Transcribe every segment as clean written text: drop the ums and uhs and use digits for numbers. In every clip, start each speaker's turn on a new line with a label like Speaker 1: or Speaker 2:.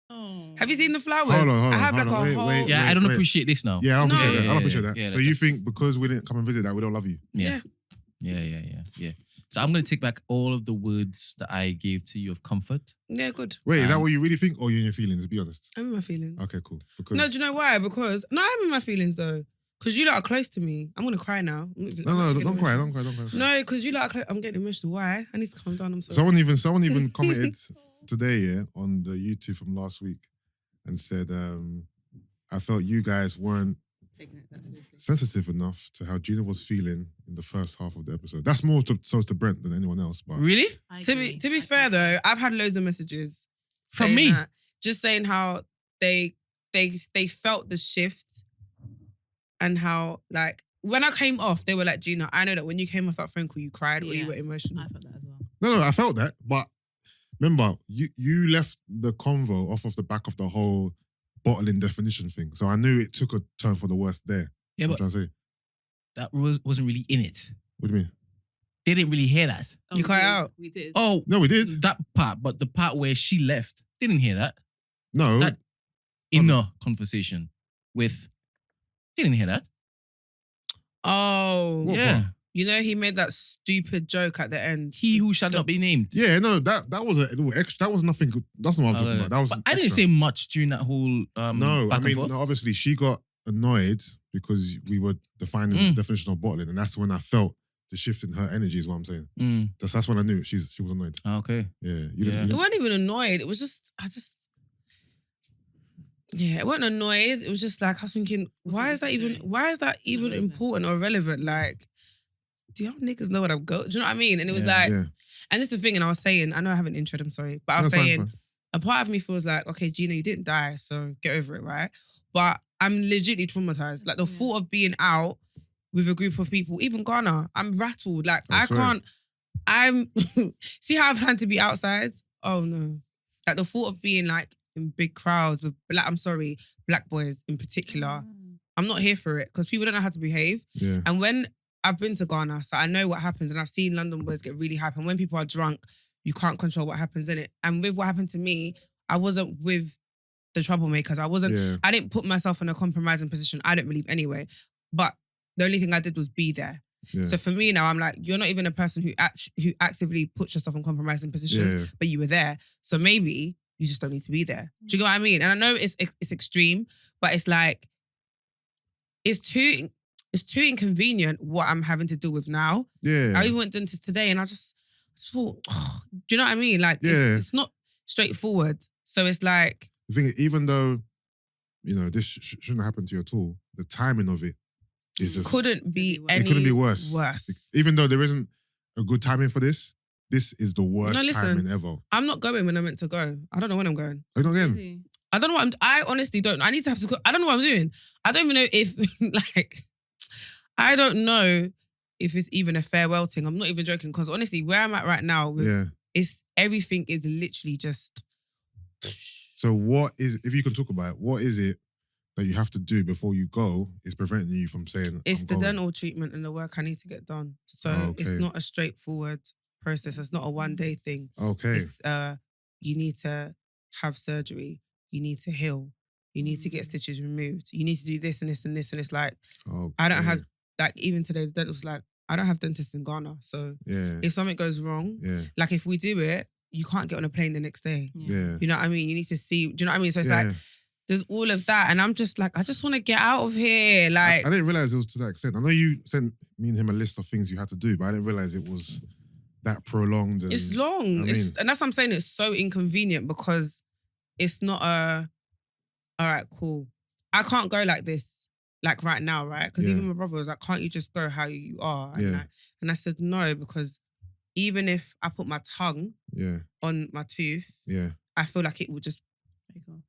Speaker 1: Oh.
Speaker 2: Have you seen the flowers?
Speaker 3: Hold on,
Speaker 2: I have like a whole...
Speaker 3: wait.
Speaker 4: Yeah, I don't appreciate this now.
Speaker 3: Yeah, I don't appreciate
Speaker 2: No.
Speaker 3: that. I don't appreciate that.
Speaker 4: Yeah,
Speaker 3: So you think because we didn't come and visit that, we don't love you?
Speaker 4: Yeah. So I'm going to take back all of the words that I gave to you of comfort.
Speaker 2: Yeah, good.
Speaker 3: Wait, is that what you really think, or you in your feelings? Be honest.
Speaker 2: I'm in my feelings.
Speaker 3: Okay, cool. Because
Speaker 2: No, do you know why? Because... No, I'm in my feelings though. Because you lot are close to me. I'm going to cry now.
Speaker 3: no, don't cry.
Speaker 2: No, because you lot are close. I'm getting emotional. Why? I need to calm down. I'm sorry.
Speaker 3: Someone even commented today, on the YouTube from last week, and said, I felt you guys weren't sensitive enough to how Gina was feeling in the first half of the episode. That's more to Brent than anyone else. But
Speaker 4: Really?
Speaker 2: To be fair though, I've had loads of messages
Speaker 4: From
Speaker 2: saying
Speaker 4: me?
Speaker 2: that, just saying how they felt the shift and how like when I came off, they were like, Gina, I know that when you came off that phone call, you cried or you were emotional.
Speaker 1: I felt that as well.
Speaker 3: no, I felt that. But remember, you left the convo off of the back of the whole bottling definition thing. So I knew it took a turn for the worst there.
Speaker 4: Yeah,
Speaker 3: I'm
Speaker 4: but
Speaker 3: trying to say.
Speaker 4: that wasn't really in it.
Speaker 3: What do you mean?
Speaker 4: They didn't really hear that.
Speaker 2: You cut out.
Speaker 1: We did.
Speaker 4: Oh,
Speaker 3: No, we did.
Speaker 4: that part, but the part where she left, didn't hear that.
Speaker 3: No.
Speaker 4: That inner conversation with, didn't hear that.
Speaker 2: Oh,
Speaker 3: What
Speaker 4: Yeah.
Speaker 3: part?
Speaker 2: you know he made that stupid joke at the end.
Speaker 4: He who shall not be named.
Speaker 3: Yeah, no, that was a little extra. That was nothing good. That's not what I'm talking about. That was
Speaker 4: But I didn't
Speaker 3: extra.
Speaker 4: say much during that whole
Speaker 3: No,
Speaker 4: back
Speaker 3: I mean,
Speaker 4: and forth.
Speaker 3: no, obviously she got annoyed because we were defining the definition of bottling, and that's when I felt the shift in her energy. Is what I'm saying.
Speaker 4: Mm.
Speaker 3: That's when I knew she was annoyed.
Speaker 4: Okay.
Speaker 3: Yeah, you
Speaker 4: Yeah.
Speaker 3: didn't.
Speaker 2: It wasn't even annoyed. It was just, it wasn't annoyed. It was just like, I was thinking, why is that even important or relevant? Like, do y'all niggas know what I'm going? Do you know what I mean? And it was like,
Speaker 3: Yeah.
Speaker 2: and this is the thing, and I was saying, I know I haven't introed, I'm sorry, but I was
Speaker 3: No, fine,
Speaker 2: saying,
Speaker 3: fine.
Speaker 2: a part of me feels like, okay, Gina, you didn't die, so get over it, right? But I'm legitimately traumatized. Like the thought of being out with a group of people, even Ghana, I'm rattled. Like
Speaker 3: I swear.
Speaker 2: I'm, see how I plan to be outside? Oh no. Like the thought of being like in big crowds with black boys in particular, I'm not here for it because people don't know how to behave.
Speaker 3: Yeah.
Speaker 2: And when I've been to Ghana, so I know what happens, and I've seen London boys get really hype. And when people are drunk, you can't control what happens in it. And with what happened to me, I wasn't with the troublemakers. I didn't put myself in a compromising position. I didn't believe anyway. But the only thing I did was be there.
Speaker 3: Yeah.
Speaker 2: So for me now, I'm like, you're not even a person who actively puts yourself in compromising positions,
Speaker 3: Yeah.
Speaker 2: but you were there. So maybe you just don't need to be there. Do you get what I mean? And I know it's extreme, but it's like, it's too inconvenient what I'm having to deal with now.
Speaker 3: Yeah.
Speaker 2: I even went to dentist today and I just thought, do you know what I mean? Like, it's not straightforward. So it's like...
Speaker 3: The thing is, even though, this shouldn't happen to you at all, the timing of it is just...
Speaker 2: It couldn't be
Speaker 3: worse. Even though there isn't a good timing for this is the worst timing ever.
Speaker 2: I'm not going when I'm meant to go. I don't know when I'm going.
Speaker 3: Are you not again?
Speaker 2: I don't know I honestly don't. I need to have to go. I don't know what I'm doing. I don't even know if, I don't know if it's even a farewell thing. I'm not even joking because honestly, where I'm at right now, everything is literally just...
Speaker 3: So what is, if you can talk about it, what is it that you have to do before you go is preventing you from saying,
Speaker 2: it's
Speaker 3: I'm
Speaker 2: the
Speaker 3: going?
Speaker 2: dental treatment and the work I need to get done. So it's not a straightforward process. It's not a one-day thing.
Speaker 3: Okay.
Speaker 2: It's, you need to have surgery. You need to heal. You need to get stitches removed. You need to do this and this and this. And it's like, I don't have, like even today, the dentist was like, I don't have dentists in Ghana. So if something goes wrong, like if we do it, you can't get on a plane the next day.
Speaker 3: Yeah.
Speaker 2: You know what I mean? You need to see, do you know what I mean? So it's like, there's all of that. And I'm just like, I just want to get out of here. Like,
Speaker 3: I didn't realize it was to that extent. I know you sent me and him a list of things you had to do, but I didn't realize it was that prolonged. And,
Speaker 2: it's long. And that's what I'm saying. It's so inconvenient because it's not all right, cool. I can't go like this, like right now, right? Because even my brother was like, can't you just go how you are? And I said, no, because even if I put my tongue on my tooth, I feel like it will just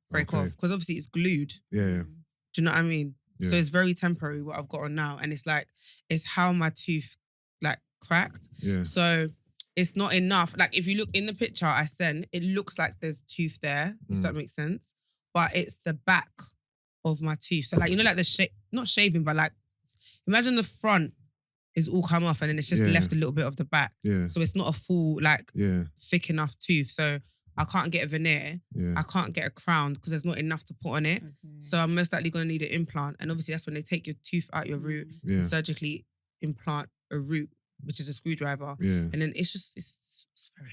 Speaker 2: break off. Because obviously it's glued.
Speaker 3: Yeah.
Speaker 2: Do you know what I mean?
Speaker 3: Yeah.
Speaker 2: So it's very temporary what I've got on now. And it's like, it's how my tooth like cracked.
Speaker 3: Yeah.
Speaker 2: So it's not enough. Like if you look in the picture I sent, it looks like there's tooth there, if that makes sense. But it's the back of my tooth. So like, you know, like not shaving, but like, imagine the front is all come off and then it's just left a little bit of the back.
Speaker 3: Yeah.
Speaker 2: So it's not a full, like, thick enough tooth. So I can't get a veneer.
Speaker 3: Yeah.
Speaker 2: I can't get a crown because there's not enough to put on it.
Speaker 1: Okay.
Speaker 2: So I'm most likely going to need an implant. And obviously that's when they take your tooth out your root
Speaker 3: Yeah.
Speaker 2: and surgically implant a root, which is a screwdriver.
Speaker 3: Yeah.
Speaker 2: And then it's very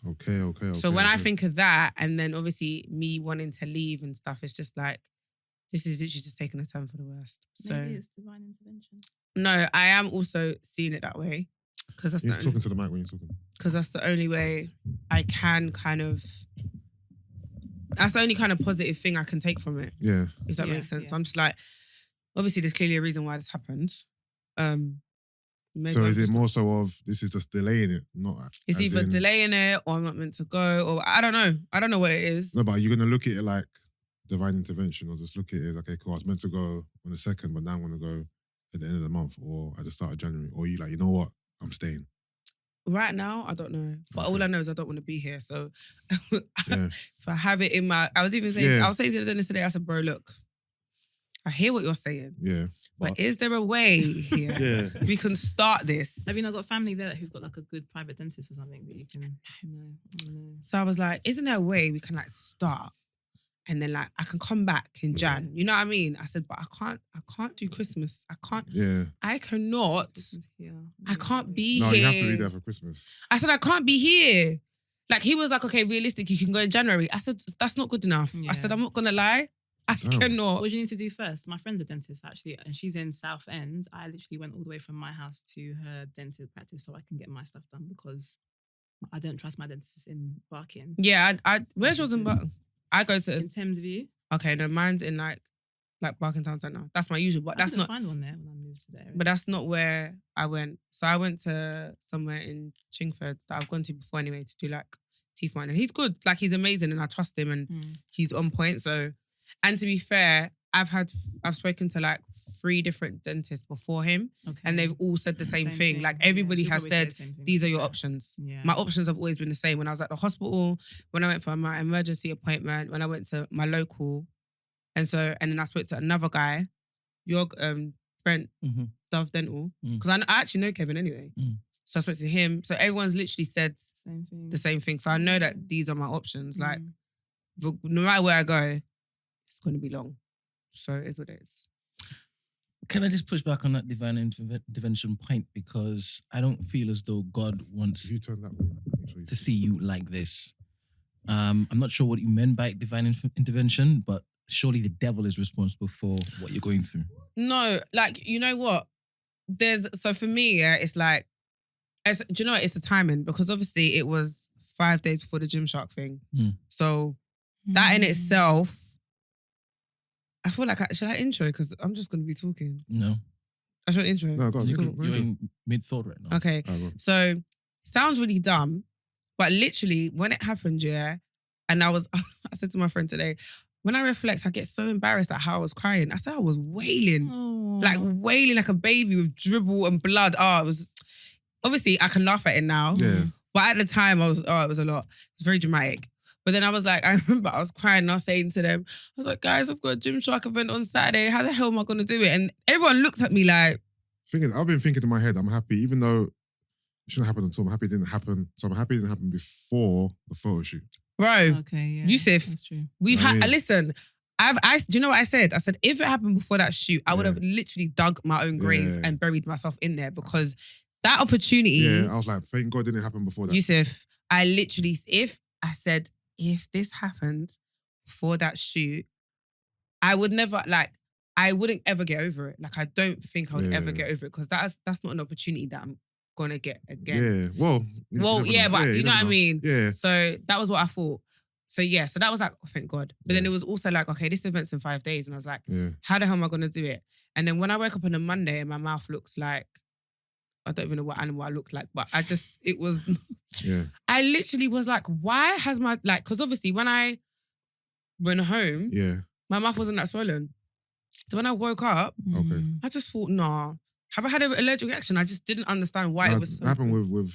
Speaker 2: long.
Speaker 3: Okay.
Speaker 2: So when I think of that, and then obviously me wanting to leave and stuff, it's just like, this is literally just taking a turn for the worst. So
Speaker 1: Maybe it's divine intervention.
Speaker 2: no, I am also seeing it that way. Because
Speaker 3: You're talking to the mic when you're talking.
Speaker 2: Because that's the only way I can kind of. That's the only kind of positive thing I can take from it.
Speaker 3: Yeah.
Speaker 2: If that
Speaker 1: Yeah,
Speaker 2: makes sense.
Speaker 1: yeah.
Speaker 2: So I'm just like, obviously, there's clearly a reason why this happened. Maybe
Speaker 3: So
Speaker 2: I'm
Speaker 3: is it
Speaker 2: just
Speaker 3: more so of this is just delaying it, not?
Speaker 2: It's
Speaker 3: as
Speaker 2: either
Speaker 3: in-
Speaker 2: delaying it or I'm not meant to go, or I don't know. I don't know what it is.
Speaker 3: No, but are you gonna look at it like divine intervention, or just look at it as okay, cool, I was meant to go on the 2nd, but now I'm gonna go at the end of the month or at the start of January, or you like, you know what, I'm staying.
Speaker 2: Right now, I don't know. But all I know is I don't want to be here. So
Speaker 3: Yeah.
Speaker 2: if I have it in my, I was saying to the dentist today, I said, bro, look, I hear what you're saying,
Speaker 3: Yeah.
Speaker 2: but is there a way here
Speaker 3: Yeah.
Speaker 2: we can start this?
Speaker 1: Have you not got family there who's got like a good private dentist or something that you can? No. Oh, no.
Speaker 2: So I was like, isn't there a way we can like start? And then like I can come back in Jan. You know what I mean? I said, but I can't do Christmas.
Speaker 3: Yeah.
Speaker 2: I cannot.
Speaker 1: Yeah.
Speaker 2: I can't be
Speaker 3: No,
Speaker 2: here.
Speaker 3: you have to be there for Christmas.
Speaker 2: I said, I can't be here. Like he was like, okay, realistic, you can go in January. I said, that's not good enough. I said,
Speaker 1: Yeah.
Speaker 2: I'm not gonna lie. I
Speaker 3: Damn.
Speaker 2: cannot.
Speaker 1: What do you need to do first? My friend's a dentist actually, and she's in South End. I literally went all the way from my house to her dental practice so I can get my stuff done because I don't trust my dentist in Barking.
Speaker 2: Yeah, where's yours in Barking? I go to,
Speaker 1: In Thames View.
Speaker 2: okay, no, mine's in like Barking Town Centre. That's my usual, but that's
Speaker 1: I
Speaker 2: not,
Speaker 1: couldn't find one there when I moved to there.
Speaker 2: but that's not where I went. So I went to somewhere in Chingford that I've gone to before anyway to do like teeth whitening. He's good, like he's amazing and I trust him and he's on point. So, and to be fair, I've spoken to like 3 different dentists before him
Speaker 1: Okay.
Speaker 2: and they've all said the same thing. Like everybody
Speaker 1: She'll
Speaker 2: has
Speaker 1: probably say
Speaker 2: said,
Speaker 1: the same thing.
Speaker 2: these are your
Speaker 1: Yeah.
Speaker 2: options.
Speaker 1: Yeah.
Speaker 2: My options have always been the same. When I was at the hospital, when I went for my emergency appointment, when I went to my local, and then I spoke to another guy, your Brent,
Speaker 4: Mhm.
Speaker 2: Dove Dental,
Speaker 4: Mm.
Speaker 2: because I actually know Kevin anyway.
Speaker 4: Mm.
Speaker 2: So I spoke to him. So everyone's literally said
Speaker 1: Same thing.
Speaker 2: the same thing. So I know that these are my options. Like
Speaker 1: Mm.
Speaker 2: no matter where I go, it's going to be long. So it is what it is.
Speaker 4: Can I just push back on that divine intervention point because I don't feel as though God wants
Speaker 3: If you turn that way, make sure you
Speaker 4: to see you like this. I'm not sure what you meant by divine intervention, but surely the devil is responsible for what you're going through.
Speaker 2: No, like, you know what? So for me, yeah, it's like, do you know what? It's the timing because obviously it was 5 days before the Gymshark thing.
Speaker 4: Mm.
Speaker 2: So that in itself, I feel like, should I intro? Because I'm just going to be talking.
Speaker 4: No,
Speaker 2: I should intro.
Speaker 3: No, go on.
Speaker 2: Cool.
Speaker 3: Go
Speaker 4: you're
Speaker 3: on.
Speaker 4: in mid-thought right now.
Speaker 2: Okay.
Speaker 3: Go on.
Speaker 2: So sounds really dumb, but literally when it happened, yeah, and I said to my friend today, when I reflect, I get so embarrassed at how I was crying. I said I was wailing.
Speaker 1: Oh.
Speaker 2: Like wailing like a baby with dribble and blood. Oh, it was, obviously I can laugh at it now.
Speaker 3: Yeah.
Speaker 2: But at the time it was a lot. It was very dramatic. But then I was like, I remember I was crying and I was saying to them, I was like, guys, I've got a Gymshark event on Saturday. How the hell am I going to do it? And everyone looked at me like,
Speaker 3: I've been thinking in my head, I'm happy, even though it shouldn't happen at all. I'm happy it didn't happen. So I'm happy it didn't happen before the photo shoot.
Speaker 2: bro,
Speaker 1: Okay, yeah.
Speaker 2: Yusuff,
Speaker 1: That's true.
Speaker 2: we've
Speaker 3: I
Speaker 2: had,
Speaker 3: mean-
Speaker 2: listen, do you know what I said? I said, if it happened before that shoot, I would have literally dug my own grave
Speaker 3: Yeah.
Speaker 2: and buried myself in there because that opportunity,
Speaker 3: Yeah, I was like, thank God it didn't happen before that.
Speaker 2: Yusuff, I literally, if this happened before that shoot, I would never, like, I wouldn't ever get over it. Like, I don't think I would ever
Speaker 3: Yeah.
Speaker 2: get over it because that's not an opportunity that I'm gonna get again.
Speaker 3: Yeah, well. you
Speaker 2: Well,
Speaker 3: never
Speaker 2: yeah,
Speaker 3: know.
Speaker 2: but you know
Speaker 3: never
Speaker 2: what I mean?
Speaker 3: Yeah.
Speaker 2: So that was what I thought. So yeah, so that was like, oh, thank God. But then
Speaker 3: Yeah.
Speaker 2: it was also like, okay, this event's in 5 days. And I was like,
Speaker 3: Yeah.
Speaker 2: how the hell am I gonna do it? And then when I woke up on a Monday and my mouth looks like, I don't even know what animal I looked like, but it was,
Speaker 3: Yeah.
Speaker 2: I literally was like, why has my, like, because obviously when I went home,
Speaker 3: Yeah.
Speaker 2: my mouth wasn't that swollen. So when I woke up,
Speaker 3: Okay.
Speaker 2: I just thought, nah. Have I had an allergic reaction? I just didn't understand why
Speaker 3: No,
Speaker 2: it was so
Speaker 3: happen with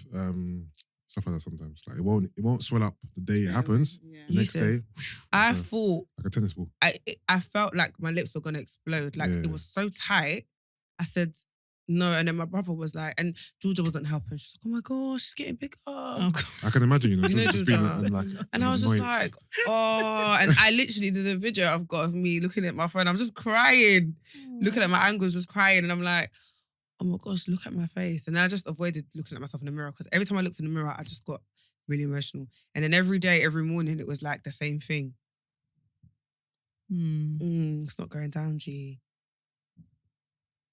Speaker 3: stuff like that sometimes. Like it won't swell up the day it happens.
Speaker 1: Yeah.
Speaker 3: The next
Speaker 2: Yusuff,
Speaker 3: day,
Speaker 2: I
Speaker 3: like
Speaker 2: thought,
Speaker 3: a tennis ball.
Speaker 2: I felt like my lips were gonna explode. Like
Speaker 3: Yeah.
Speaker 2: it was so tight. I said, No, and then my brother was like, and Georgia wasn't helping. She's like, oh my gosh, she's getting bigger.
Speaker 1: Oh, God.
Speaker 3: I can imagine, you know,
Speaker 2: You know,
Speaker 3: just being
Speaker 2: Georgia.
Speaker 3: and like,
Speaker 2: And I was just like, oh, and I literally, there's a video I've got of me looking at my phone. I'm just crying, looking at my angles, just crying. And I'm like, oh my gosh, look at my face. And then I just avoided looking at myself in the mirror because every time I looked in the mirror, I just got really emotional. And then every day, every morning, it was like the same thing. It's not going down, G.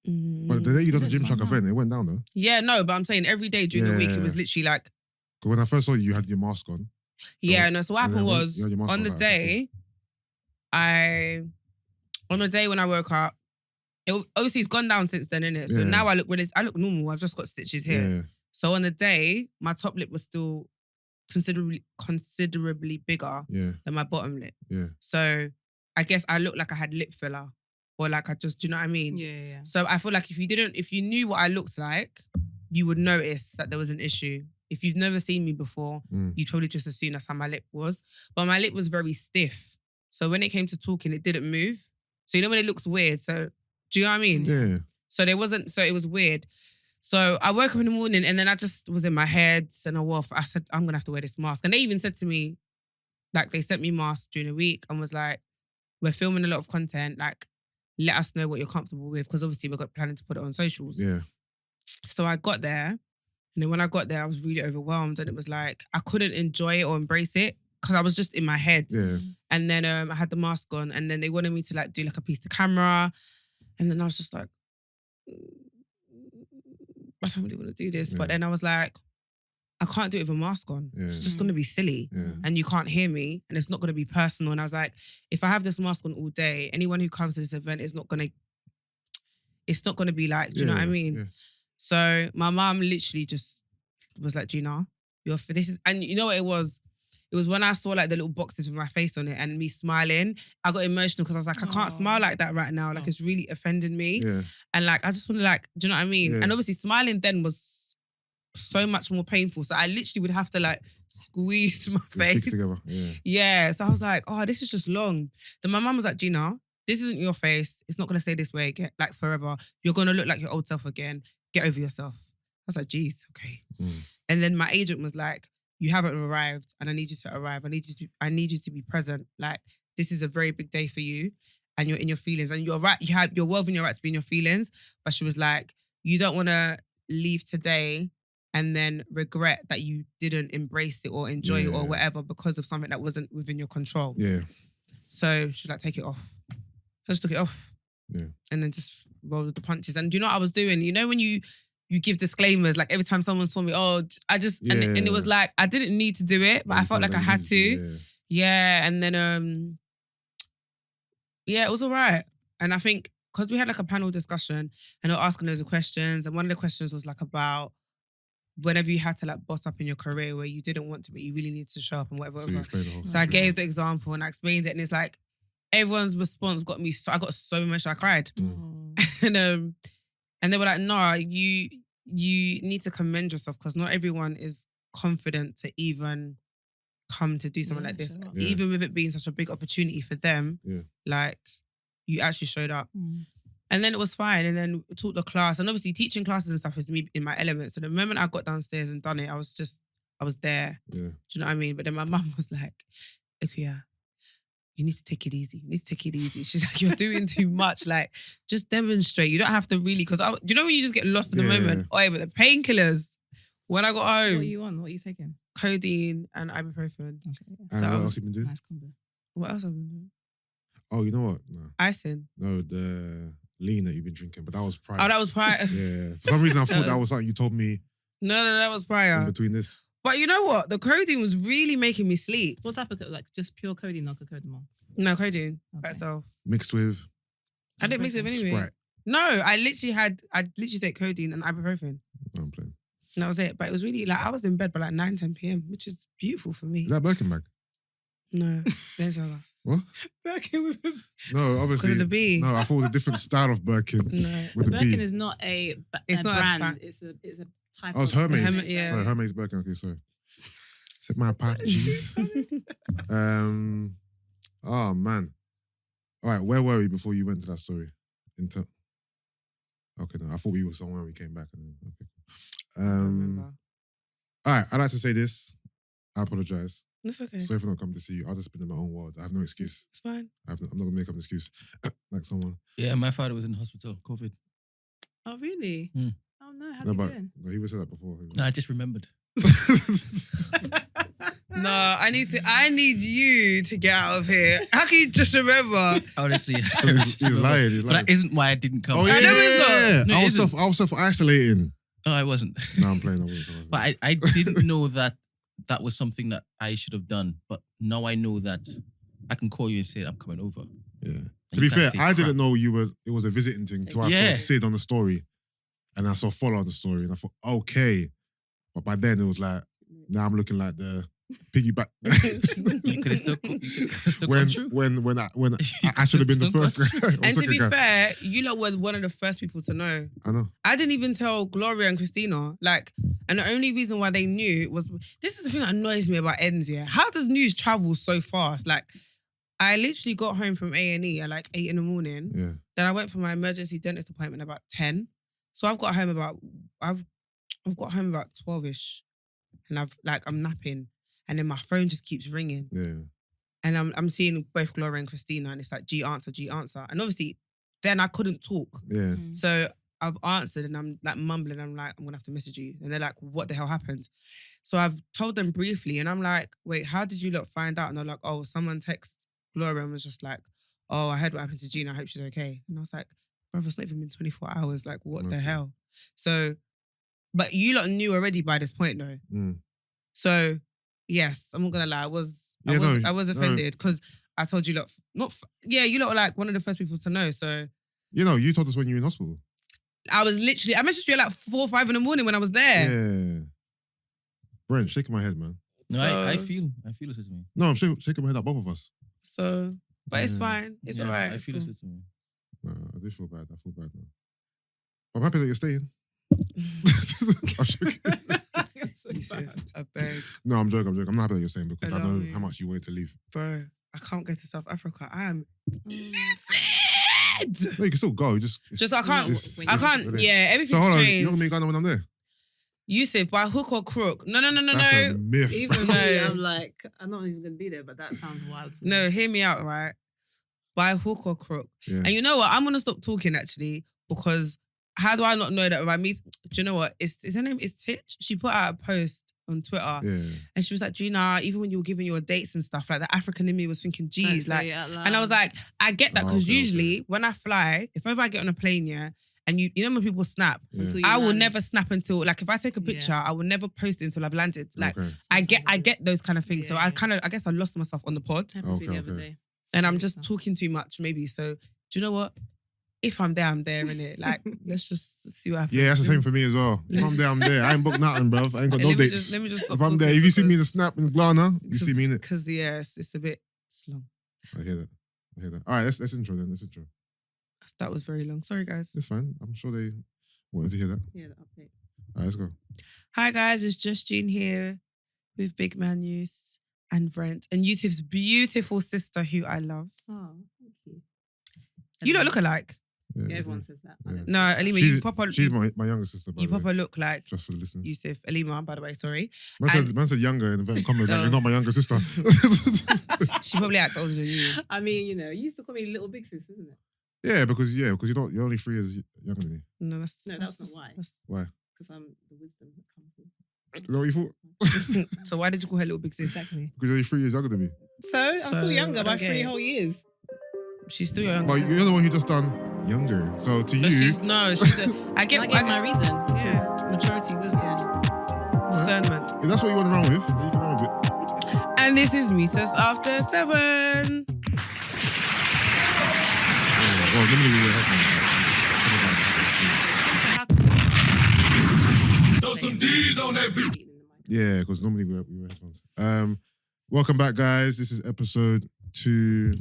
Speaker 3: But the day you done the Gymshark event, it went down though.
Speaker 2: Yeah, no, but I'm saying every day during the week, it was literally like.
Speaker 3: Because when I first saw you, you had your mask on.
Speaker 2: So what happened was, on the day, when I woke up, obviously it's gone down since then, innit? So now I look normal. I've just got stitches here.
Speaker 3: Yeah.
Speaker 2: So on the day, my top lip was still considerably bigger than my bottom lip.
Speaker 3: Yeah.
Speaker 2: So I guess I looked like I had lip filler. Or like I just, do you know what I mean?
Speaker 1: Yeah.
Speaker 2: So I feel like if you knew what I looked like, you would notice that there was an issue. If you've never seen me before, you'd probably just assume that's how my lip was. But my lip was very stiff. So when it came to talking, it didn't move. So you know when it looks weird? So do you know what I mean?
Speaker 3: Yeah.
Speaker 2: So it was weird. So I woke up in the morning and then I just was in my head and I said, I'm going to have to wear this mask. And they even said to me, like they sent me masks during the week and was like, we're filming a lot of content, like, let us know what you're comfortable with because obviously we're planning to put it on socials.
Speaker 3: Yeah.
Speaker 2: So I got there and then when I got there, I was really overwhelmed and it was like, I couldn't enjoy it or embrace it because I was just in my head.
Speaker 3: Yeah.
Speaker 2: And then I had the mask on and then they wanted me to like do like a piece to camera. And then I was just like, I don't really want to do this.
Speaker 3: Yeah.
Speaker 2: But then I was like, I can't do it with a mask on.
Speaker 3: Yeah.
Speaker 2: It's just going to be silly.
Speaker 3: Yeah.
Speaker 2: And you can't hear me and it's not going to be personal. And I was like, if I have this mask on all day, anyone who comes to this event is not going to be like, do you know what I mean?
Speaker 3: Yeah.
Speaker 2: So my mum literally just was like, Gina, you're for this. And you know what it was? It was when I saw like the little boxes with my face on it and me smiling, I got emotional because I was like, I can't smile like that right now. Like it's really offending me.
Speaker 3: Yeah.
Speaker 2: And like, I just want to like, do you know what I mean?
Speaker 3: Yeah.
Speaker 2: And obviously smiling then was so much more painful. So I literally would have to like squeeze my
Speaker 3: Your cheeks
Speaker 2: face.
Speaker 3: together. Yeah.
Speaker 2: Yeah. So I was like, oh, this is just long. Then my mum was like, Gina, this isn't your face. It's not going to stay this way again, like forever. You're going to look like your old self again. Get over yourself. I was like, geez, okay. And then my agent was like, you haven't arrived and I need you to arrive. I need you to be present. Like, this is a very big day for you and you're in your feelings and you're right. You're well within your right to be in your feelings. But she was like, you don't want to leave today and then regret that you didn't embrace it or enjoy it or whatever because of something that wasn't within your control.
Speaker 3: Yeah.
Speaker 2: So she was like, take it off. So I just took it off.
Speaker 3: Yeah.
Speaker 2: And then just rolled with the punches. And do you know what I was doing? You know when you give disclaimers, like every time someone saw me, and it was like, I didn't need to do it, but I felt like I had to. Yeah. And then, it was all right. And I think because we had like a panel discussion and they were asking loads of questions. And one of the questions was like about whenever you had to like boss up in your career where you didn't want to, but you really need to show up and whatever. So I gave the example and I explained it and it's like, everyone's response got me, I got so emotional, I cried. And they were like, no, you need to commend yourself because not everyone is confident to even come to do something like this.
Speaker 1: Sure.
Speaker 3: Yeah.
Speaker 2: Even with it being such a big opportunity for them, like you actually showed up. And then it was fine. And then we taught the class. And obviously teaching classes and stuff is me in my element. So the moment I got downstairs and done it, I was there.
Speaker 3: Yeah.
Speaker 2: Do you know what I mean? But then my mum was like, okay, you need to take it easy. She's like, you're doing too much. Like, just demonstrate. You don't have to really, because do you know when you just get lost in the moment? Oh, yeah, but the painkillers, when I got home.
Speaker 1: What are you on? What are you taking?
Speaker 2: Codeine and ibuprofen.
Speaker 1: Okay.
Speaker 3: And what else you been doing?
Speaker 1: Nice combo.
Speaker 2: What else have I been doing?
Speaker 3: Oh, you know what? No.
Speaker 2: Icing.
Speaker 3: No, the lean that you've been drinking, but that was prior.
Speaker 2: Oh, that was prior.
Speaker 3: Yeah. For some reason, I thought that was something you told me
Speaker 2: No, that was
Speaker 3: in
Speaker 2: prior.
Speaker 3: between this.
Speaker 2: But you know what? The codeine was really making me sleep.
Speaker 1: What's that? Like just pure codeine, not cocodamol?
Speaker 2: No, codeine by
Speaker 1: Okay.
Speaker 2: itself.
Speaker 3: Mixed with
Speaker 2: I didn't mix it with anyway.
Speaker 3: Sprite.
Speaker 2: No, I literally take codeine and ibuprofen.
Speaker 3: No, I'm playing.
Speaker 2: And that was it. But it was really like, I was in bed by like 9, 10 p.m, which is beautiful for me.
Speaker 3: Is that Birkin bag?
Speaker 2: No, Balenciaga.
Speaker 3: What?
Speaker 1: Birkin with a...
Speaker 3: No, obviously.
Speaker 2: Because of the B.
Speaker 3: No, I thought it was a different style of Birkin
Speaker 2: No.
Speaker 3: with the
Speaker 1: Birkin
Speaker 3: B.
Speaker 1: is not a
Speaker 2: It's not a
Speaker 1: brand.
Speaker 2: brand.
Speaker 1: It's a type
Speaker 3: Oh, it's
Speaker 1: of...
Speaker 3: Hermes.
Speaker 2: Hermes, yeah.
Speaker 3: Sorry, Hermes Birkin. Okay, sorry. Sip my apologies. Oh, man. All right, where were we before you went to that story? Okay, no, I thought we were somewhere we came back. And then, okay, cool.
Speaker 2: I don't remember.
Speaker 3: All right, I'd like to say this. I apologize.
Speaker 2: That's okay.
Speaker 3: Sorry for not coming to see you. I'll just been in my own world. I have no excuse.
Speaker 2: It's fine.
Speaker 3: I'm not going to make up an excuse like someone.
Speaker 4: Yeah, my father was in hospital, COVID.
Speaker 1: Oh, really?
Speaker 4: Mm.
Speaker 1: Oh, no. How's he doing?
Speaker 3: No, he was said that before.
Speaker 4: No, I just remembered.
Speaker 2: No, I need you to get out of here. How can you just remember?
Speaker 4: Honestly,
Speaker 3: He's lying.
Speaker 4: But that isn't why I didn't come.
Speaker 3: Oh, yeah.
Speaker 2: I know it's not.
Speaker 4: No, it isn't.
Speaker 3: I was self-isolating.
Speaker 4: No, I wasn't.
Speaker 3: No, I'm playing. I wasn't.
Speaker 4: But I didn't know that was something that I should have done. But now I know that I can call you and say I'm coming over.
Speaker 3: Yeah.
Speaker 4: And
Speaker 3: To be
Speaker 4: you can't
Speaker 3: fair,
Speaker 4: say
Speaker 3: I didn't
Speaker 4: crap.
Speaker 3: know it was a visiting thing until I saw
Speaker 4: Yeah.
Speaker 3: Sid on the story. And I saw Follow on the story. And I thought, okay. But by then it was like, now I'm looking like the piggyback.
Speaker 4: You could have still come true.
Speaker 3: when I should have been the first guy. or
Speaker 2: And to
Speaker 3: second
Speaker 2: be
Speaker 3: guy.
Speaker 2: fair, you lot were one of the first people to know.
Speaker 3: I know.
Speaker 2: I didn't even tell Gloria and Christina. And the only reason why they knew was, this is the thing that annoys me about ends, yeah. How does news travel so fast? I literally got home from A&E at 8 in the morning.
Speaker 3: Yeah.
Speaker 2: Then I went for my emergency dentist appointment about 10. So I've got home about 12ish. And I'm napping. And then my phone just keeps ringing.
Speaker 3: Yeah.
Speaker 2: And I'm seeing both Gloria and Christina, and it's like, G answer. And obviously, then I couldn't talk.
Speaker 3: Yeah.
Speaker 2: So I've answered and I'm mumbling. I'm like, I'm going to have to message you. And they're like, what the hell happened? So I've told them briefly and I'm like, wait, how did you lot find out? And they're like, oh, someone texted Gloria and was just like, oh, I heard what happened to Gina. I hope she's okay. And I was like, brother, it's not even been 24 hours. Like, what the hell? So, but you lot knew already by this point though.
Speaker 3: Mm.
Speaker 2: So, yes, I'm not gonna lie. I was offended because I told you lot, you lot were like one of the first people to know. So,
Speaker 3: You told us when you were in hospital.
Speaker 2: I messaged you at 4 or 5 in the morning when I was there.
Speaker 3: Yeah. Brent, shaking my head, man.
Speaker 4: No,
Speaker 2: So-
Speaker 4: I feel it to me.
Speaker 3: No, I'm shaking my head at both of us.
Speaker 2: So, but it's
Speaker 3: Yeah.
Speaker 2: fine. It's
Speaker 4: Yeah,
Speaker 2: all right.
Speaker 4: I feel it to me.
Speaker 3: No, I do feel bad. I feel bad now. I'm happy that you're staying. I'm joking.
Speaker 2: I beg,
Speaker 3: No, I'm joking. I'm not happy that you're staying because
Speaker 2: I
Speaker 3: I know
Speaker 2: love you.
Speaker 3: how much you wanted to leave.
Speaker 2: bro. I can't go to South Africa. I am livid.
Speaker 3: No, you can still go. Just
Speaker 2: I can't. I can't. Yeah,
Speaker 3: So
Speaker 2: everything's
Speaker 3: hold on, you're
Speaker 2: changed.
Speaker 3: not gonna be going when I'm there.
Speaker 2: Yusuff, by hook or crook? No.
Speaker 3: That's a myth.
Speaker 1: Even
Speaker 2: No.
Speaker 1: me, I'm like, I'm not even going to be there, but that sounds wild to me.
Speaker 2: No, hear me out, right? By hook or crook.
Speaker 3: Yeah.
Speaker 2: And you know what? I'm gonna stop talking actually because how do I not know that about me? Do you know what? Is her name is Titch? She put out a post on Twitter
Speaker 3: Yeah.
Speaker 2: and she was like, Gina, even when you were giving your dates and stuff, like the African in me was thinking,
Speaker 1: Don't
Speaker 2: geez,
Speaker 1: say
Speaker 2: like,
Speaker 1: it out loud.
Speaker 2: and I was like, I get that because
Speaker 3: Okay,
Speaker 2: usually when I fly, if ever I get on a plane, yeah, and you know when people snap,
Speaker 3: Yeah.
Speaker 1: Until you
Speaker 2: I will
Speaker 1: land.
Speaker 2: never snap until like if I take a
Speaker 1: Yeah.
Speaker 2: picture, I will never post it until I've landed. Like
Speaker 3: Okay.
Speaker 2: I get those kind of things. So
Speaker 1: Yeah.
Speaker 2: I guess I lost myself on the pod.
Speaker 1: Happened to me the
Speaker 3: Okay,
Speaker 1: other
Speaker 3: okay.
Speaker 1: day.
Speaker 2: And I'm
Speaker 1: Yeah.
Speaker 2: just talking too much, maybe. So, do you know what? If I'm there, I'm there, innit? Like, let's just see what happens.
Speaker 3: Yeah, that's the same for me as well. If I'm there, I'm there. I ain't booked nothing, bruv. I ain't got
Speaker 2: Okay,
Speaker 3: no
Speaker 2: let me
Speaker 3: dates.
Speaker 2: just- let me just stop
Speaker 3: If I'm there,
Speaker 2: talking
Speaker 3: if you see me in
Speaker 2: because-
Speaker 3: the snap in Ghana, you see me in it.
Speaker 2: Because, yes, it's a bit long.
Speaker 3: I hear that. All right, let's intro then. Let's intro.
Speaker 2: That was very long. Sorry, guys.
Speaker 3: It's fine. I'm sure they wanted to hear that.
Speaker 1: Yeah, the update.
Speaker 3: All right, let's go.
Speaker 2: Hi, guys. It's just Jean here with Big Man Yus and Brent and Yusuff's beautiful sister who I love.
Speaker 1: Oh, thank you.
Speaker 2: You don't look alike.
Speaker 1: Yeah, everyone says that. I
Speaker 3: Yeah.
Speaker 1: don't
Speaker 2: No,
Speaker 1: say that.
Speaker 2: Alima,
Speaker 3: She's,
Speaker 2: you proper
Speaker 3: she's my younger sister, by
Speaker 2: you
Speaker 3: the way,
Speaker 2: proper look like
Speaker 3: just for the listeners.
Speaker 2: Yusuff. Alima, by the way, sorry.
Speaker 3: Man said younger in inverted commas, like
Speaker 2: Oh.
Speaker 3: you're not my younger sister.
Speaker 2: She probably acts older than you.
Speaker 1: I mean, you used to call me Little Big Sis, isn't it?
Speaker 3: because you're only 3 years younger than me.
Speaker 2: No, that's
Speaker 1: No, that's not why.
Speaker 3: Why?
Speaker 1: Because I'm the wisdom that comes with.
Speaker 3: Is that what you thought?
Speaker 2: So why did you call her little big sis?
Speaker 1: Exactly.
Speaker 3: Because you're only 3 years younger than me.
Speaker 1: So I'm
Speaker 2: So,
Speaker 1: still younger
Speaker 2: I
Speaker 1: by
Speaker 2: don't get
Speaker 1: 3
Speaker 2: it.
Speaker 1: whole years.
Speaker 2: She's still your
Speaker 3: But
Speaker 2: younger sister.
Speaker 3: you're the one who just done younger. So to
Speaker 2: But
Speaker 3: you,
Speaker 2: she's I get
Speaker 1: I get my reason.
Speaker 2: yeah, maturity, wisdom, discernment.
Speaker 3: if that's what you want to run with, then you can run with it.
Speaker 2: And this is Meet Us After 7.
Speaker 3: Yeah, well, normally we have Yeah, because normally we wear headphones. Welcome back, guys. This is episode 2,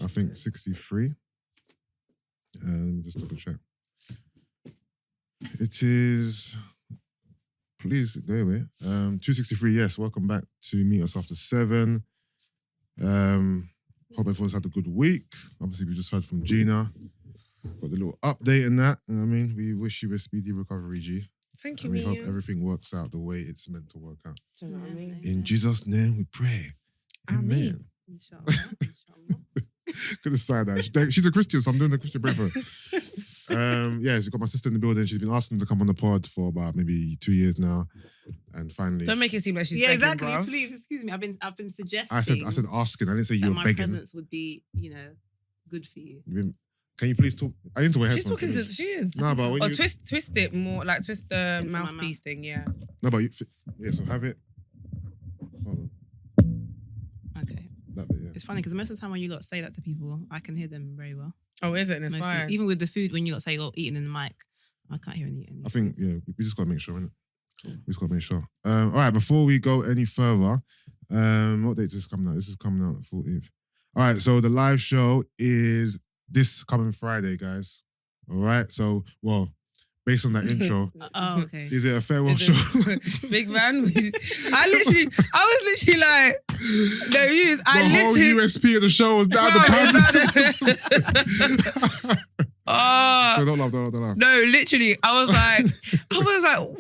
Speaker 3: I think 63. Let me just double check. It is. Please go away. 263. Yes, welcome back to Meet Us After 7. Hope everyone's had a good week. Obviously, we just heard from Gina. got the little update and that. I mean, we wish you a speedy recovery, G.
Speaker 2: Thank you,
Speaker 3: And we hope
Speaker 2: Mia.
Speaker 3: everything works out the way it's meant to work out.
Speaker 2: Do you know what I mean?
Speaker 3: In Jesus' name we pray. Amen.
Speaker 1: Inshallah.
Speaker 3: Could have signed that. She's a Christian, so I'm doing the Christian prayer for her. Yeah, she's got my sister in the building. She's been asking to come on the pod for about maybe 2 years now. And finally...
Speaker 2: Don't make it seem like she's
Speaker 1: yeah,
Speaker 2: begging,
Speaker 1: exactly.
Speaker 2: bruv.
Speaker 1: Please, excuse me. I've been suggesting.
Speaker 3: I said asking. I didn't say you
Speaker 1: that
Speaker 3: were
Speaker 1: my
Speaker 3: begging.
Speaker 1: presence would be, good for you.
Speaker 3: Can you please talk? I need to wear
Speaker 2: She's
Speaker 3: headphones.
Speaker 2: talking to... She is.
Speaker 3: No, but when
Speaker 2: Or
Speaker 3: you...
Speaker 2: twist it more, like twist the
Speaker 1: Into my
Speaker 2: mouthpiece thing, yeah.
Speaker 3: No, but you... Yeah, so have it... Hold on.
Speaker 1: Okay.
Speaker 3: That bit, yeah.
Speaker 1: It's funny because most of the time when you lot say that to people, I can hear them very well.
Speaker 2: Oh, is it? And it's
Speaker 1: Mostly.
Speaker 2: fine.
Speaker 1: Even with the food, when you lot say, eating in the mic, I can't hear anything.
Speaker 3: I think, yeah, we just got to make sure, innit? We just got to make sure. All right, before we go any further, what date is this coming out? This is coming out the 14th. All right, so the live show is this coming Friday, guys. All right, so, well, based on that intro,
Speaker 1: Oh, okay.
Speaker 3: is it a farewell
Speaker 2: Is
Speaker 3: show?
Speaker 2: it- Big man. I was literally like, no, use. I
Speaker 3: The whole
Speaker 2: literally.
Speaker 3: USP of the show was down the pan.
Speaker 2: Oh,
Speaker 3: So don't laugh.
Speaker 2: no, literally. I was like,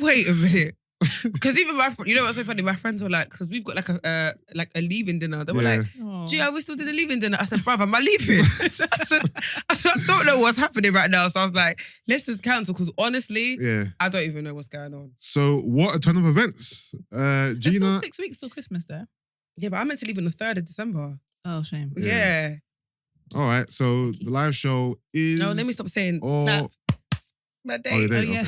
Speaker 2: wait a minute. Because even you know what's so funny? My friends were like, because we've got like a leaving dinner. They were
Speaker 3: Yeah.
Speaker 2: like,
Speaker 1: Oh.
Speaker 2: gee, we still did a leaving dinner. I said, bruv, am I leaving? I said, I don't know what's happening right now. So I was like, let's just cancel. Because honestly,
Speaker 3: Yeah.
Speaker 2: I don't even know what's going on.
Speaker 3: So what a ton of events.
Speaker 1: There's
Speaker 3: Gina.
Speaker 1: still 6 weeks till Christmas there.
Speaker 2: Yeah, but I'm meant to leave on the 3rd of December.
Speaker 1: Oh, shame.
Speaker 3: Yeah.
Speaker 2: Yeah.
Speaker 3: All right. So the live show is.
Speaker 2: No, let me stop saying
Speaker 3: Or,
Speaker 2: that. My day.
Speaker 3: Oh,
Speaker 1: Oh,
Speaker 3: yeah.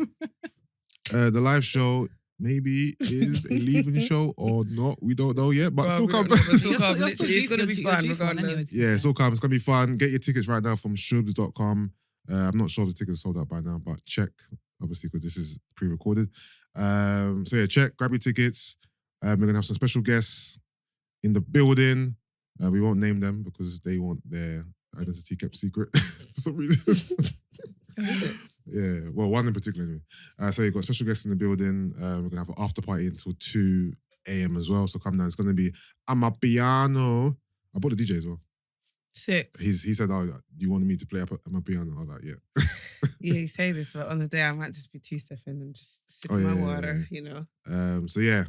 Speaker 1: yeah.
Speaker 3: The live show maybe is a leaving show or not. We don't know yet, but
Speaker 2: Well,
Speaker 3: still
Speaker 2: we
Speaker 3: come.
Speaker 2: don't know, but still
Speaker 1: You're
Speaker 2: come.
Speaker 1: still
Speaker 2: Literally, it's going to be
Speaker 1: due-
Speaker 2: fun
Speaker 1: you're due for one
Speaker 2: regardless.
Speaker 1: anyway.
Speaker 3: Yeah, still come. It's gonna be fun. Get your tickets right now from shubs.com. I'm not sure if the tickets are sold out by now, but check obviously because this is pre-recorded. So yeah, check. Grab your tickets. We're gonna have some special guests in the building. We won't name them because they want their identity kept secret for some reason. Yeah, well, one in particular anyway. So you've got special guests in the building. We're going to have an after party until 2 a.m. as well. So come down. It's going to be Amapiano. I bought the DJ as well.
Speaker 2: Sick.
Speaker 3: He said, oh, you wanted me to play Amapiano? I was like, yeah.
Speaker 2: Yeah, you say this, but on the day I might just be two-stepping and just sipping
Speaker 3: Oh, yeah,
Speaker 2: my
Speaker 3: yeah,
Speaker 2: water,
Speaker 3: yeah.
Speaker 2: you know.
Speaker 3: So yeah.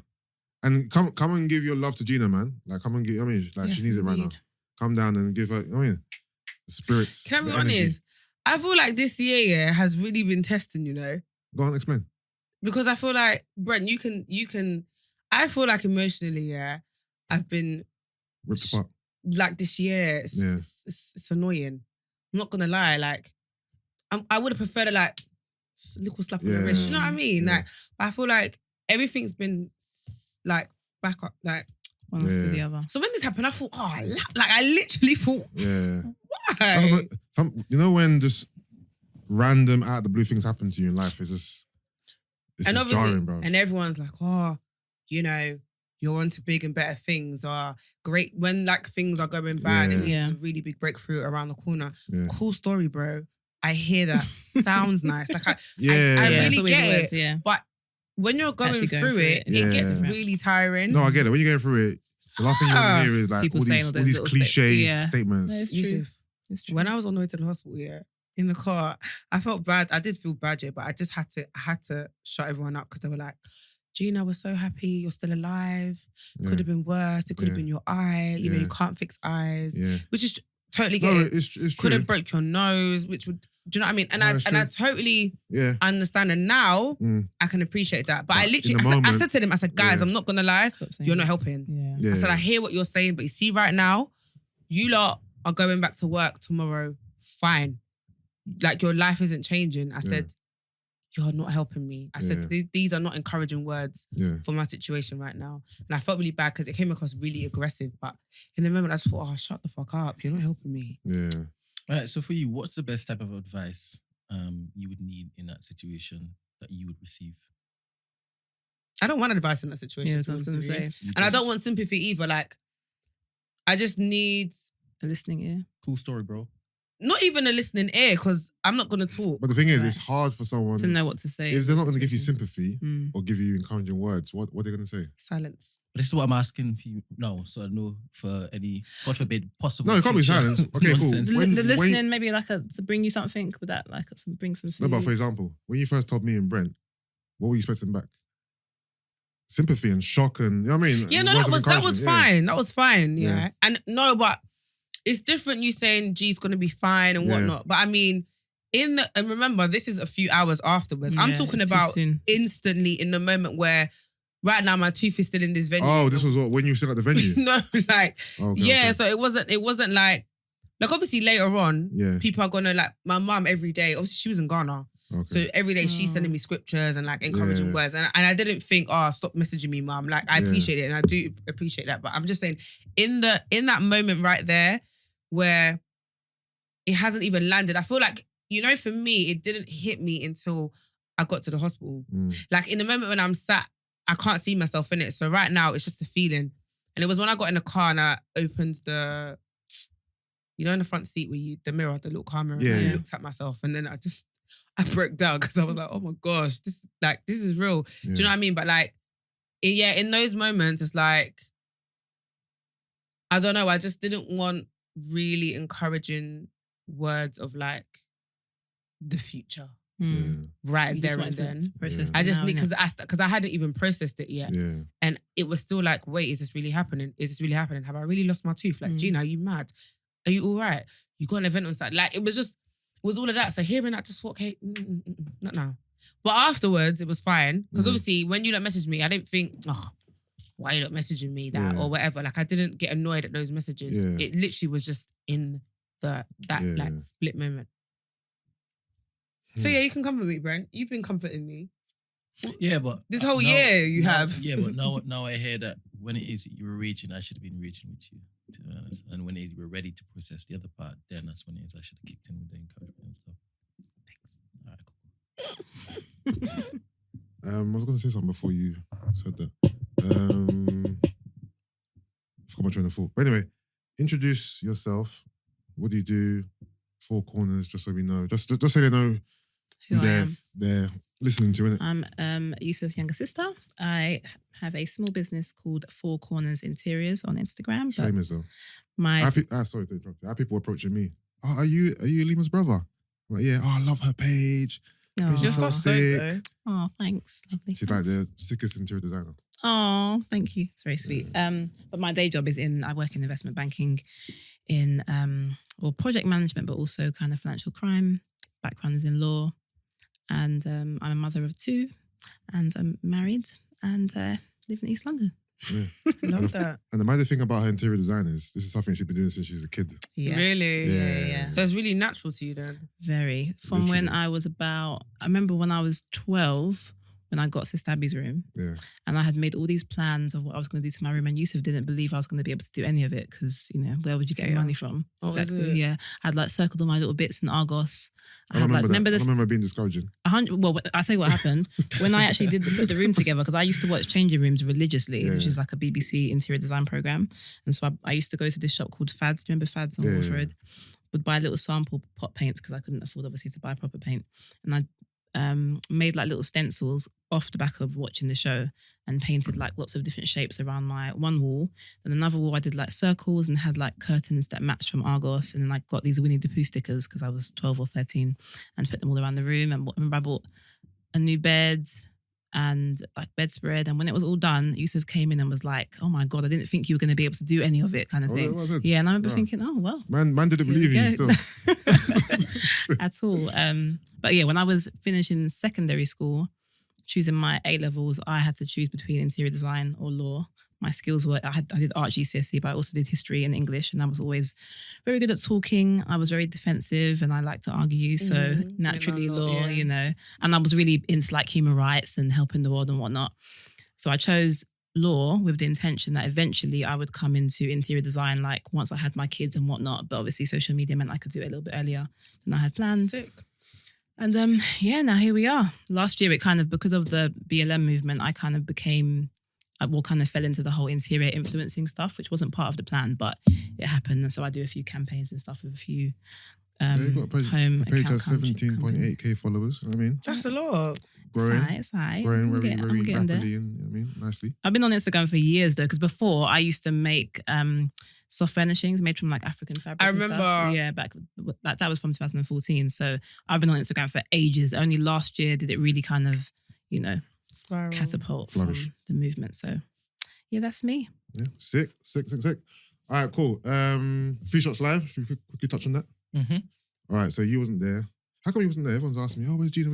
Speaker 3: And come and give your love to Gina, man. Like, come and give, she
Speaker 1: Yes,
Speaker 3: needs it right now.
Speaker 1: indeed.
Speaker 3: Come down and give her, the spirits.
Speaker 2: Can I be
Speaker 3: the energy.
Speaker 2: honest? I feel like this year has really been testing, you know,
Speaker 3: Go on, explain.
Speaker 2: because I feel like, Brent, you can, I feel like emotionally, yeah, I've been,
Speaker 3: Ripped apart.
Speaker 2: like this year,
Speaker 3: Yeah.
Speaker 2: it's annoying. I'm not going to lie, like, I would have preferred a little slap on the wrist, you know what I mean?
Speaker 3: Yeah.
Speaker 2: Like, but I feel like everything's been like back up, like,
Speaker 1: One after
Speaker 3: Yeah.
Speaker 1: the other.
Speaker 2: so when this happened, I thought, I literally thought,
Speaker 3: Yeah.
Speaker 2: why?
Speaker 3: When just random out of the blue things happen to you in life, it's
Speaker 2: And
Speaker 3: just
Speaker 2: obviously,
Speaker 3: jarring, bro.
Speaker 2: and everyone's like, oh, you know, you're on to big and better things, or great when like things are going bad and
Speaker 1: Yeah.
Speaker 2: it's a really big breakthrough around the corner.
Speaker 3: Yeah.
Speaker 2: Cool story, bro. I hear that. Sounds nice. Like I
Speaker 3: Yeah.
Speaker 2: really
Speaker 1: it's always
Speaker 2: get
Speaker 1: the words,
Speaker 2: it.
Speaker 1: Yeah.
Speaker 2: But when you're going
Speaker 1: Actually going
Speaker 2: through
Speaker 1: through
Speaker 2: it,
Speaker 1: it.
Speaker 2: it gets
Speaker 3: Yeah.
Speaker 2: really tiring.
Speaker 3: No, I get it. When you're going through it, the last thing you want to hear is like
Speaker 1: People
Speaker 3: all
Speaker 1: saying
Speaker 3: these,
Speaker 1: all
Speaker 3: all
Speaker 1: those
Speaker 3: these
Speaker 1: little
Speaker 3: cliche
Speaker 1: yeah.
Speaker 3: statements.
Speaker 1: No, it's true.
Speaker 2: Yusuff,
Speaker 1: It's true.
Speaker 2: when I was on the way to the hospital, yeah, in the car, I felt bad. I did feel bad, yeah, but I just had to shut everyone up because they were like, Gina, we're so happy you're still alive.
Speaker 3: Yeah.
Speaker 2: Could have been worse. It could have
Speaker 3: Yeah.
Speaker 2: been your eye. You know,
Speaker 3: Yeah.
Speaker 2: you can't fix eyes.
Speaker 3: Yeah.
Speaker 2: Which is totally get
Speaker 3: No,
Speaker 2: it.
Speaker 3: it's
Speaker 2: Could
Speaker 3: true.
Speaker 2: have broke your nose, which would, do you know what I mean? And
Speaker 3: No, it's
Speaker 2: I totally
Speaker 3: Yeah.
Speaker 2: understand. And now
Speaker 3: Mm.
Speaker 2: I can appreciate that. But I
Speaker 3: But
Speaker 2: literally,
Speaker 3: in the
Speaker 2: I
Speaker 3: moment,
Speaker 2: said to them, I said, guys,
Speaker 3: yeah.
Speaker 2: I'm not gonna lie,
Speaker 1: Stop saying
Speaker 2: you're not
Speaker 1: that.
Speaker 2: helping.
Speaker 1: Yeah.
Speaker 3: Yeah.
Speaker 2: I said, I hear what you're saying, but you see, right now, you lot are going back to work tomorrow. Fine. Like your life isn't changing. I said, you're not helping me. I said, these are not encouraging words
Speaker 3: Yeah.
Speaker 2: for my situation right now. And I felt really bad because it came across really aggressive. But in the moment, I just thought, oh, shut the fuck up. You're not helping me.
Speaker 3: Yeah.
Speaker 4: All right, so for you, what's the best type of advice you would need in that situation that you would receive?
Speaker 2: I don't want advice in that situation.
Speaker 1: Yeah,
Speaker 2: to
Speaker 1: I was
Speaker 2: be
Speaker 1: going
Speaker 2: honest
Speaker 1: to
Speaker 2: with you.
Speaker 1: say.
Speaker 4: You
Speaker 2: And I
Speaker 4: just-
Speaker 2: don't want sympathy either. Like, I just need...
Speaker 1: A listening ear.
Speaker 4: Cool story, bro.
Speaker 2: not even a listening ear because I'm not gonna talk.
Speaker 3: But the thing is,
Speaker 1: Right.
Speaker 3: it's hard for someone
Speaker 1: To know what to say.
Speaker 3: if they're not going to give you sympathy
Speaker 1: Mm.
Speaker 3: or give you encouraging words. What are they going to say?
Speaker 2: Silence.
Speaker 4: This is what I'm asking for you. No, so no for any, God forbid, possible.
Speaker 3: No, it can't be
Speaker 4: future
Speaker 3: silence. Okay, cool.
Speaker 4: nonsense.
Speaker 3: When-
Speaker 1: The listening, maybe like to bring you something with that, like bring some food.
Speaker 3: No, but for example, when you first told me and Brent, what were you expecting back? Sympathy and shock and you know what I mean.
Speaker 2: Yeah, no,
Speaker 3: Words
Speaker 2: that
Speaker 3: of
Speaker 2: was
Speaker 3: encouragement,
Speaker 2: fine. That was fine. Yeah.
Speaker 3: Yeah.
Speaker 2: And no, but it's different. You saying G's gonna be fine and
Speaker 3: Yeah.
Speaker 2: whatnot. But I mean, and remember, this is a few hours afterwards. I'm
Speaker 1: Yeah,
Speaker 2: talking
Speaker 1: it's too
Speaker 2: about
Speaker 1: soon.
Speaker 2: instantly in the moment where right now my tooth is still in this venue.
Speaker 3: Oh, this was when you were still at the venue.
Speaker 2: no, like
Speaker 3: Okay,
Speaker 2: yeah.
Speaker 3: okay.
Speaker 2: So it wasn't like obviously later on,
Speaker 3: Yeah.
Speaker 2: people are gonna like my mum every day. Obviously, she was in Ghana.
Speaker 3: Okay.
Speaker 2: So every day she's sending me scriptures and like encouraging
Speaker 3: Yeah.
Speaker 2: words. And I didn't think, stop messaging me, mum. Like I
Speaker 3: Yeah.
Speaker 2: appreciate it and I do appreciate that. But I'm just saying, in that moment right there where it hasn't even landed, I feel like, for me, it didn't hit me until I got to the hospital. Like in the moment when I'm sat, I can't see myself in it. So right now it's just a feeling. And it was when I got in the car and I opened the, in the front seat where the mirror, the little car mirror,
Speaker 3: Yeah,
Speaker 2: and I
Speaker 3: yeah.
Speaker 2: looked at myself and then I broke down because I was like, oh my gosh, this is real.
Speaker 3: Yeah.
Speaker 2: Do you know what I mean? But like, in those moments, it's like, I don't know, I just didn't want really encouraging words of like the future
Speaker 1: Mm.
Speaker 2: right
Speaker 1: You
Speaker 2: there
Speaker 1: just
Speaker 2: and
Speaker 1: wanted to
Speaker 2: then.
Speaker 1: process
Speaker 2: I
Speaker 1: it
Speaker 2: just
Speaker 1: now,
Speaker 2: need,
Speaker 1: innit?
Speaker 2: because I hadn't even processed it yet.
Speaker 3: Yeah.
Speaker 2: And it was still like, wait, is this really happening? Is this really happening? Have I really lost my tooth? Like, Gina, are you mad? Are you all right? You got an event on site. Like, it was all of that. So hearing that, just thought, okay, not now. But afterwards, it was fine. Because obviously, when you message me, I didn't think, why are you not messaging me that
Speaker 3: Yeah.
Speaker 2: or whatever. Like, I didn't get annoyed at those messages.
Speaker 3: Yeah.
Speaker 2: It literally was just in that
Speaker 3: Yeah.
Speaker 2: split moment. So yeah, you can comfort me, Brent. You've been comforting me.
Speaker 4: Yeah, but
Speaker 2: This whole
Speaker 4: now-
Speaker 2: year you
Speaker 4: now-
Speaker 2: have.
Speaker 4: Yeah, but now I hear that when it is you were reaching, I should have been reaching with you, to be honest. And when you were ready to process the other part, then that's when it is I should have kicked in with the encouragement and stuff. Thanks. All right, cool.
Speaker 3: I was going to say something before you said that. I forgot my train of thought. But anyway, introduce yourself. What do you do? Four corners, just so we know. Just so they know
Speaker 1: Who I am.
Speaker 3: they're listening to, innit?
Speaker 1: I'm Yusuff's younger sister. I have a small business called Four Corners Interiors on Instagram. But
Speaker 3: Famous though.
Speaker 1: my
Speaker 3: Sorry to interrupt you. I have people approaching me. Oh, are you Alima's brother? I'm like, yeah. Oh, I love her page. Page is so sick.
Speaker 1: Oh, thanks. Lovely.
Speaker 3: She's like the sickest interior designer.
Speaker 1: Oh, thank you. It's very sweet. But my day job is I work in investment banking in project management, but also kind of financial crime. Background is in law. And I'm a mother of two and I'm married and live in East London.
Speaker 3: Yeah.
Speaker 2: Love that.
Speaker 3: And the matter thing about her interior design is this is something she's been doing since she's a kid.
Speaker 1: Yes.
Speaker 2: Really?
Speaker 1: Yeah.
Speaker 2: So it's really natural to you then?
Speaker 1: Very. From when
Speaker 3: Literally.
Speaker 1: I remember when I was 12, when I got Sister Abby's room,
Speaker 3: Yeah.
Speaker 1: and I had made all these plans of what I was going to do to my room, and Yusuff didn't believe I was going to be able to do any of it because, where would you get your money from?
Speaker 2: Oh, is it?
Speaker 1: Yeah. I had circled all my little bits in Argos.
Speaker 3: I don't remember that. I remember being discouraging.
Speaker 1: 100. Well, I say what happened when I actually put the room together, because I used to watch Changing Rooms religiously,
Speaker 3: Yeah.
Speaker 1: which is like a BBC interior design program. And so I used to go to this shop called Fads. Do you remember Fads on
Speaker 3: Yeah,
Speaker 1: Wolf
Speaker 3: yeah.
Speaker 1: Road? Would buy little sample pot paints because I couldn't afford obviously to buy proper paint, and I made little stencils off the back of watching the show and painted lots of different shapes around my one wall. Then another wall I did circles and had curtains that matched from Argos, and then I got these Winnie the Pooh stickers because I was 12 or 13 and put them all around the room. And I remember I bought a new bed and bedspread, and when it was all done, Yusuff came in and was like, oh my God, I didn't think you were going to be able to do any of it kind of
Speaker 3: Oh,
Speaker 1: thing.
Speaker 3: that was it?
Speaker 1: Yeah, and I remember
Speaker 3: Wow.
Speaker 1: thinking, oh well.
Speaker 3: Man didn't
Speaker 1: Here
Speaker 3: believe
Speaker 1: we
Speaker 3: in you
Speaker 1: go.
Speaker 3: still.
Speaker 1: At all. But yeah, when I was finishing secondary school, choosing my A-levels, I had to choose between interior design or law. My skills were, I did art GCSE, but I also did history and English, and I was always very good at talking. I was very defensive and I like to argue, so naturally law,
Speaker 2: yeah.
Speaker 1: And I was really into human rights and helping the world and whatnot. So I chose law with the intention that eventually I would come into interior design once I had my kids and whatnot, but obviously social media meant I could do it a little bit earlier than I had planned.
Speaker 2: Sick.
Speaker 1: And now here we are. Last year, it because of the BLM movement, I kind of fell into the whole interior influencing stuff, which wasn't part of the plan, but it happened. And so I do a few campaigns and stuff with a few
Speaker 3: You got a page,
Speaker 1: home
Speaker 3: the page
Speaker 1: account
Speaker 3: has 17.8k followers. I mean,
Speaker 2: That's a lot.
Speaker 3: growing,
Speaker 1: It's aight.
Speaker 3: growing
Speaker 1: I'm
Speaker 3: very,
Speaker 1: getting
Speaker 3: very
Speaker 1: there.
Speaker 3: rapidly, and I mean, nicely.
Speaker 1: I've been on Instagram for years though, because before I used to make soft furnishings made from like African fabric.
Speaker 2: I
Speaker 1: and stuff.
Speaker 2: remember.
Speaker 1: Yeah, back that was from 2014. So I've been on Instagram for ages. Only last year did it really kind of,
Speaker 2: Spiral.
Speaker 1: catapult
Speaker 3: Flourish.
Speaker 1: from the movement. So yeah, that's me.
Speaker 3: Yeah, sick. All right, cool. Few Shots Live. Should we quickly touch on that?
Speaker 4: Mm-hmm.
Speaker 3: All right, so you wasn't there. How come you wasn't there? Everyone's asking me, where's Gina?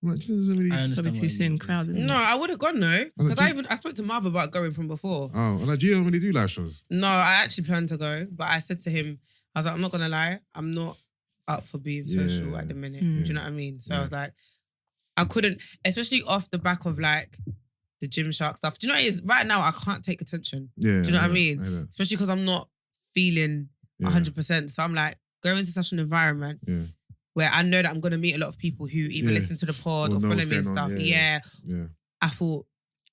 Speaker 3: I'm like, Gina doesn't really...
Speaker 4: I understand.
Speaker 1: Probably too
Speaker 4: why
Speaker 1: soon,
Speaker 4: you-
Speaker 1: crowd, isn't
Speaker 2: No, I would have gone though.
Speaker 3: like,
Speaker 2: Because I spoke to Marv about going from before.
Speaker 3: Oh, I'm like, Gina don't really do live shows.
Speaker 2: No, I actually planned to go, but I said to him, I was like, I'm not gonna lie, I'm not up for being social
Speaker 3: Yeah.
Speaker 2: at the minute.
Speaker 1: Mm.
Speaker 2: Do you know what I mean? So I
Speaker 3: Yeah.
Speaker 2: was like, I couldn't, especially off the back of like the Gymshark stuff. Do you know what it is? Right now, I can't take attention,
Speaker 3: Yeah.
Speaker 2: Do you know what I mean?
Speaker 3: hear that.
Speaker 2: especially because I'm not feeling
Speaker 3: Yeah.
Speaker 2: 100%. So I'm like, going into such an environment
Speaker 3: Yeah.
Speaker 2: where I know that I'm gonna meet a lot of people who either
Speaker 3: Yeah.
Speaker 2: listen to the pod
Speaker 3: Or
Speaker 2: or
Speaker 3: know
Speaker 2: follow
Speaker 3: what's
Speaker 2: me and
Speaker 3: going on,
Speaker 2: stuff.
Speaker 3: yeah.
Speaker 2: Yeah,
Speaker 3: Yeah.
Speaker 2: I thought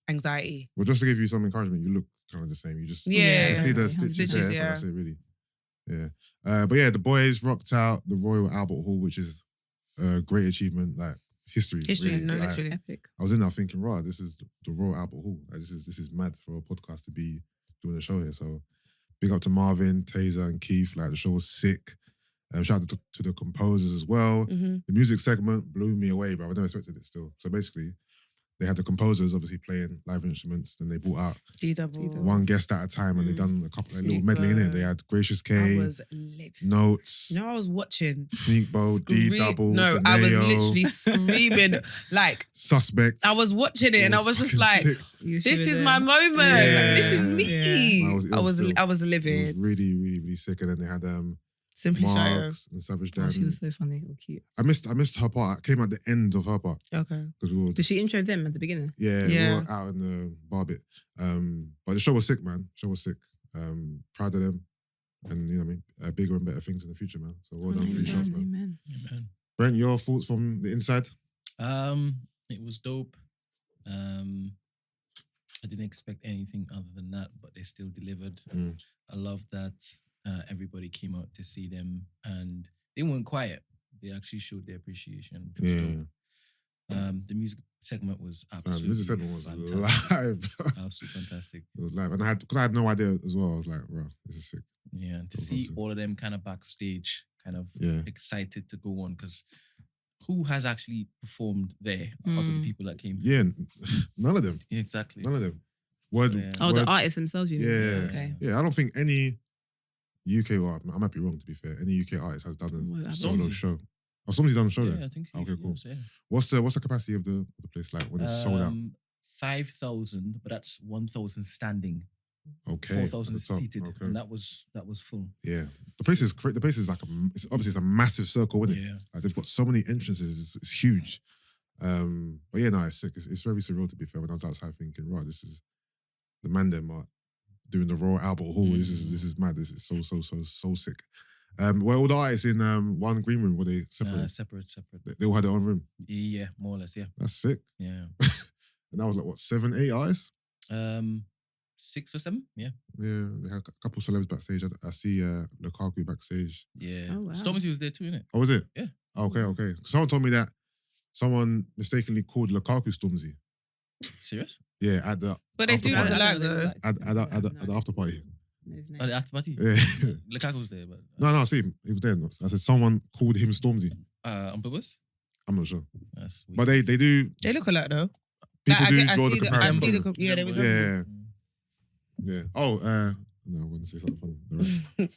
Speaker 2: anxiety.
Speaker 3: Well, just to give you some encouragement, you look kind of the same. You just
Speaker 2: Yeah.
Speaker 3: you see the
Speaker 1: Yeah.
Speaker 3: stitches
Speaker 2: Stitches,
Speaker 3: there,
Speaker 2: yeah.
Speaker 3: but that's it really. Yeah. But yeah, the boys rocked out the Royal Albert Hall, which is a great achievement, like history.
Speaker 2: History,
Speaker 3: really.
Speaker 2: no,
Speaker 3: Like,
Speaker 2: literally.
Speaker 1: Epic.
Speaker 3: I was in there thinking, right, this is the Royal Albert Hall. Like, this is mad for a podcast to be doing a show here. So big up to Marvin, Taser, and Keith. Like the show was sick. Shout out to the composers as well.
Speaker 2: Mhm.
Speaker 3: The music segment blew me away, bro. I never expected it still. So basically, they had the composers obviously playing live instruments. Then they brought out
Speaker 2: D-double.
Speaker 3: one guest at a time, and they done a couple of little medley in it. They had Gracious
Speaker 2: I
Speaker 3: K,
Speaker 2: was lit.
Speaker 3: Notes,
Speaker 2: You know, I was watching.
Speaker 3: Sneak Bow, D Double,
Speaker 2: No, I was literally screaming. Like,
Speaker 3: Suspect.
Speaker 2: I was watching it and I was just
Speaker 3: fucking
Speaker 2: like,
Speaker 3: sick.
Speaker 2: this is my moment.
Speaker 3: Yeah.
Speaker 2: Like, this is me.
Speaker 3: Yeah.
Speaker 2: I was
Speaker 3: It was
Speaker 2: livid.
Speaker 3: really, really, really sick. And then they had
Speaker 2: Simply Shayo.
Speaker 3: Marks and Savage
Speaker 1: Oh,
Speaker 3: Dan.
Speaker 1: she was so funny or cute.
Speaker 3: I missed her part. I came at the end of her part
Speaker 2: Okay.
Speaker 3: because we were
Speaker 1: Did she intro them at the beginning?
Speaker 3: we
Speaker 2: Yeah.
Speaker 3: were out in the bar bit. But the show was sick, man. Show was sick. Proud of them, and you know what I mean. Bigger and better things in the future, man. So well done, Few Shots, man.
Speaker 1: Amen.
Speaker 4: Amen.
Speaker 3: Brent, your thoughts from the inside?
Speaker 4: It was dope. I didn't expect anything other than that, but they still delivered.
Speaker 3: Mm.
Speaker 4: I love that everybody came out to see them and they weren't quiet. They actually showed their appreciation. Which was
Speaker 3: Yeah.
Speaker 4: dope. The music segment was
Speaker 3: The
Speaker 4: absolutely
Speaker 3: music segment was
Speaker 4: fantastic.
Speaker 3: live.
Speaker 4: Absolutely fantastic.
Speaker 3: It was live, and because I had no idea as well. I was like, "Bro, this is sick."
Speaker 4: Yeah, to
Speaker 3: was
Speaker 4: see
Speaker 3: awesome.
Speaker 4: all of them kind of backstage, kind of
Speaker 3: Yeah.
Speaker 4: excited to go on because who has actually performed there out of the
Speaker 1: Mm.
Speaker 4: people that came?
Speaker 3: Yeah, none of them.
Speaker 4: Yeah, exactly.
Speaker 3: None of them. Word.
Speaker 4: So, yeah.
Speaker 1: Oh, the
Speaker 3: word-
Speaker 1: artists themselves, you mean?
Speaker 3: Yeah.
Speaker 1: Okay.
Speaker 3: Yeah, I don't think any UK or I might be wrong to be fair. Any UK artist has done
Speaker 1: Well,
Speaker 3: a
Speaker 1: I've
Speaker 3: solo
Speaker 4: Stormzy.
Speaker 3: show. Oh, somebody's done a show
Speaker 4: Yeah,
Speaker 3: there.
Speaker 4: I think so.
Speaker 3: Okay, cool.
Speaker 4: Yeah.
Speaker 3: What's the capacity of the place like when it's sold out?
Speaker 4: 5,000, but that's 1,000 standing.
Speaker 3: Okay,
Speaker 4: 4,000
Speaker 3: at the top.
Speaker 4: seated,
Speaker 3: Okay.
Speaker 4: and that was full.
Speaker 3: Yeah, the place is like it's obviously it's a massive circle, isn't it?
Speaker 4: Yeah,
Speaker 3: Like they've got so many entrances. It's huge. But yeah, no, it's sick. It's very surreal to be fair. When I was outside thinking, right, this is the man them are doing the Royal Albert Hall. This is mad. This is so sick. Were all the artists in one green room? Were they separate?
Speaker 4: separate.
Speaker 3: They all had their own room.
Speaker 4: Yeah, more or less. Yeah,
Speaker 3: That's sick.
Speaker 4: yeah.
Speaker 3: And that was like what 7, 8 artists.
Speaker 4: 6 or 7. Yeah,
Speaker 3: Yeah, they had a couple celebs backstage. I see Lukaku backstage.
Speaker 4: yeah.
Speaker 1: Oh, wow.
Speaker 4: Stormzy was there too, innit?
Speaker 3: Oh, was it?
Speaker 4: Yeah.
Speaker 3: Okay. Someone told me that someone mistakenly called Lukaku Stormzy.
Speaker 4: Serious?
Speaker 3: Yeah, at the
Speaker 2: But they
Speaker 3: after
Speaker 2: do
Speaker 3: party.
Speaker 2: look alike though.
Speaker 3: At the after party.
Speaker 4: Oh, the after party.
Speaker 3: Yeah.
Speaker 4: Lukaku was there, but
Speaker 3: No, see, he was there. I said someone called him Stormzy.
Speaker 4: on purpose.
Speaker 3: I'm not sure,
Speaker 4: That's weird.
Speaker 3: but they do.
Speaker 2: They look alike though.
Speaker 3: People
Speaker 2: Like,
Speaker 3: do
Speaker 2: I
Speaker 3: draw
Speaker 2: see
Speaker 3: the
Speaker 2: the- I
Speaker 3: comparison.
Speaker 2: see the
Speaker 3: don't
Speaker 2: com- yeah, they
Speaker 3: they?
Speaker 2: resemble.
Speaker 3: Yeah,
Speaker 4: Mm.
Speaker 3: yeah. Oh, no, I'm going to say something funny. All right.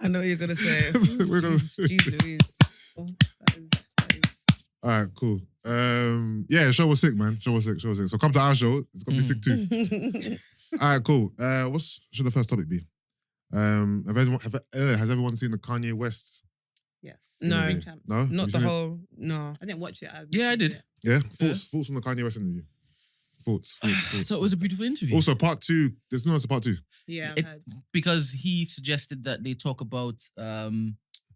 Speaker 2: I know what you're gonna say.
Speaker 3: We're gonna
Speaker 2: Jeez Louise.
Speaker 1: That is
Speaker 3: All right, cool. Yeah, show was sick, man. Show was sick. So come to our show. It's gonna be sick too. All right, cool. What should the first topic be? Has everyone seen the Kanye West?
Speaker 1: yes.
Speaker 2: No.
Speaker 3: interview? No, Have
Speaker 2: Not
Speaker 3: you
Speaker 2: the
Speaker 3: seen it?
Speaker 2: whole. No.
Speaker 1: I didn't watch it.
Speaker 4: Yeah, I did.
Speaker 3: Yeah, thoughts on the Kanye West interview. Thoughts.
Speaker 4: I thought it was a beautiful interview.
Speaker 3: Also, part 2. There's no, it's a part 2.
Speaker 1: Yeah, I've
Speaker 4: It-
Speaker 1: heard.
Speaker 4: because he suggested that they talk about Hoover,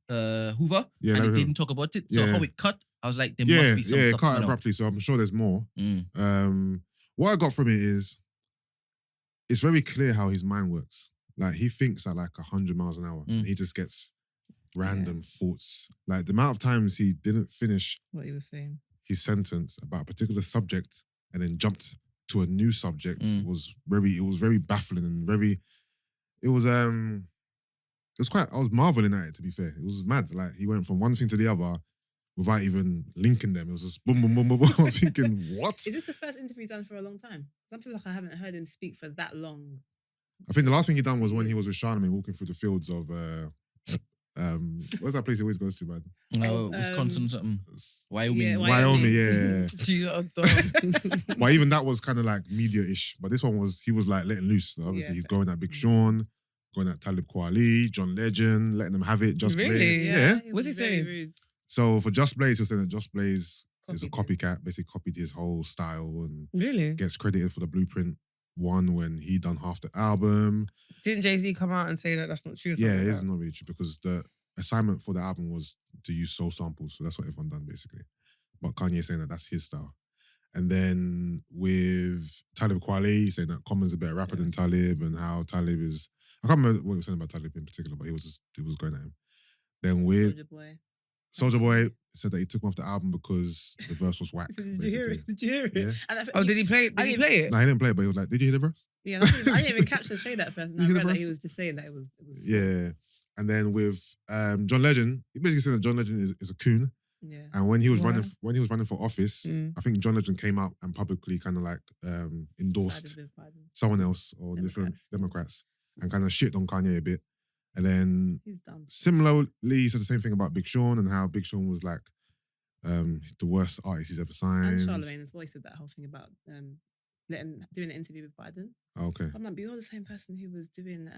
Speaker 3: Yeah,
Speaker 4: and
Speaker 3: Larry
Speaker 4: they
Speaker 3: Hoover.
Speaker 4: didn't talk about it. So
Speaker 3: Yeah.
Speaker 4: how it cut, I was like, there
Speaker 3: Yeah,
Speaker 4: must be some
Speaker 3: yeah,
Speaker 4: stuff
Speaker 3: cut
Speaker 4: coming out.
Speaker 3: abruptly. So I'm sure there's more.
Speaker 4: Mm.
Speaker 3: What I got from it is, it's very clear how his mind works. Like he thinks at like 100 miles an hour.
Speaker 4: Mm.
Speaker 3: He just gets random thoughts. Like the amount of times he didn't finish
Speaker 1: What he was saying.
Speaker 3: his sentence about a particular subject and then jumped to a new subject was very baffling and it was quite, I was marveling at it, to be fair. It was mad. Like he went from one thing to the other without even linking them. It was just boom, boom, boom, boom, boom. I'm thinking, what?
Speaker 1: Is this the first interview he's done for a long time? Because I feel like I haven't heard him speak for that long.
Speaker 3: I think the last thing he done was when he was with Charlamagne walking through the fields of where's that place he always goes to, man?
Speaker 4: Oh, Wisconsin or something. Wyoming.
Speaker 1: Yeah,
Speaker 3: Wyoming, yeah.
Speaker 2: You are dumb.
Speaker 3: But even that was kind of like media-ish. But this one he was like letting loose. So obviously he's going at Big Sean, going at Talib Kweli, John Legend, letting them have it. Just
Speaker 2: Really?
Speaker 3: Blaze.
Speaker 1: Yeah.
Speaker 2: What's he
Speaker 1: very
Speaker 2: saying?
Speaker 1: rude.
Speaker 3: So for Just Blaze, he was saying that Just Blaze is a
Speaker 1: Copied
Speaker 3: copycat, basically copied his whole style and
Speaker 2: Really?
Speaker 3: gets credited for the Blueprint one when he done half the album.
Speaker 2: Didn't Jay-Z come out and say that that's not true? Or
Speaker 3: Yeah,
Speaker 2: something
Speaker 3: it
Speaker 2: like
Speaker 3: is
Speaker 2: that?
Speaker 3: not really true because the assignment for the album was to use soul samples. So that's what everyone done basically. But Kanye saying that that's his style. And then with Talib Kweli saying that Common's a better rapper than Talib and how Talib is... I can't remember what he was saying about Talib in particular, but he was going at him. Then with
Speaker 1: Soulja Boy.
Speaker 3: Soulja Boy said that he took him off the album because the verse was whack.
Speaker 1: Did you hear
Speaker 3: basically.
Speaker 1: it? Did you hear it?
Speaker 3: Yeah.
Speaker 1: And
Speaker 2: Oh, did he play it? Did he play it?
Speaker 3: No, he didn't play it, but he was like, did you hear the verse?
Speaker 1: Yeah, I didn't even catch the shade at first. And
Speaker 3: You
Speaker 1: I
Speaker 3: hear the
Speaker 1: read that
Speaker 3: verse?
Speaker 1: he was just saying that it was
Speaker 3: Yeah. And then with John Legend, he basically said that John Legend is a coon.
Speaker 1: Yeah.
Speaker 3: And when he was
Speaker 2: Wow.
Speaker 3: running for office,
Speaker 2: Mm.
Speaker 3: I think John Legend came out and publicly kind of like endorsed
Speaker 1: Sided with Biden.
Speaker 3: someone else or different
Speaker 1: Democrats.
Speaker 3: Democrats and kind of shit on Kanye a bit. And then
Speaker 1: He's dumb.
Speaker 3: similarly, he said the same thing about Big Sean and how Big Sean was like the worst artist he's ever
Speaker 1: And
Speaker 3: signed.
Speaker 1: Charlamagne as well. He said that whole thing about doing an interview with Biden.
Speaker 3: Oh, okay.
Speaker 1: I'm like, but you're the same person who was doing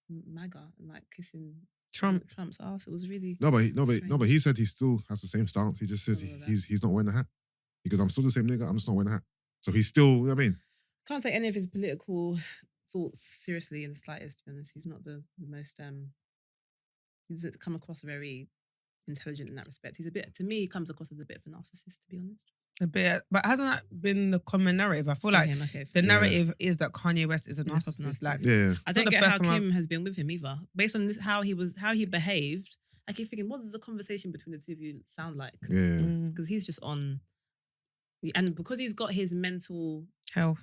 Speaker 1: MAGA and like kissing
Speaker 2: Trump's
Speaker 1: ass. It was really
Speaker 3: No, but
Speaker 1: strange.
Speaker 3: he said he still has the same stance. He just says
Speaker 1: I don't know
Speaker 3: he's not wearing the hat. He goes, I'm still the same nigga. I'm just not wearing the hat. So he's still, you know what I mean?
Speaker 1: Can't take any of his political thoughts seriously in the slightest, to be honest. He's not the most he doesn't come across very intelligent in that respect. He's a bit, to me, he comes across as a bit of a narcissist, to be honest.
Speaker 2: a bit, but hasn't that been the common narrative? I feel like
Speaker 1: For him, okay,
Speaker 2: the
Speaker 1: for-
Speaker 2: narrative is that Kanye West is a
Speaker 1: Yeah, proper
Speaker 2: narcissist. Like,
Speaker 1: narcissist.
Speaker 3: Yeah.
Speaker 1: I
Speaker 2: It's
Speaker 1: don't
Speaker 2: not the
Speaker 1: get
Speaker 2: first
Speaker 1: how
Speaker 2: time
Speaker 1: Kim has been with him either. Based on this, how he behaved, I keep thinking, what does the conversation between the two of you sound like?
Speaker 3: Yeah.
Speaker 1: Because he's just on, and because he's got his mental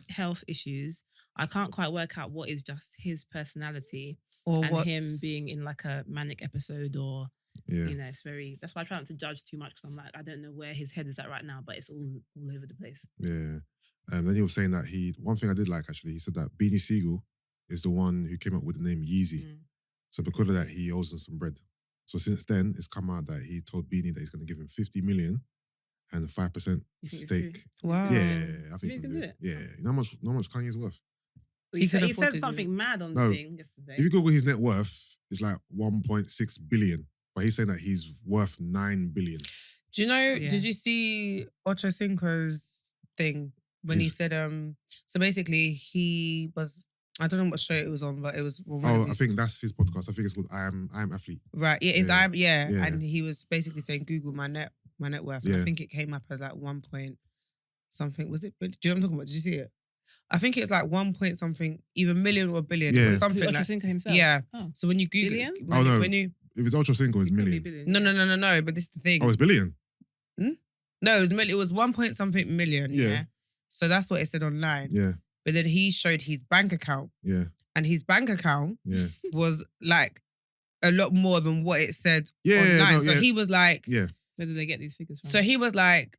Speaker 2: health
Speaker 1: issues, I can't quite work out what is just his personality
Speaker 2: or
Speaker 1: and
Speaker 2: what's
Speaker 1: him being in like a manic episode or,
Speaker 3: Yeah.
Speaker 1: you know, it's very, that's why I try not to judge too much because I'm like, I don't know where his head is at right now, but it's all over the place.
Speaker 3: Yeah. Then he was saying that one thing I did like actually, he said that Beanie Siegel is the one who came up with the name Yeezy.
Speaker 1: Mm.
Speaker 3: So because of that, he owes him some bread. So since then, it's come out that he told Beanie that he's going to give him 50 million and 5%
Speaker 1: You think it's
Speaker 3: stake.
Speaker 2: wow.
Speaker 3: Yeah, I
Speaker 1: You
Speaker 3: think he
Speaker 1: can
Speaker 3: can
Speaker 1: do
Speaker 3: do
Speaker 1: it?
Speaker 3: it. Yeah, you know how much Kanye's worth?
Speaker 1: He
Speaker 2: He
Speaker 1: said,
Speaker 2: can
Speaker 1: he
Speaker 2: afford
Speaker 1: said
Speaker 2: to do
Speaker 1: something mad on
Speaker 3: No.
Speaker 1: the thing yesterday.
Speaker 3: If you Google his net worth, it's like 1.6 billion. But he's saying that he's worth 9 billion.
Speaker 2: Do you know?
Speaker 1: Yeah.
Speaker 2: Did you see Ocho Cinco's thing when he
Speaker 3: His-
Speaker 2: said So basically, he was. I don't know what show it was on, but it was. Well, one
Speaker 3: Oh,
Speaker 2: of
Speaker 3: I
Speaker 2: these-
Speaker 3: think that's his podcast. I think it's called I Am Athlete.
Speaker 2: Right. Yeah. It's
Speaker 3: Yeah.
Speaker 2: yeah.
Speaker 3: Yeah.
Speaker 2: And he was basically saying Google my net worth. And
Speaker 3: Yeah.
Speaker 2: I think it came up as like 1 point something. Was it? Do you know what I'm talking about? Did you see it? I think it's like 1 point something, either million or billion.
Speaker 3: Yeah.
Speaker 2: Or something
Speaker 1: Ocho
Speaker 2: like.
Speaker 1: Cinco himself.
Speaker 2: Yeah.
Speaker 1: Oh.
Speaker 2: So when you Google,
Speaker 1: Billion?
Speaker 3: Oh, no.
Speaker 2: when you
Speaker 3: If it's Ultra Single, it's
Speaker 1: It could be
Speaker 3: million.
Speaker 1: billion.
Speaker 2: no. But this is the thing.
Speaker 3: Oh, it's billion.
Speaker 2: No, it was million. It was 1 point something million.
Speaker 3: Yeah.
Speaker 2: Yeah. So that's what it said online.
Speaker 3: Yeah,
Speaker 2: But then he showed his bank account,
Speaker 3: yeah,
Speaker 2: and his bank account
Speaker 3: yeah.
Speaker 2: was like a lot more than what it said
Speaker 3: Yeah,
Speaker 2: online.
Speaker 3: no,
Speaker 2: so
Speaker 3: yeah.
Speaker 2: he was like,
Speaker 3: Yeah.
Speaker 1: Where did they get these figures from?
Speaker 2: so he was like,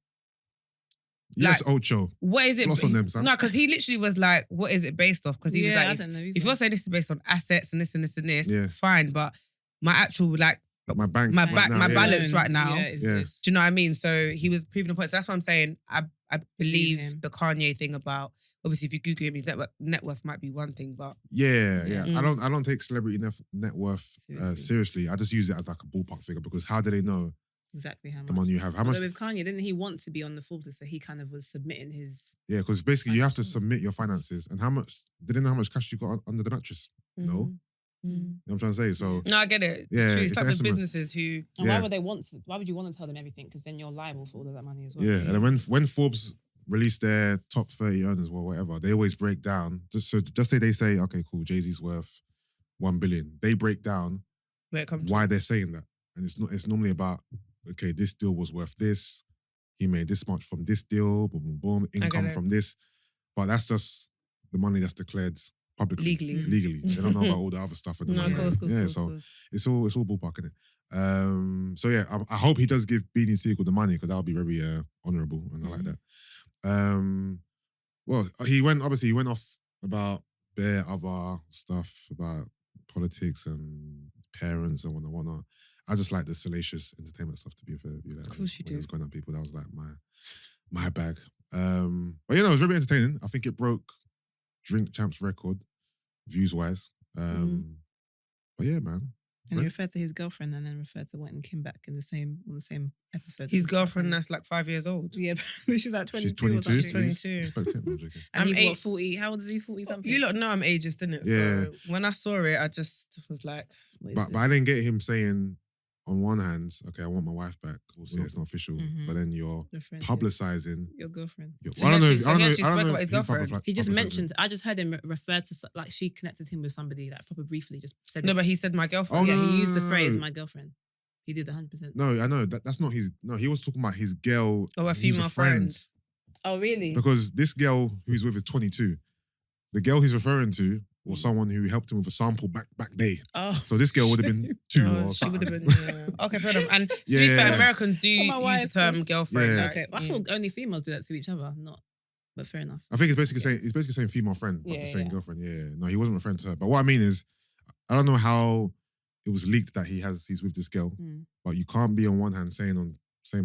Speaker 3: Yes, Ocho.
Speaker 2: what is it?
Speaker 3: Floss on them, son.
Speaker 2: No, because he literally was like, what is it based off? Because he was
Speaker 1: I
Speaker 2: like,
Speaker 1: don't know.
Speaker 2: if you're saying this is based on assets and this and this and this,
Speaker 3: Yeah.
Speaker 2: fine. But my actual like,
Speaker 3: Like my bank.
Speaker 2: My
Speaker 3: right
Speaker 2: back-
Speaker 3: now,
Speaker 2: my
Speaker 3: yeah.
Speaker 2: balance right now.
Speaker 1: Yeah, is
Speaker 3: Yeah.
Speaker 1: this.
Speaker 2: do you know what I mean? So he was proving a point. So that's what I'm saying. I
Speaker 1: Believe
Speaker 2: believe
Speaker 1: him.
Speaker 2: the Kanye thing about, obviously if you Google him, his net worth might be one thing, but
Speaker 3: Yeah.
Speaker 1: Yeah.
Speaker 2: Mm.
Speaker 3: I don't take celebrity net worth seriously. I just use it as like a ballpark figure because how do they know
Speaker 1: Exactly how much.
Speaker 3: the money you have? How much?
Speaker 1: Although with Kanye, didn't he want to be on the Forbes list? So he kind of was submitting his.
Speaker 3: Yeah, because basically you have to
Speaker 1: Financials.
Speaker 3: submit your finances and how much. They didn't know how much cash you got under the mattress. No.
Speaker 2: Mm.
Speaker 3: You know what I'm trying to say? So
Speaker 2: No, I get it.
Speaker 3: Yeah,
Speaker 2: It's true.
Speaker 3: it's
Speaker 2: It's
Speaker 3: an
Speaker 2: like the
Speaker 3: estimate.
Speaker 2: businesses who
Speaker 1: And
Speaker 3: Yeah.
Speaker 1: why would they want to? Why would you want to tell them everything? Because then you're liable for all of that money as well.
Speaker 3: yeah, and then when Forbes release their top 30 earners or whatever, they always break down. Just say they say, okay, cool, Jay-Z's worth 1 billion. They break down
Speaker 2: where it comes
Speaker 3: why they're saying that. and it's normally about, okay, this deal was worth this. He made this much from this deal, boom, boom, boom, income from this. But that's just the money that's declared publicly. Legally. They don't know about all the other stuff. And the money. So it's all ballpark, innit? So yeah, I hope he does give Beanie Siegel the money because that would be very honourable and I like that. Well, he went off about bare other stuff about politics and parents and whatnot. I just like the salacious entertainment stuff, to be fair. Like,
Speaker 2: of course you do.
Speaker 3: When he was going at people, that was like my bag. But you know, it was very entertaining. I think it broke Drink Champ's record, views-wise. But yeah, man.
Speaker 1: And he referred to his girlfriend and then referred to White and Kim back on the same episode.
Speaker 2: His girlfriend that's like 5 years old.
Speaker 1: Yeah, she's like 22.
Speaker 3: She's 22.
Speaker 1: She's 22.
Speaker 3: I'm joking.
Speaker 1: And he's what, 40? How old is he? 40 something?
Speaker 2: You lot know I'm ageist, innit?
Speaker 3: Yeah.
Speaker 2: So when I saw it, I just was like...
Speaker 3: But I didn't get him saying, on one hand, okay, I want my wife back. Also, it's not official. But then you're publicising
Speaker 1: your girlfriend.
Speaker 3: I don't know. I don't know
Speaker 2: about his girlfriend.
Speaker 1: He just mentioned. I just heard him refer to like she connected him with somebody like proper briefly. Just said
Speaker 2: no, but he said my girlfriend.
Speaker 1: Oh, yeah, he used the phrase "my girlfriend." He did 100%.
Speaker 3: No, I know that's not his. No, he was talking about his girl.
Speaker 2: Oh, a female friend.
Speaker 1: Oh, really?
Speaker 3: Because this girl who he's with is 22. The girl he's referring to was someone who helped him with a sample back day.
Speaker 1: Oh.
Speaker 3: So this girl would have been 2 or
Speaker 2: she
Speaker 3: something.
Speaker 2: would have been, Okay, fair enough. And to be fair, Americans do use the term girlfriend.
Speaker 3: Yeah.
Speaker 2: Like,
Speaker 1: okay, I thought only females do that to each other, not. But fair enough.
Speaker 3: I think it's basically saying female friend, not saying girlfriend. Yeah, no, he wasn't referring to her. But what I mean is, I don't know how it was leaked that he's with this girl, but you can't be on one hand saying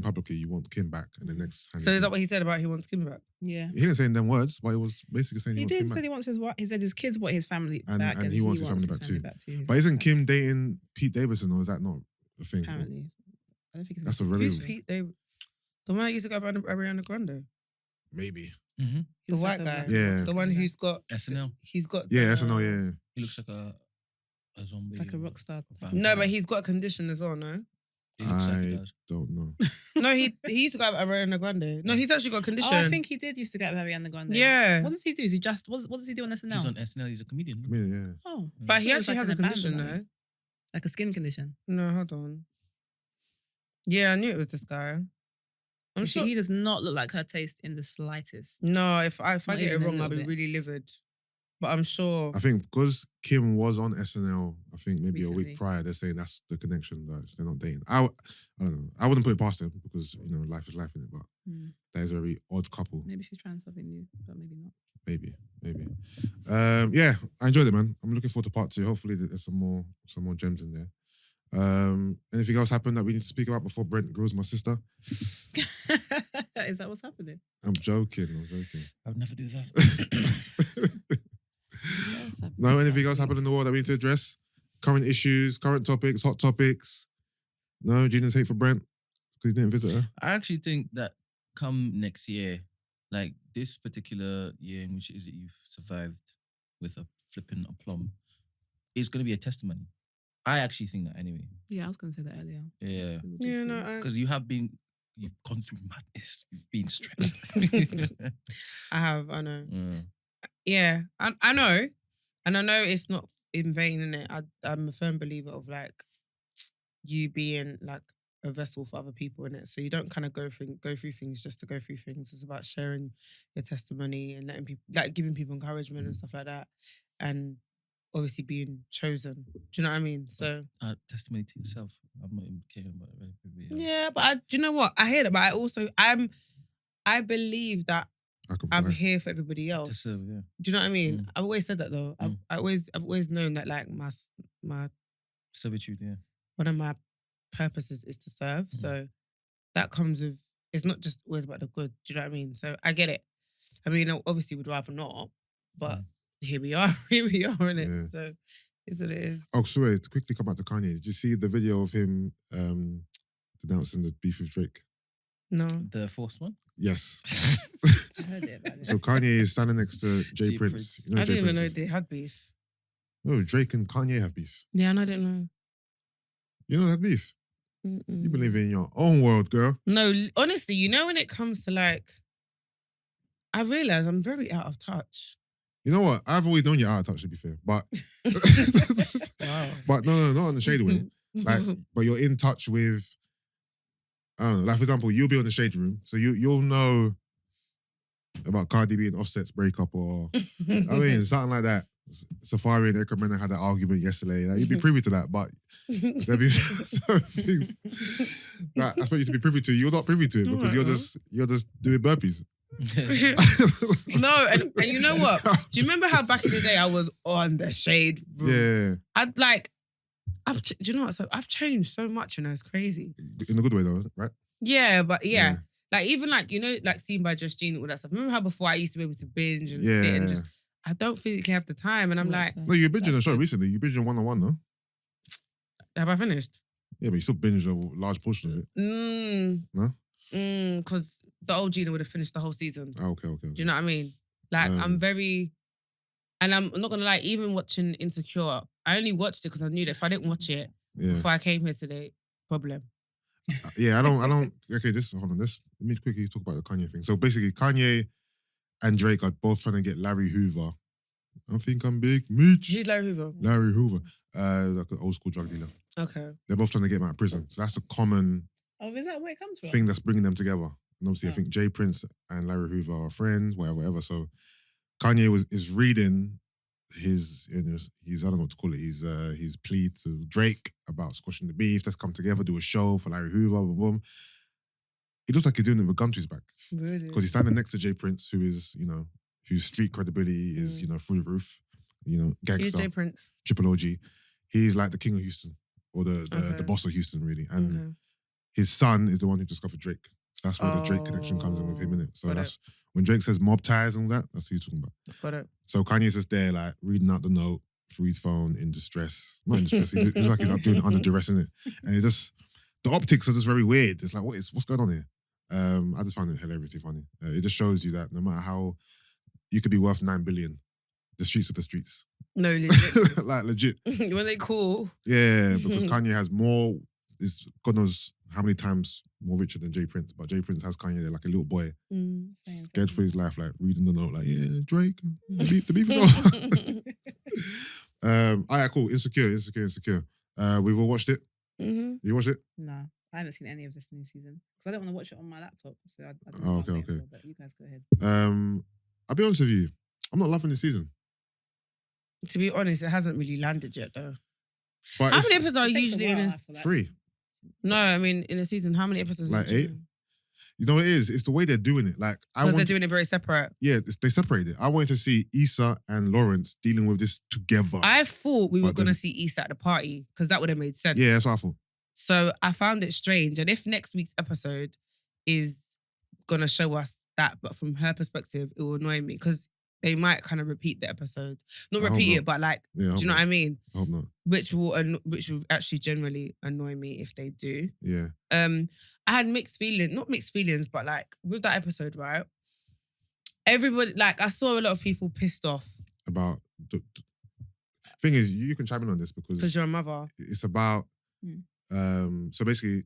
Speaker 3: publicly you want Kim back, and the next hand.
Speaker 2: So is that what he said about he wants Kim back?
Speaker 1: Yeah.
Speaker 3: He didn't say in them words, but it was basically saying he wants Kim back.
Speaker 1: He said he wants his wife. He said his kids want his family back,
Speaker 3: and he wants his family back too. But isn't Kim dating Pete Davidson, or is that not a thing?
Speaker 1: Apparently, I don't think
Speaker 3: that's a very.
Speaker 2: Who's Pete Davidson? The one that used to go by Ariana Grande.
Speaker 3: Maybe.
Speaker 2: The white guy.
Speaker 3: Yeah.
Speaker 2: The one who's got
Speaker 4: SNL.
Speaker 2: He's got
Speaker 3: SNL. Yeah.
Speaker 4: He looks like a zombie.
Speaker 1: Like a rock star.
Speaker 2: No, but he's got a condition as well, no?
Speaker 3: I don't know.
Speaker 2: No, he used to go with Ariana Grande. No, he's actually got a condition.
Speaker 1: Oh, I think he did used to go with Ariana Grande.
Speaker 2: Yeah.
Speaker 1: What does he do? Is he just what does he do on SNL?
Speaker 4: He's on SNL. He's a comedian.
Speaker 3: Yeah.
Speaker 1: Oh,
Speaker 2: but he actually has a condition though.
Speaker 1: Like a skin condition.
Speaker 2: No, hold on. Yeah, I knew it was this guy. I'm sure
Speaker 1: he does not look like her taste in the slightest.
Speaker 2: No, if I get it wrong, I'll be really livid. But I'm sure.
Speaker 3: I think because Kim was on SNL, I think maybe recently. A week prior, they're saying that's the connection that they're not dating. I don't know. I wouldn't put it past them because life is life in it. But that is a very odd couple.
Speaker 1: Maybe she's trying something new, but maybe not.
Speaker 3: Maybe. Yeah, I enjoyed it, man. I'm looking forward to part 2. Hopefully, there's some more gems in there. Anything else happened that we need to speak about before Brent grills my sister?
Speaker 1: Is that what's happening?
Speaker 3: I'm joking.
Speaker 4: I would never do that.
Speaker 3: No, anything else happened in the world that we need to address? Current issues, current topics, hot topics? No, Gina's hate for Brent because he didn't visit her?
Speaker 4: I actually think that come next year, like this particular year in which it is that you've survived with a flipping aplomb, is going to be a testimony. I actually think that anyway.
Speaker 1: Yeah, I was going to say that earlier.
Speaker 4: Yeah.
Speaker 2: Yeah, no.
Speaker 4: Because you've gone through madness. You've been stressed.
Speaker 2: I have, I know. Yeah, I know. And I know it's not in vain, innit? I'm a firm believer of like you being like a vessel for other people, innit? So you don't kind of go through things just to go through things. It's about sharing your testimony and letting people, like giving people encouragement and stuff like that. And obviously being chosen. Do you know what I mean? So
Speaker 4: testimony to yourself. I'm not even caring about it.
Speaker 2: Yeah, but do you know what? I hear that, but I believe that I'm here for everybody else.
Speaker 4: To serve, yeah.
Speaker 2: Do you know what I mean? I've always said that though. I've always known that like my
Speaker 4: servitude, yeah.
Speaker 2: One of my purposes is to serve. So that comes with, it's not just always about the good. Do you know what I mean? So I get it. I mean, obviously we'd rather not, but here we are, innit? Yeah. So it's what it is.
Speaker 3: Oh, sorry, to quickly come back to Kanye. Did you see the video of him denouncing the beef with Drake?
Speaker 2: No.
Speaker 4: The forced one?
Speaker 3: Yes.
Speaker 1: I heard it about it.
Speaker 3: So Kanye is standing next to Jay Prince. You know
Speaker 2: I didn't even know
Speaker 3: Prince
Speaker 2: they had beef.
Speaker 3: No, Drake and Kanye have beef.
Speaker 2: Yeah, and I didn't know.
Speaker 3: You know they have beef? You believe in your own world, girl.
Speaker 2: No, honestly, when it comes to like, I realise I'm very out of touch.
Speaker 3: You know what? I've always known you're out of touch, to be fair. But
Speaker 2: Wow.
Speaker 3: but no, not in the shady way. Like, but you're in touch with, I don't know, like for example, you'll be on the Shade Room, so you'll know about Cardi B and Offset's breakup or, I mean, something like that. Safari and Ekra Mena had that argument yesterday. Like, you'd be privy to that, but there'd be certain things that I expect you to be privy to. You're not privy to it because you're just doing burpees.
Speaker 2: No, and you know what? Do you remember how back in the day I was on the Shade Room?
Speaker 3: Yeah.
Speaker 2: Do you know what? So I've changed so much, it's crazy.
Speaker 3: In a good way though, right?
Speaker 2: Yeah, but yeah. Like even like, you know, like Seen by Just Gina, all that stuff. Remember how before I used to be able to binge and sit and just, I don't physically have the time. And I'm like...
Speaker 3: No, you're binging a show recently. You binging 101 though.
Speaker 2: Have I finished?
Speaker 3: Yeah, but you still binged a large portion of it. No?
Speaker 2: Because the old Gina would have finished the whole season.
Speaker 3: Okay.
Speaker 2: Do you know what I mean? Like, I'm very... And I'm not going to lie, even watching Insecure, I only watched it because I knew that if I didn't watch it before I came here today, problem.
Speaker 3: I don't... Okay, hold on. Let me quickly talk about the Kanye thing. So basically, Kanye and Drake are both trying to get Larry Hoover. I think I'm big, Mitch.
Speaker 2: Who's Larry Hoover?
Speaker 3: Larry Hoover. Like an old school drug dealer.
Speaker 2: Okay.
Speaker 3: They're both trying to get him out of prison. So that's the common...
Speaker 1: Oh, is that where it comes from?
Speaker 3: Thing that's bringing them together. And obviously, I think Jay Prince and Larry Hoover are friends, whatever. So Kanye is reading his I don't know what to call it, his plea to Drake about squashing the beef. Let's come together, do a show for Larry Hoover, boom, boom. It looks like he's doing it with a gun to his back.
Speaker 2: Really?
Speaker 3: Because he's standing next to Jay Prince, who is, whose street credibility is, through the roof. Gangster.
Speaker 2: Who's Jay Prince?
Speaker 3: Triple OG. He's like the king of Houston, or the boss of Houston, really. And his son is the one who discovered Drake. So that's where the Drake connection comes in with him, innit? So that's when Drake says mob ties and all that, that's who he's talking about.
Speaker 2: Got it.
Speaker 3: So Kanye's just there, like, reading out the note through his phone in distress. Not in distress, he's like he's up doing it under duress, innit? And it's just, the optics are just very weird. It's like, what's going on here? I just find it hilariously funny. It just shows you that no matter how, you could be worth 9 billion, the streets are the streets.
Speaker 2: No, legit.
Speaker 3: Like, legit.
Speaker 2: When they cool.
Speaker 3: Yeah, because Kanye has more, is God knows how many times more richer than Jay Prince, but Jay Prince has Kanye there like a little boy, scared for his life, like reading the note, like, yeah, Drake, the beef is over. All right, cool. Insecure. We've all watched it. You watched it?
Speaker 1: No, I haven't seen any of this new season because I don't want to watch it on my laptop. So I
Speaker 3: okay.
Speaker 1: But you guys go ahead.
Speaker 3: I'll be honest with you, I'm not loving this season.
Speaker 2: To be honest, it hasn't really landed yet, though.
Speaker 3: But
Speaker 2: how many episodes are usually in a...
Speaker 3: 3.
Speaker 2: No, I mean, in a season, how many episodes?
Speaker 3: Like 8. You know what it is? It's the way they're doing it. Like,
Speaker 2: because they're doing it very separate.
Speaker 3: Yeah, they separated it. I wanted to see Issa and Lawrence dealing with this together.
Speaker 2: I thought we were going to see Issa at the party because that would have made sense.
Speaker 3: Yeah, that's what I thought.
Speaker 2: So I found it strange. And if next week's episode is going to show us that, but from her perspective, it will annoy me because they might kind of repeat the episode. Not repeat it, but like, do you know what I mean?
Speaker 3: I hope not.
Speaker 2: Which will actually generally annoy me if they do.
Speaker 3: Yeah.
Speaker 2: I had not mixed feelings, but like with that episode, right? Everybody, like I saw a lot of people pissed off.
Speaker 3: About, the thing is, you can chime in on this because
Speaker 2: you're a mother.
Speaker 3: It's about, so basically,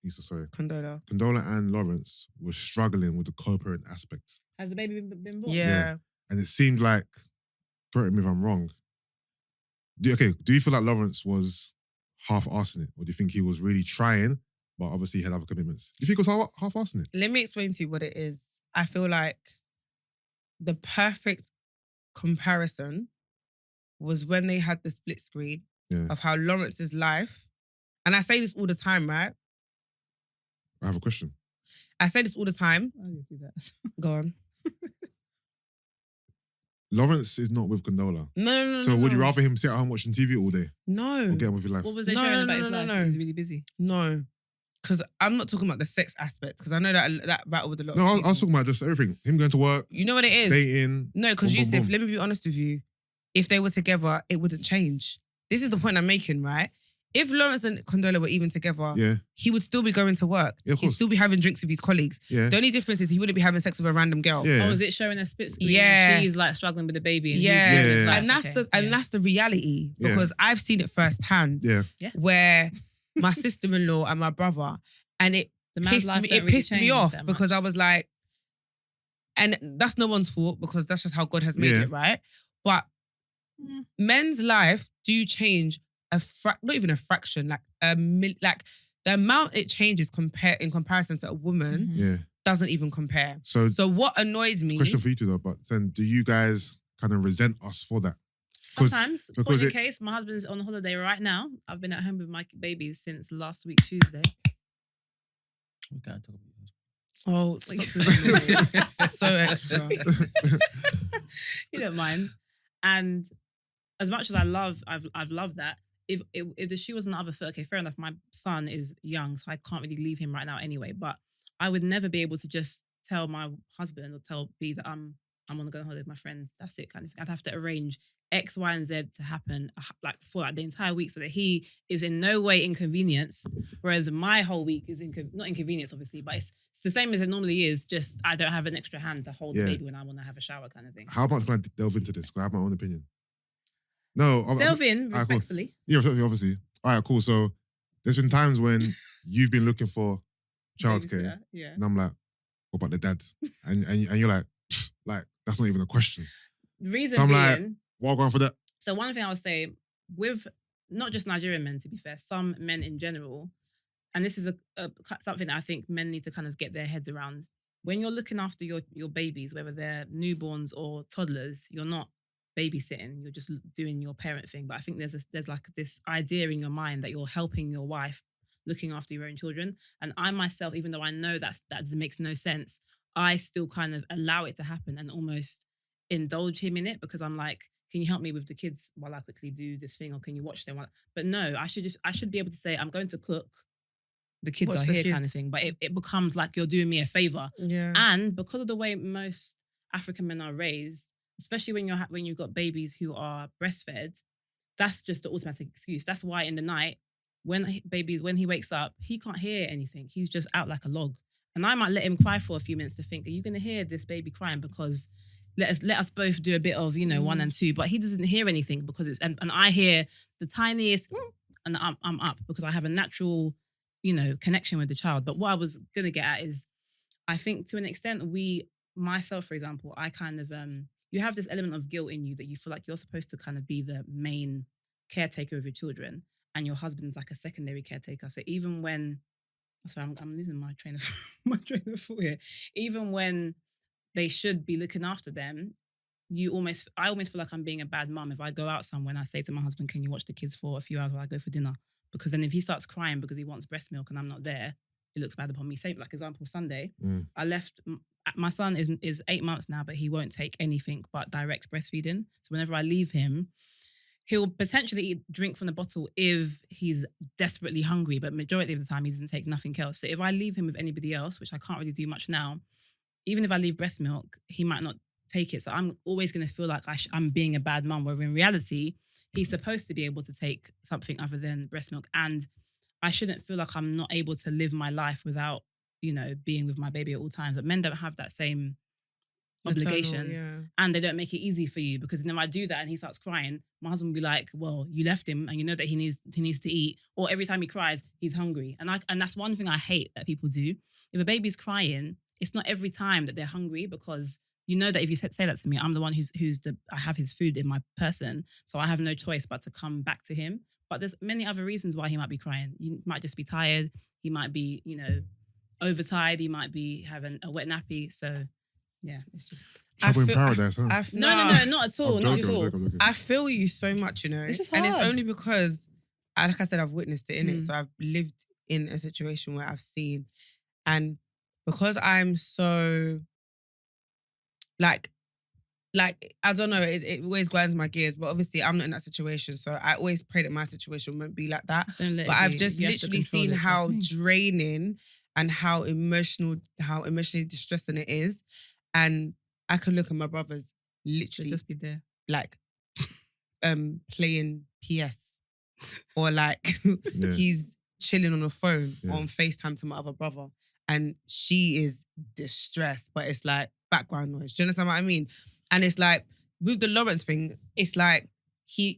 Speaker 3: Condola and Lawrence were struggling with the co-parent aspect.
Speaker 1: Has the baby been born?
Speaker 2: Yeah.
Speaker 3: And it seemed like, correct me if I'm wrong, do you feel like Lawrence was half-arsing it? Or do you think he was really trying, but obviously he had other commitments? Do you think he was half-arsing it?
Speaker 2: Let me explain to you what it is. I feel like the perfect comparison was when they had the split screen of how Lawrence's life, and I say this all the time, right?
Speaker 3: I have a question.
Speaker 2: I say this all the time.
Speaker 1: I didn't do that.
Speaker 2: Go on.
Speaker 3: Lawrence is not with Condola.
Speaker 2: No.
Speaker 3: So would you rather him sit at home watching TV all day?
Speaker 2: No.
Speaker 3: Or get on with your life?
Speaker 1: What was they sharing about his life?
Speaker 2: No.
Speaker 1: He's really busy.
Speaker 2: No. Because I'm not talking about the sex aspect, because I know that battle with a lot of
Speaker 3: people.
Speaker 2: people.
Speaker 3: I was talking about just everything. Him going to work.
Speaker 2: You know what it is?
Speaker 3: Dating.
Speaker 2: No, because Yusuff, let me be honest with you. If they were together, it wouldn't change. This is the point I'm making, right? If Lawrence and Condola were even together, he would still be going to work.
Speaker 3: Yeah,
Speaker 2: He'd still be having drinks with his colleagues.
Speaker 3: Yeah.
Speaker 2: The only difference is he wouldn't be having sex with a random girl.
Speaker 3: Yeah.
Speaker 1: Oh, is it showing a split screen?
Speaker 2: Yeah.
Speaker 1: And she's like struggling with the baby. And
Speaker 2: And that's the reality, because I've seen it firsthand.
Speaker 3: Yeah.
Speaker 2: Where my sister-in-law and my brother, and it pissed me off because I was like, and that's no one's fault because that's just how God has made it, right? But men's life do change not even a fraction, like like the amount it changes in comparison to a woman
Speaker 3: Yeah.
Speaker 2: doesn't even compare.
Speaker 3: So
Speaker 2: what annoys me?
Speaker 3: question for you two though, but then do you guys kind of resent us for that?
Speaker 1: Sometimes,
Speaker 3: because
Speaker 1: in
Speaker 3: it-
Speaker 1: case my husband's on holiday right now, I've been at home with my babies since last week Tuesday.
Speaker 4: We can't talk about this.
Speaker 2: Oh, stop being so extra.
Speaker 1: You don't mind. And as much as I've loved that. If the shoe was on the other foot, okay, fair enough. My son is young, so I can't really leave him right now anyway. But I would never be able to just tell my husband or tell B that I'm on to go on holiday with my friends. That's it, kind of thing. I'd have to arrange X, Y, and Z to happen like for like the entire week, so that he is in no way inconvenienced. Whereas my whole week is not inconvenience, obviously, but it's the same as it normally is. Just I don't have an extra hand to hold the baby when I want to have a shower, kind of thing.
Speaker 3: How much can I delve into this? 'Cause I have my own opinion. No,
Speaker 1: Delve in
Speaker 3: Alright, cool.
Speaker 1: respectfully.
Speaker 3: Yeah, obviously. All right, cool. So there's been times when you've been looking for childcare,
Speaker 1: Babysitter, yeah.
Speaker 3: and I'm like, what about the dads? And you're like that's not even a question.
Speaker 1: Reason
Speaker 3: So I'm
Speaker 1: being,
Speaker 3: like, what going for that?
Speaker 1: so one thing I would say with not just Nigerian men, to be fair, some men in general, and this is something that I think men need to kind of get their heads around. When you're looking after your babies, whether they're newborns or toddlers, you're not babysitting, you're just doing your parent thing. But I think there's like this idea in your mind that you're helping your wife looking after your own children. And I myself, even though I know that makes no sense, I still kind of allow it to happen and almost indulge him in it, because I'm like, can you help me with the kids while I quickly do this thing, or can you watch them? But no, I should be able to say, I'm going to cook. The kids
Speaker 2: Watch
Speaker 1: are
Speaker 2: the
Speaker 1: here, kind of
Speaker 2: kids.
Speaker 1: thing. But it becomes like you're doing me a favor.
Speaker 2: Yeah.
Speaker 1: And because of the way most African men are raised, especially when you've got babies who are breastfed, that's just the automatic excuse. That's why in the night, when he wakes up, he can't hear anything. He's just out like a log. And I might let him cry for a few minutes to think, are you going to hear this baby crying? Because let us both do a bit of, 1 and 2. But he doesn't hear anything because it's, and I hear the tiniest, and I'm up because I have a natural, connection with the child. But what I was going to get at is, I think to an extent, myself, for example, I kind of, you have this element of guilt in you that you feel like you're supposed to kind of be the main caretaker of your children, and your husband's like a secondary caretaker. So even when, sorry, I'm losing my train of thought here. Even when they should be looking after them, I almost feel like I'm being a bad mum if I go out somewhere and I say to my husband, can you watch the kids for a few hours while I go for dinner? Because then if he starts crying because he wants breast milk and I'm not there, it looks bad upon me. Say, like example, Sunday, I left, my son is 8 months now, but he won't take anything but direct breastfeeding. So whenever I leave him, he'll potentially drink from the bottle if he's desperately hungry, but majority of the time he doesn't take nothing else. So if I leave him with anybody else, which I can't really do much now, even if I leave breast milk, he might not take it. So I'm always going to feel like I'm being a bad mum, where in reality, he's supposed to be able to take something other than breast milk. And I shouldn't feel like I'm not able to live my life without, being with my baby at all times. But men don't have that same obligation, and they don't make it easy for you, because then if I do that and he starts crying, my husband will be like, well, you left him and you know that he needs to eat, or every time he cries he's hungry. And that's one thing I hate that people do. If a baby's crying, it's not every time that they're hungry, because you know that if you say that to me, I'm the one I have his food in my person, so I have no choice but to come back to him. But there's many other reasons why he might be crying. He might just be tired, he might be overtired, he might be having a wet nappy. So yeah, it's just
Speaker 3: Trouble in paradise, huh?
Speaker 1: no, not at all. Not at all.
Speaker 3: I'm joking.
Speaker 2: I feel you so much,
Speaker 1: It's just
Speaker 2: and it's
Speaker 1: hard.
Speaker 2: only because, like I said, I've witnessed it in it.
Speaker 1: Mm.
Speaker 2: So I've lived in a situation where I've seen, and because I'm so like I don't know, it always grinds my gears. But obviously, I'm not in that situation, so I always pray that my situation won't be like that.
Speaker 1: Don't let
Speaker 2: But
Speaker 1: it
Speaker 2: I've
Speaker 1: be.
Speaker 2: just
Speaker 1: You have to
Speaker 2: literally
Speaker 1: control
Speaker 2: seen
Speaker 1: it,
Speaker 2: how
Speaker 1: trust me.
Speaker 2: draining and how emotionally distressing it is. And I can look at my brothers
Speaker 1: Should
Speaker 2: literally
Speaker 1: just be there.
Speaker 2: like playing PS, or like
Speaker 3: Yeah.
Speaker 2: he's chilling on the phone
Speaker 3: Yeah.
Speaker 2: on FaceTime to my other brother, and she is distressed, but it's like background noise. Do you understand what I mean? And it's like with the Lawrence thing, it's like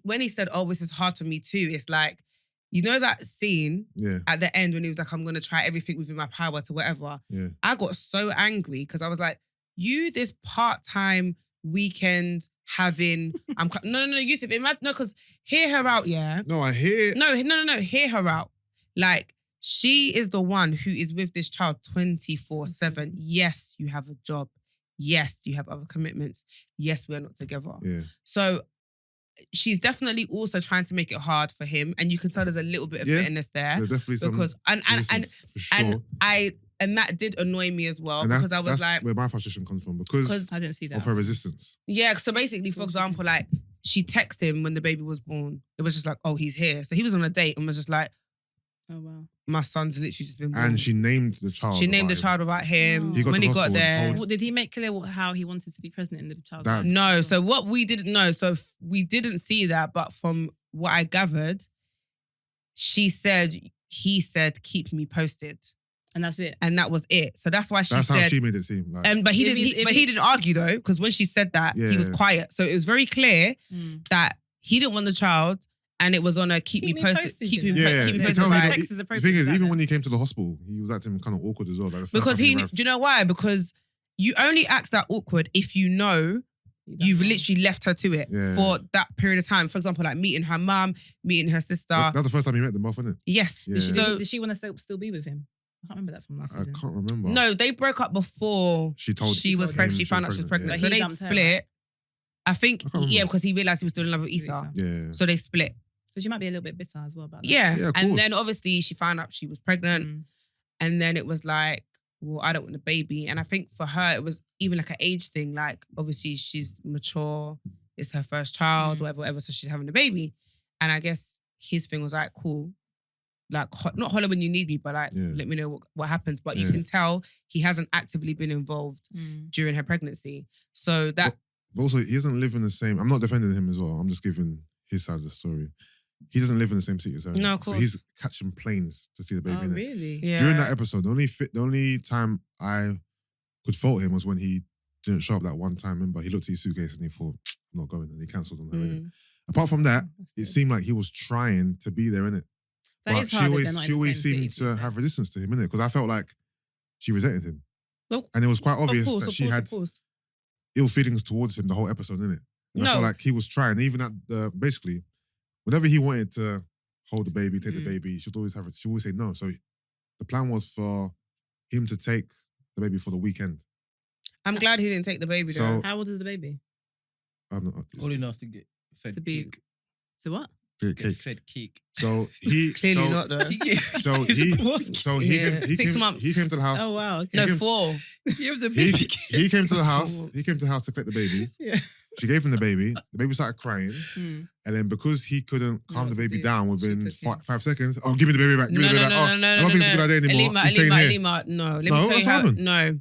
Speaker 2: when he said, "Oh, this is hard for me too," it's like, you know that scene
Speaker 3: Yeah,
Speaker 2: at the end when he was like, "I'm gonna try everything within my power to whatever."
Speaker 3: yeah.
Speaker 2: I got so angry because I was like, you, this part-time weekend having. No, Yusuff. Imagine because hear her out, yeah.
Speaker 3: No, I hear.
Speaker 2: No. Hear her out. Like she is the one who is with this child 24/7. Yes, you have a job. Yes, you have other commitments. Yes, we are not together.
Speaker 3: Yeah.
Speaker 2: So she's definitely also trying to make it hard for him, and you can tell there's a little bit of bitterness there.
Speaker 3: There's definitely some
Speaker 2: because
Speaker 3: for sure.
Speaker 2: and that did annoy me as well
Speaker 3: And
Speaker 2: because I was
Speaker 3: that's
Speaker 2: like,
Speaker 3: where my frustration comes from because
Speaker 1: I didn't see that
Speaker 3: of her resistance.
Speaker 2: yeah. So basically, for example, like she texted him when the baby was born. It was just like, oh, he's here. So he was on a date and was just like,
Speaker 1: oh wow,
Speaker 2: my son's literally just been born.
Speaker 3: And she named the child.
Speaker 2: She named the
Speaker 3: him.
Speaker 2: child about him.
Speaker 1: Oh. He
Speaker 3: got
Speaker 2: When
Speaker 3: to
Speaker 2: he got
Speaker 3: hospital
Speaker 2: there,
Speaker 3: and told-
Speaker 1: Did he make clear how he wanted to be present in the child's
Speaker 3: That-
Speaker 1: life?
Speaker 2: no. So what we didn't know, so we didn't see that, but from what I gathered, he said, keep me posted.
Speaker 1: And that's it.
Speaker 2: And that was it. So that's why she
Speaker 3: That's
Speaker 2: said.
Speaker 3: how she made it seem. Like,
Speaker 2: But he
Speaker 1: If
Speaker 2: didn't.
Speaker 1: he's- if
Speaker 2: He
Speaker 1: he-
Speaker 2: didn't argue though, because when she said that, he was
Speaker 3: Yeah.
Speaker 2: quiet. So it was very clear that he didn't want the child, and it was on a keep me posted. Keep me
Speaker 1: you
Speaker 3: yeah,
Speaker 1: know.
Speaker 3: yeah.
Speaker 2: keep me
Speaker 3: You
Speaker 2: posted.
Speaker 3: tell me
Speaker 2: vibe.
Speaker 3: that-
Speaker 1: Text is
Speaker 3: the
Speaker 1: appropriate
Speaker 3: thing is,
Speaker 1: for
Speaker 3: even
Speaker 1: that.
Speaker 3: when he came to the hospital, he was acting kind of awkward as well. Like, the first
Speaker 2: Because
Speaker 3: time
Speaker 2: do
Speaker 3: arrived.
Speaker 2: you know why? Because you only act that awkward if you know you've literally left her to it
Speaker 3: Yeah.
Speaker 2: for that period of time. For example, like meeting her mum, meeting her sister.
Speaker 3: That's the first time he met them both, isn't it?
Speaker 2: Yes.
Speaker 3: Yeah.
Speaker 2: So
Speaker 1: Did she want to still be with him? I can't remember that from last
Speaker 3: I
Speaker 1: season.
Speaker 3: can't remember.
Speaker 2: no, they broke up before
Speaker 3: She told
Speaker 2: she was
Speaker 3: him
Speaker 2: pregnant. She found out she was pregnant.
Speaker 3: yeah.
Speaker 1: But
Speaker 2: So
Speaker 1: he
Speaker 2: they
Speaker 1: dumped her,
Speaker 2: split.
Speaker 1: right?
Speaker 2: I think,
Speaker 3: I can't remember.
Speaker 2: yeah, because he realised he was still in love with Issa.
Speaker 3: Yeah.
Speaker 2: So they split.
Speaker 1: Because you might be a little bit bitter as well about that.
Speaker 2: Yeah.
Speaker 3: Yeah, of
Speaker 2: And
Speaker 3: course.
Speaker 2: then obviously she found out she was pregnant.
Speaker 1: Mm.
Speaker 2: And then it was like, well, I don't want a baby. And I think for her, it was even like an age thing. Like, obviously, she's mature. It's her first child, whatever. So she's having a baby. And I guess his thing was like, cool. Like, not holler when you need me, but like,
Speaker 3: Yeah.
Speaker 2: let me know what happens. But you
Speaker 3: Yeah.
Speaker 2: can tell he hasn't actively been involved
Speaker 1: Mm.
Speaker 2: during her pregnancy. So that,
Speaker 3: But also, he doesn't live in the same. I'm not defending him as well. I'm just giving his side of the story. He doesn't live in the same city as her.
Speaker 2: No, of
Speaker 3: So
Speaker 2: course.
Speaker 3: he's catching planes to see the baby.
Speaker 1: Oh,
Speaker 3: innit?
Speaker 1: really?
Speaker 2: yeah.
Speaker 3: During that episode, the only time I could fault him was when he didn't show up that one time. Remember, he looked at his suitcase and he thought, I'm not going, and he cancelled on her. innit?
Speaker 2: Mm.
Speaker 3: Apart from that,
Speaker 1: That's
Speaker 3: it
Speaker 1: it.
Speaker 3: seemed like he was trying to be there, innit?
Speaker 1: That
Speaker 3: But
Speaker 1: is
Speaker 3: she
Speaker 1: hard if
Speaker 3: always,
Speaker 1: they're not in
Speaker 3: she
Speaker 1: the
Speaker 3: always
Speaker 1: same
Speaker 3: seemed
Speaker 1: city,
Speaker 3: to
Speaker 1: be
Speaker 3: have
Speaker 1: fair.
Speaker 3: resistance to him, innit? Because I felt like she resented him.
Speaker 2: Nope.
Speaker 3: And it was quite obvious
Speaker 2: Of course,
Speaker 3: that
Speaker 2: of
Speaker 3: she
Speaker 2: course,
Speaker 3: had
Speaker 2: of course.
Speaker 3: ill feelings towards him the whole episode, innit? And I
Speaker 2: No.
Speaker 3: felt like he was trying, even at the, basically, whenever he wanted to hold the baby, take the baby, she'd always say no. So the plan was for him to take the baby for the weekend.
Speaker 2: I'm glad he didn't take the baby
Speaker 3: So-
Speaker 2: though.
Speaker 1: How old is the baby?
Speaker 3: I'm not,
Speaker 4: Old enough to get fed
Speaker 2: To be-
Speaker 4: cake.
Speaker 1: So what?
Speaker 3: get
Speaker 4: Get
Speaker 3: cake.
Speaker 4: fed cake.
Speaker 3: So he
Speaker 2: Clearly
Speaker 3: so,
Speaker 2: not though.
Speaker 3: So he
Speaker 2: Yeah.
Speaker 3: he
Speaker 2: 6
Speaker 3: came,
Speaker 2: months.
Speaker 3: He came to the house.
Speaker 1: Oh wow. Okay.
Speaker 2: No,
Speaker 3: came-
Speaker 2: 4.
Speaker 1: You have the
Speaker 3: He,
Speaker 1: baby.
Speaker 3: he came to the house.
Speaker 2: Four.
Speaker 3: He came to the house to collect the baby.
Speaker 1: Yeah.
Speaker 3: She gave him the baby. The baby started crying,
Speaker 1: Mm.
Speaker 3: and then because he couldn't calm
Speaker 1: what
Speaker 3: the
Speaker 1: to
Speaker 3: baby
Speaker 1: do.
Speaker 3: down
Speaker 1: She
Speaker 3: within
Speaker 1: took him.
Speaker 3: 5 seconds, oh, give me the baby back. Give me
Speaker 2: No,
Speaker 3: the baby
Speaker 2: no,
Speaker 3: back.
Speaker 2: no,
Speaker 3: Oh,
Speaker 2: no, no,
Speaker 3: I
Speaker 2: no,
Speaker 3: don't think it's a
Speaker 2: no.
Speaker 3: good idea anymore.
Speaker 2: Alima,
Speaker 3: He's staying here.
Speaker 2: Alima, no. Let me
Speaker 3: No,
Speaker 2: tell
Speaker 3: what's
Speaker 2: you how.
Speaker 3: happened?
Speaker 2: No.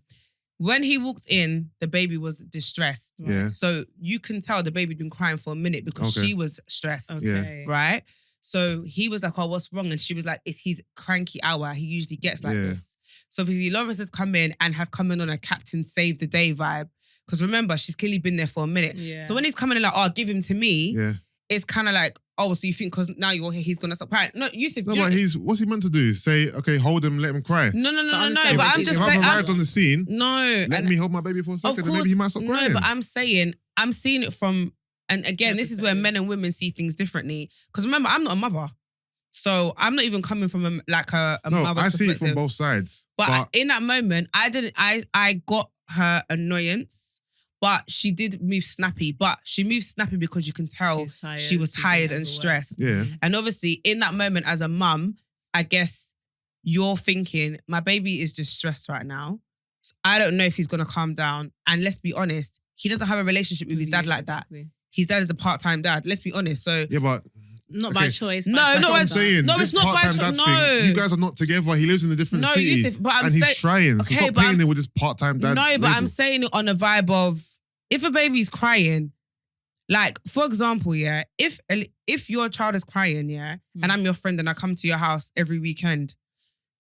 Speaker 2: When he walked in, the baby was distressed.
Speaker 3: Yeah.
Speaker 2: So you can tell the baby'd been crying for a minute because
Speaker 3: Okay.
Speaker 2: she was stressed.
Speaker 1: Okay.
Speaker 2: Right? So he was like, oh, what's wrong? And she was like, it's his cranky hour. He usually gets like
Speaker 3: Yeah.
Speaker 2: this. So obviously Lawrence has come in and has come in on a Captain Save the Day vibe. Because remember, she's clearly been there for a minute.
Speaker 1: Yeah.
Speaker 2: So when he's coming in like, oh, give him to me,
Speaker 3: Yeah.
Speaker 2: it's kind of like, oh, so you think because now you're here, he's going to stop crying. No, Yusuff,
Speaker 3: No,
Speaker 2: do you
Speaker 3: but
Speaker 2: know-
Speaker 3: what's he meant to do? Say, okay, hold him, let him cry.
Speaker 2: no,
Speaker 1: But
Speaker 2: But
Speaker 1: understand
Speaker 2: I'm
Speaker 1: if-
Speaker 2: just
Speaker 3: if
Speaker 2: saying,
Speaker 3: I've arrived on the scene,
Speaker 2: no.
Speaker 3: let
Speaker 2: and-
Speaker 3: me hold my baby for a
Speaker 2: Of
Speaker 3: second, and
Speaker 2: course,
Speaker 3: maybe he might stop crying.
Speaker 2: No, but I'm saying, I'm seeing it from, and again,
Speaker 1: Her
Speaker 2: this is where
Speaker 1: perspective.
Speaker 2: men and women see things differently. Because remember, I'm not a mother. So I'm not even coming from a
Speaker 3: no,
Speaker 2: mother's
Speaker 3: I see it
Speaker 2: perspective.
Speaker 3: from both sides.
Speaker 2: But in that moment, I got her annoyance, but she did move snappy. But she moved snappy because you can tell
Speaker 1: She's tired.
Speaker 2: she was
Speaker 1: She's been
Speaker 2: tired and
Speaker 1: overworked.
Speaker 2: stressed.
Speaker 3: Yeah.
Speaker 2: And obviously, in that moment, as a mum, I guess you're thinking, my baby is just stressed right now. So I don't know if he's going to calm down. And let's be honest, he doesn't have a relationship with his dad like that.
Speaker 1: Exactly.
Speaker 2: His dad is a part-time dad. Let's be honest. So
Speaker 3: Yeah, but
Speaker 1: Not
Speaker 3: Okay.
Speaker 1: by choice.
Speaker 2: No,
Speaker 1: by
Speaker 3: that's
Speaker 2: no,
Speaker 3: what I'm
Speaker 1: circumstance.
Speaker 3: saying.
Speaker 2: No,
Speaker 3: This
Speaker 2: it's not by
Speaker 3: part-time
Speaker 2: choice.
Speaker 3: dad
Speaker 2: No.
Speaker 3: thing, you guys are not together. He lives in a different
Speaker 2: No,
Speaker 3: city.
Speaker 2: Yusuff, but I'm
Speaker 3: and he's
Speaker 2: saying-
Speaker 3: trying. So
Speaker 2: Okay,
Speaker 3: stop
Speaker 2: but
Speaker 3: paying him with this part-time dad.
Speaker 2: no, but I'm
Speaker 3: label.
Speaker 2: saying it on a vibe of, if a baby's crying, like, for example, yeah, if your child is crying, yeah, and I'm your friend and I come to your house every weekend,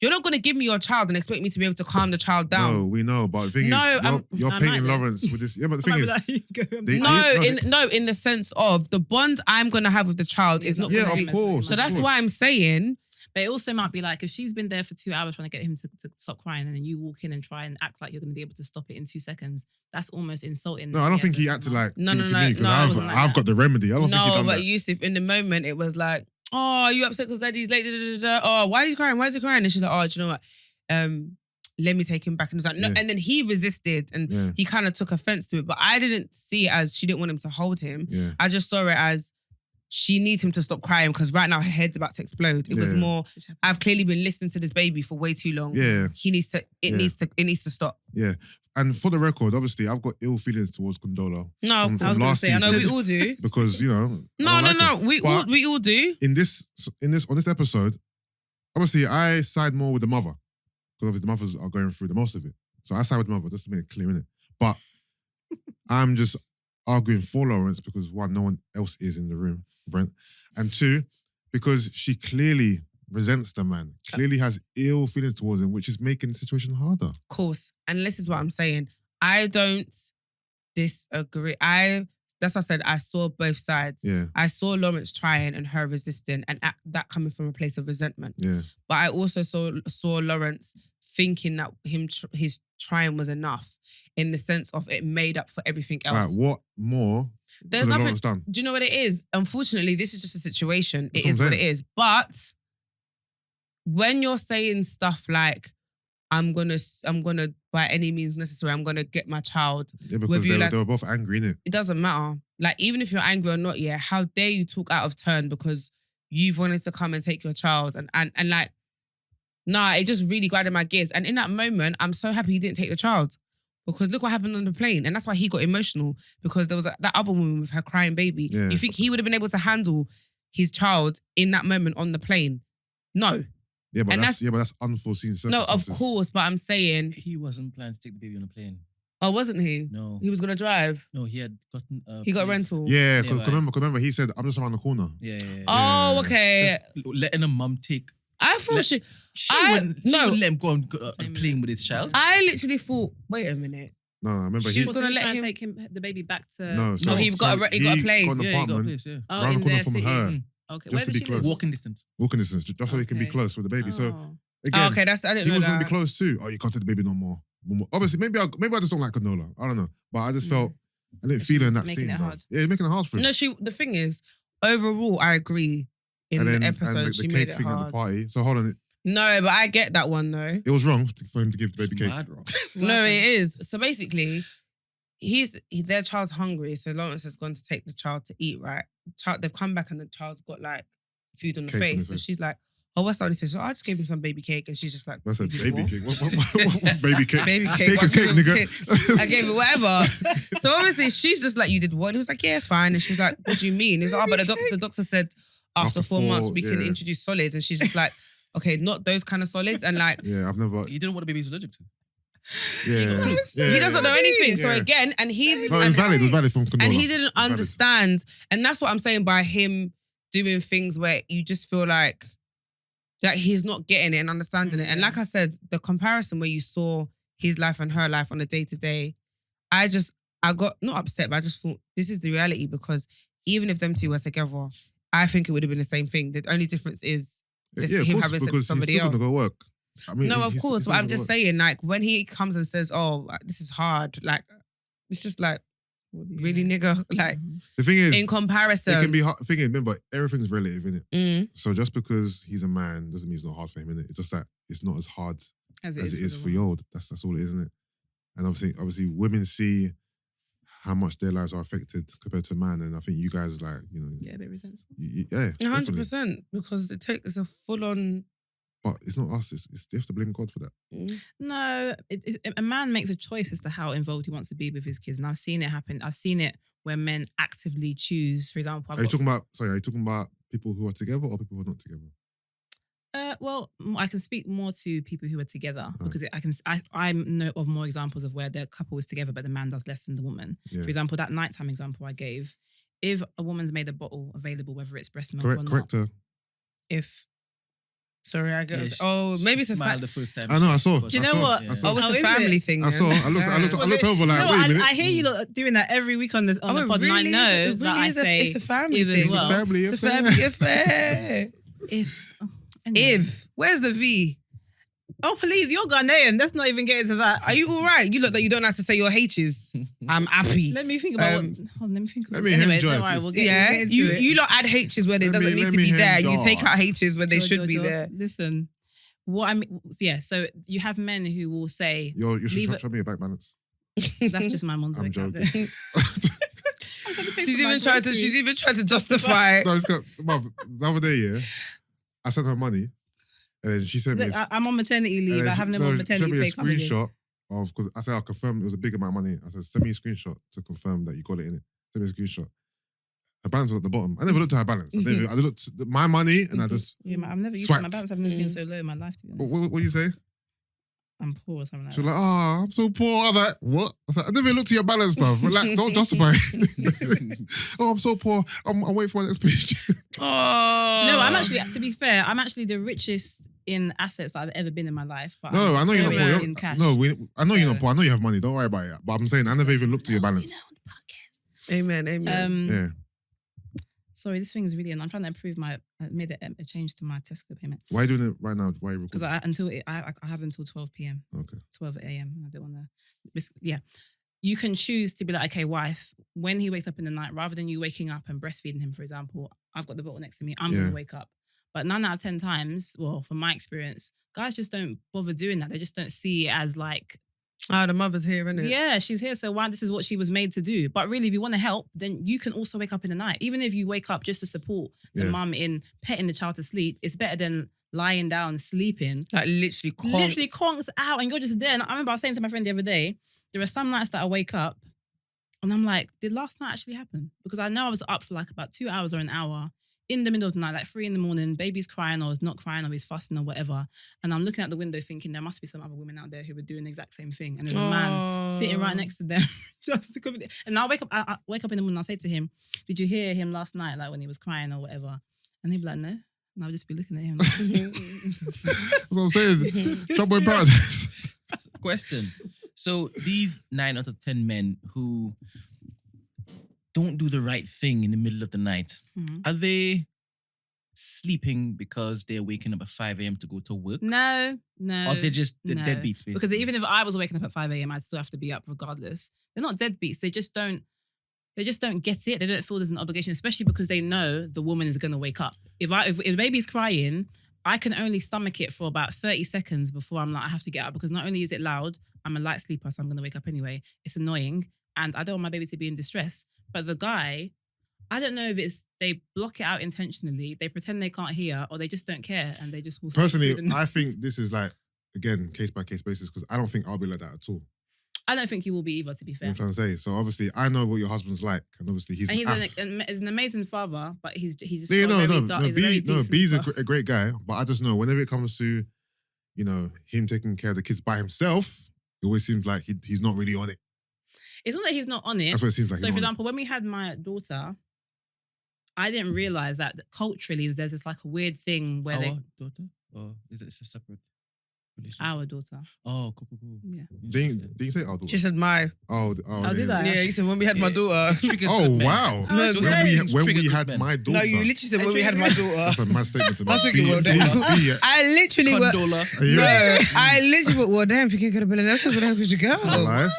Speaker 2: you're not going to give me your child and expect me to be able to calm the child down.
Speaker 3: No, we know, but the thing
Speaker 2: No,
Speaker 3: is, you're
Speaker 1: I
Speaker 3: painting
Speaker 1: might then.
Speaker 3: Lawrence with this. Yeah, but the
Speaker 1: I
Speaker 3: thing
Speaker 1: might
Speaker 3: is,
Speaker 1: be like, go, I'm
Speaker 3: they-
Speaker 1: taking-
Speaker 2: In the sense of the bond I'm going to have with the child is not
Speaker 3: yeah,
Speaker 2: going to
Speaker 3: of
Speaker 2: be.
Speaker 3: course.
Speaker 2: So
Speaker 3: of
Speaker 2: that's
Speaker 3: course.
Speaker 2: why I'm saying,
Speaker 1: But it also might be like if she's been there for 2 hours trying to get him to stop crying, and then you walk in and try and act like you're going to be able to stop it in 2 seconds. That's almost insulting.
Speaker 3: No, I don't think he acted like
Speaker 2: No,
Speaker 3: give it to
Speaker 2: no,
Speaker 3: me, 'cause
Speaker 2: no, it wasn't
Speaker 1: like
Speaker 3: I've
Speaker 1: that.
Speaker 3: got the remedy. I don't think he
Speaker 2: No,
Speaker 3: done
Speaker 2: but
Speaker 3: that.
Speaker 2: Yusuff, in the moment, it was like, oh, are you upset because daddy's late? Oh, why is he crying? Why is he crying? And she's like, oh, do you know what? Let me take him back. And it was like, no.
Speaker 3: Yeah.
Speaker 2: And then he resisted and
Speaker 3: Yeah.
Speaker 2: he kind of took offense to it. But I didn't see it as she didn't want him to hold him.
Speaker 3: Yeah.
Speaker 2: I just saw it as she needs him to stop crying because right now her head's about to explode. It was
Speaker 3: Yeah.
Speaker 2: more, I've clearly been listening to this baby for way too long.
Speaker 3: Yeah.
Speaker 2: He needs to, it needs to stop.
Speaker 3: Yeah. And for the record, obviously, I've got ill feelings towards Condola.
Speaker 2: No,
Speaker 3: From
Speaker 1: I was gonna
Speaker 3: last
Speaker 1: say, I know
Speaker 3: season.
Speaker 2: we all do.
Speaker 3: Because, I
Speaker 2: No,
Speaker 3: don't like
Speaker 2: no.
Speaker 3: it.
Speaker 2: We
Speaker 3: But
Speaker 2: all do.
Speaker 3: on this episode, obviously, I side more with the mother. Because obviously the mothers are going through the most of it. So I side with the mother, just to make it clear, innit? But I'm just arguing for Lawrence because one, no one else is in the room, Brent. And two, because she clearly resents the man, clearly has ill feelings towards him, which is making the situation harder.
Speaker 2: Of course. And this is what I'm saying. I don't disagree. That's what I said. I saw both sides.
Speaker 3: Yeah,
Speaker 2: I saw Lawrence trying and her resisting, and that coming from a place of resentment.
Speaker 3: yeah.
Speaker 2: But I also saw Lawrence thinking that his trying was enough, in the sense of it made up for everything
Speaker 3: All right,
Speaker 2: else.
Speaker 3: what more
Speaker 2: There's
Speaker 3: could
Speaker 2: nothing.
Speaker 3: Lawrence done?
Speaker 2: Do you know what it is? Unfortunately, this is just a situation.
Speaker 3: That's
Speaker 2: It is
Speaker 3: what I'm
Speaker 2: what it is. But when you're saying stuff like, I'm gonna by any means necessary, I'm gonna get my child.
Speaker 3: Yeah, because
Speaker 2: Whether you
Speaker 3: they were both angry, innit?
Speaker 2: It doesn't matter. Like, even if you're angry or not, yeah, how dare you talk out of turn because you've wanted to come and take your child and like, nah, it just really grinded my gears. And in that moment, I'm so happy he didn't take the child because look what happened on the plane. And that's why he got emotional, because there was that other woman with her crying baby.
Speaker 3: Yeah.
Speaker 2: You think he would have been able to handle his child in that moment on the plane? No.
Speaker 3: Yeah, but
Speaker 2: And
Speaker 3: that's unforeseen
Speaker 2: No,
Speaker 3: circumstances.
Speaker 2: of course, but I'm saying,
Speaker 4: He wasn't planning to take the baby on a plane.
Speaker 2: oh, wasn't he?
Speaker 4: No.
Speaker 2: He was going to drive.
Speaker 4: No, he had gotten.
Speaker 2: He got a
Speaker 4: police-
Speaker 2: rental.
Speaker 3: Yeah,
Speaker 4: Yeah,
Speaker 3: because
Speaker 4: but-
Speaker 3: remember, he said, I'm just around the corner.
Speaker 4: Yeah.
Speaker 2: Oh,
Speaker 3: Yeah.
Speaker 2: okay.
Speaker 4: Just letting a mum take.
Speaker 2: I thought
Speaker 4: She wouldn't let him go on a plane with his child.
Speaker 2: I literally thought, wait a minute.
Speaker 3: No, I remember
Speaker 2: She
Speaker 3: he...
Speaker 2: was gonna let him-
Speaker 1: take the baby back to.
Speaker 3: No, so,
Speaker 2: he got a
Speaker 3: he
Speaker 2: place.
Speaker 3: got an
Speaker 4: Yeah, he got a
Speaker 3: apartment
Speaker 4: place, yeah.
Speaker 1: Oh,
Speaker 3: around
Speaker 1: in
Speaker 3: the corner
Speaker 1: their
Speaker 3: from
Speaker 1: city.
Speaker 3: her.
Speaker 1: Okay,
Speaker 3: Just
Speaker 1: where
Speaker 3: to
Speaker 1: does
Speaker 3: be
Speaker 1: she
Speaker 3: close.
Speaker 1: live?
Speaker 4: Walking distance.
Speaker 3: Walking distance, just so he can be
Speaker 1: Okay.
Speaker 3: close with the baby. So
Speaker 1: Oh.
Speaker 3: again,
Speaker 2: Oh, okay, I didn't
Speaker 3: he
Speaker 2: know
Speaker 3: was going to
Speaker 2: that.
Speaker 3: be close too. Oh, you can't take the baby no more. Obviously, maybe I just don't like Condola. I don't know, but I just felt I didn't feel her in that
Speaker 1: making
Speaker 3: scene.
Speaker 1: it
Speaker 3: Bro.
Speaker 1: hard.
Speaker 3: Yeah, it's making it hard for him.
Speaker 2: No, the thing is, overall, I agree. In the episode,
Speaker 3: the
Speaker 2: she
Speaker 3: cake
Speaker 2: made it
Speaker 3: thing at the
Speaker 2: hard.
Speaker 3: party. So hold on,
Speaker 2: No, but I get that one though.
Speaker 3: it was wrong for him to give the baby cake.
Speaker 4: Mad wrong.
Speaker 2: No, it is. So basically, their child's hungry, so Lawrence has gone to take the child to eat. Right, they've come back and the child's got like food on the
Speaker 3: Cake on
Speaker 2: face.
Speaker 3: his
Speaker 2: So
Speaker 3: face.
Speaker 2: she's like, "Oh, what's that on his face?" So I just gave him some baby cake, and she's just like,
Speaker 3: That's a
Speaker 2: "You did
Speaker 3: baby
Speaker 2: what?"
Speaker 3: cake. What's baby cake?
Speaker 2: Baby cake.
Speaker 3: Cake is cake, nigga.
Speaker 2: I gave it whatever. So obviously she's just like, you did what? And he was like, yeah, it's fine. And she was like, what do you mean? He was like, oh, but the doctor said after 4 months we can
Speaker 3: yeah.
Speaker 2: introduce solids. And she's just like, okay, not those kind of solids. And like,
Speaker 3: Yeah, I've never.
Speaker 4: He didn't know what the baby's allergic to.
Speaker 3: Yeah,
Speaker 2: he doesn't know anything. So
Speaker 3: Yeah.
Speaker 2: again, and he's
Speaker 3: No, it was valid. It was valid from Condola.
Speaker 2: and he didn't
Speaker 3: It was valid.
Speaker 2: understand. And that's what I'm saying by him doing things where you just feel like he's not getting it and understanding it. And like I said, the comparison where you saw his life and her life on a day-to-day, I got not upset, but I just thought this is the reality, because even if them two were together, I think it would have been the same thing. The only difference is this,
Speaker 3: Yeah, of
Speaker 2: him
Speaker 3: course,
Speaker 2: having sex with
Speaker 3: because
Speaker 2: somebody
Speaker 3: he's still
Speaker 2: else.
Speaker 3: gonna go work. I mean,
Speaker 2: No, of
Speaker 3: he's
Speaker 2: course,
Speaker 3: still
Speaker 2: but I'm
Speaker 3: gonna
Speaker 2: just
Speaker 3: work.
Speaker 2: saying, like, when he comes and says, "Oh, this is hard," like, it's just like, really, nigga, like,
Speaker 3: The thing is,
Speaker 2: in comparison,
Speaker 3: it can be hard. The thing is, remember, everything's relative, innit?
Speaker 2: Mm.
Speaker 3: So just because he's a man doesn't mean it's not hard for him, innit? It's just that it's not as hard as it is for
Speaker 1: you.
Speaker 3: you. That's all it is, isn't it? And obviously, women see how much their lives are affected compared to a man, and I think you guys
Speaker 1: Yeah, a bit resentful.
Speaker 3: yeah,
Speaker 2: 100%, because it's a full on.
Speaker 3: But it's not us. It's they have to blame God for that.
Speaker 1: No, a man makes a choice as to how involved he wants to be with his kids, and I've seen it happen. I've seen it where men actively choose. For example,
Speaker 3: Are you talking about people who are together or people who are not together?
Speaker 1: Well, I can speak more to people who are together
Speaker 3: Oh.
Speaker 1: because I know of more examples of where their couple is together, but the man does less than the woman.
Speaker 3: Yeah.
Speaker 1: For example, that nighttime example I gave, if a woman's made a bottle available, whether it's breast milk or not,
Speaker 3: Correct her.
Speaker 2: Sorry, I guess.
Speaker 4: Yeah,
Speaker 2: Maybe it's a
Speaker 4: smiled
Speaker 2: fact.
Speaker 4: the first time.
Speaker 3: I know, I saw.
Speaker 1: Do you know what?
Speaker 4: Yeah.
Speaker 3: I saw.
Speaker 2: Oh, it's
Speaker 1: Oh,
Speaker 2: a
Speaker 1: is
Speaker 2: family
Speaker 1: it?
Speaker 2: thing.
Speaker 3: I saw. I looked over like,
Speaker 1: No,
Speaker 3: wait a minute.
Speaker 1: I hear you lot doing that every week on the pod, and I know that I say
Speaker 2: it's a family
Speaker 1: even
Speaker 2: thing.
Speaker 3: It's a
Speaker 1: well,
Speaker 3: family
Speaker 2: It's a
Speaker 3: affair.
Speaker 2: family affair.
Speaker 1: if Anyway.
Speaker 2: Where's the V?
Speaker 1: Oh, please, you're Ghanaian. Let's not even get into that.
Speaker 2: Are you all right? You look like you don't have to say your H's. I'm happy.
Speaker 1: Let me think about let me think
Speaker 3: let
Speaker 1: about
Speaker 3: me
Speaker 1: Anyway,
Speaker 3: enjoy
Speaker 1: don't worry,
Speaker 3: this.
Speaker 1: we'll get into
Speaker 2: You
Speaker 1: it.
Speaker 2: you lot add H's where there doesn't need
Speaker 3: let
Speaker 2: to
Speaker 3: me
Speaker 2: be there.
Speaker 3: enjoy.
Speaker 2: You take out H's where they
Speaker 1: Joy,
Speaker 2: should
Speaker 1: joy,
Speaker 2: be
Speaker 1: joy.
Speaker 2: there.
Speaker 1: Listen, what I mean, yeah, so you have men who will say,
Speaker 3: You should
Speaker 1: Leave
Speaker 3: show me your back balance.
Speaker 1: that's just my mom's
Speaker 3: I'm
Speaker 1: work out
Speaker 3: joking.
Speaker 1: there.
Speaker 2: She's even tried to justify.
Speaker 3: No, it's got, bruv, the other day, yeah, I sent her money, and then she sent me.
Speaker 1: Look, I'm on maternity leave. I have no more
Speaker 3: she
Speaker 1: maternity
Speaker 3: sent me a
Speaker 1: pay coming in.
Speaker 3: screenshot of, because I said I'll confirm it was a big amount of money. I said, send me a screenshot to confirm that you got it in it. Send me a screenshot. Her balance was at the bottom. I never looked at her balance. I looked at my money and I just
Speaker 1: Yeah, I've never used
Speaker 3: swiped.
Speaker 1: my balance. I've never been so low in my life, to be honest.
Speaker 3: What do you say?
Speaker 1: I'm poor or something like
Speaker 3: She was
Speaker 1: that.
Speaker 3: like, oh, I'm so poor. I'm like, what? I was like, I never looked at your balance, bruv. Relax, don't justify it. Oh, I'm so poor. I'm waiting for my next page.
Speaker 2: Oh.
Speaker 1: No, I'm actually, to be fair, I'm actually the richest in assets that I've ever been in my life. But
Speaker 3: No, I know you're not
Speaker 1: very
Speaker 3: poor.
Speaker 1: rich in cash.
Speaker 3: No, I know you're not
Speaker 1: So-
Speaker 3: poor. I know you have money. Don't worry about it. But I'm saying I never even looked at your balance.
Speaker 2: Amen.
Speaker 3: Yeah.
Speaker 1: Sorry, this thing is really. I'm trying to improve I made a change to my Tesco payment
Speaker 3: Why are you doing it right now? Why are you
Speaker 1: because
Speaker 3: recording?
Speaker 1: I have until 12 p.m.
Speaker 3: Okay.
Speaker 1: 12 a.m. I don't want to risk. Yeah, you can choose to be like, okay, wife, when he wakes up in the night, rather than you waking up and breastfeeding him, for example, I've got the bottle next to me. I'm
Speaker 3: Yeah.
Speaker 1: gonna wake up. But 9 out of 10 times, well, from my experience, guys just don't bother doing that. They just don't see it as like,
Speaker 2: The mother's here, isn't it?
Speaker 1: yeah, she's here, so why? This is what she was made to do. But really, if you want to help, then you can also wake up in the night. Even if you wake up just to support the
Speaker 3: Yeah.
Speaker 1: mum in petting the child to sleep, it's better than lying down sleeping.
Speaker 2: Like literally conks.
Speaker 1: Literally conks out, and you're just there. And I remember I was saying to my friend the other day, there are some nights that I wake up, and I'm like, did last night actually happen? Because I know I was up for like about 2 hours or an hour in the middle of the night, like 3 a.m, baby's crying or is not crying or he's fussing or whatever. And I'm looking out the window thinking there must be some other women out there who were doing the exact same thing. And there's a man sitting right next to them. Just to completely, and I wake up in the morning and I say to him, did you hear him last night, like when he was crying or whatever? And he'd be like, no. And I'll just be looking at him. Like,
Speaker 3: That's what I'm saying. Trouble in paradise.
Speaker 4: Question. So these 9 out of 10 men who don't do the right thing in the middle of the night,
Speaker 1: Mhm.
Speaker 4: are they sleeping because they're waking up at 5 a.m. to go to work?
Speaker 1: no.
Speaker 4: Or they're just the
Speaker 1: no.
Speaker 4: deadbeats, basically?
Speaker 1: Because even if I was waking up at 5 a.m, I'd still have to be up regardless. They're not deadbeats. They just don't get it. They don't feel there's an obligation, especially because they know the woman is going to wake up. If the baby's crying, I can only stomach it for about 30 seconds before I'm like, I have to get up, because not only is it loud, I'm a light sleeper, so I'm going to wake up anyway. It's annoying, and I don't want my baby to be in distress. But the guy, I don't know if it's they block it out intentionally, they pretend they can't hear, or they just don't care and they just will sleep
Speaker 3: Personally,
Speaker 1: through the
Speaker 3: I
Speaker 1: night.
Speaker 3: think this is like, again, case by case basis, because I don't think I'll be like that at all.
Speaker 1: I don't think he will be either, to be
Speaker 3: You know
Speaker 1: fair.
Speaker 3: what I'm trying to say? So obviously, I know what your husband's like, and obviously he's
Speaker 1: And he's
Speaker 3: an aff.
Speaker 1: an amazing father, but he's just
Speaker 3: Yeah,
Speaker 1: got a
Speaker 3: no,
Speaker 1: very
Speaker 3: no,
Speaker 1: dark,
Speaker 3: no.
Speaker 1: he's a very decent
Speaker 3: B's
Speaker 1: father.
Speaker 3: a great guy, but I just know whenever it comes to, you know, him taking care of the kids by himself, it always seems like he's not really on it.
Speaker 1: It's not that he's not on it.
Speaker 3: That's what it seems like.
Speaker 1: So,
Speaker 3: he's
Speaker 1: for
Speaker 3: not on
Speaker 1: example, when we had my daughter, I didn't realize that culturally there's this like a weird thing where
Speaker 4: Our
Speaker 1: they
Speaker 4: daughter? Or is it a separate relationship?
Speaker 1: our daughter.
Speaker 4: Oh, cool.
Speaker 1: Yeah.
Speaker 3: it. Didn't you say our daughter?
Speaker 2: She said my.
Speaker 3: Oh,
Speaker 1: did I?
Speaker 2: Yeah, you said when we had my daughter.
Speaker 4: Triggers
Speaker 3: Oh
Speaker 4: good men.
Speaker 3: wow!
Speaker 1: Oh,
Speaker 3: when
Speaker 1: strange.
Speaker 3: we
Speaker 4: Trigger
Speaker 3: had
Speaker 4: good men.
Speaker 3: my daughter.
Speaker 2: No, you literally said when we had my daughter.
Speaker 3: That's a mad statement to make.
Speaker 2: That's wicked, well done.
Speaker 3: Yeah.
Speaker 2: I literally were.
Speaker 4: Condola.
Speaker 3: Are you
Speaker 2: No,
Speaker 3: ready?
Speaker 2: I literally went, well, damn, if you could have been an actor, where the hell could you go?
Speaker 3: Hello?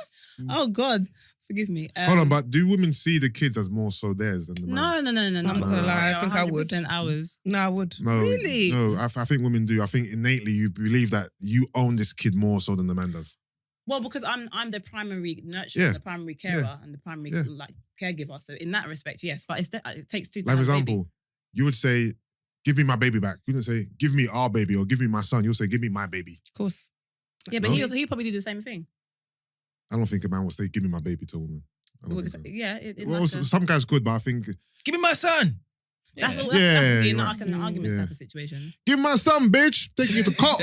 Speaker 1: Oh God, forgive me.
Speaker 3: Hold on, but do women see the kids as more so theirs than the
Speaker 1: No.
Speaker 3: man's?
Speaker 2: I'm not gonna lie, I think I would.
Speaker 1: 100% ours.
Speaker 2: No, I would.
Speaker 3: No,
Speaker 1: Really?
Speaker 3: No, I think women do. I think innately you believe that you own this kid more so than the man does.
Speaker 1: Well, because I'm the primary nurturer,
Speaker 3: Yeah.
Speaker 1: the primary carer, and the primary
Speaker 3: Yeah.
Speaker 1: like caregiver. So in that respect, yes. But it takes two. To
Speaker 3: Like, for
Speaker 1: have a baby.
Speaker 3: example, you would say, give me my baby back. You wouldn't say, give me our baby or give me my son. You'll say, give me my baby.
Speaker 2: Of course.
Speaker 1: Yeah, but
Speaker 3: No?
Speaker 1: he'll probably do the same thing.
Speaker 3: I don't think a man would say, give me my baby to a woman. I don't think so.
Speaker 1: Yeah, it's
Speaker 3: Well,
Speaker 1: like
Speaker 3: some guys could, but I think,
Speaker 4: Give me my son.
Speaker 1: that's all.
Speaker 3: Yeah,
Speaker 1: That's
Speaker 3: you're
Speaker 1: like
Speaker 3: right.
Speaker 1: an argument
Speaker 3: Yeah.
Speaker 1: type of situation.
Speaker 3: give me my son, bitch. Taking you to court.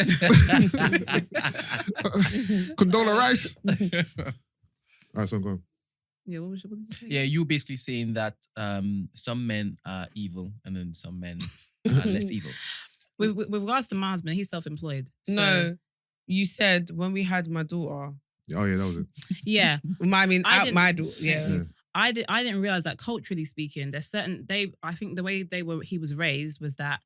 Speaker 3: Condola rice. All right, so go on.
Speaker 1: Yeah, what did you say?
Speaker 4: Yeah, you basically saying that some men are evil and then some men are less evil.
Speaker 1: With regards to my husband, he's self-employed. So,
Speaker 2: No, you said when we had my daughter.
Speaker 3: Oh, yeah, that was it.
Speaker 1: Yeah,
Speaker 2: I mean,
Speaker 1: I
Speaker 2: out
Speaker 1: didn't-
Speaker 2: my daughter. Yeah.
Speaker 3: Yeah.
Speaker 1: I didn't realize that culturally speaking, there's certain I think the way he was raised was that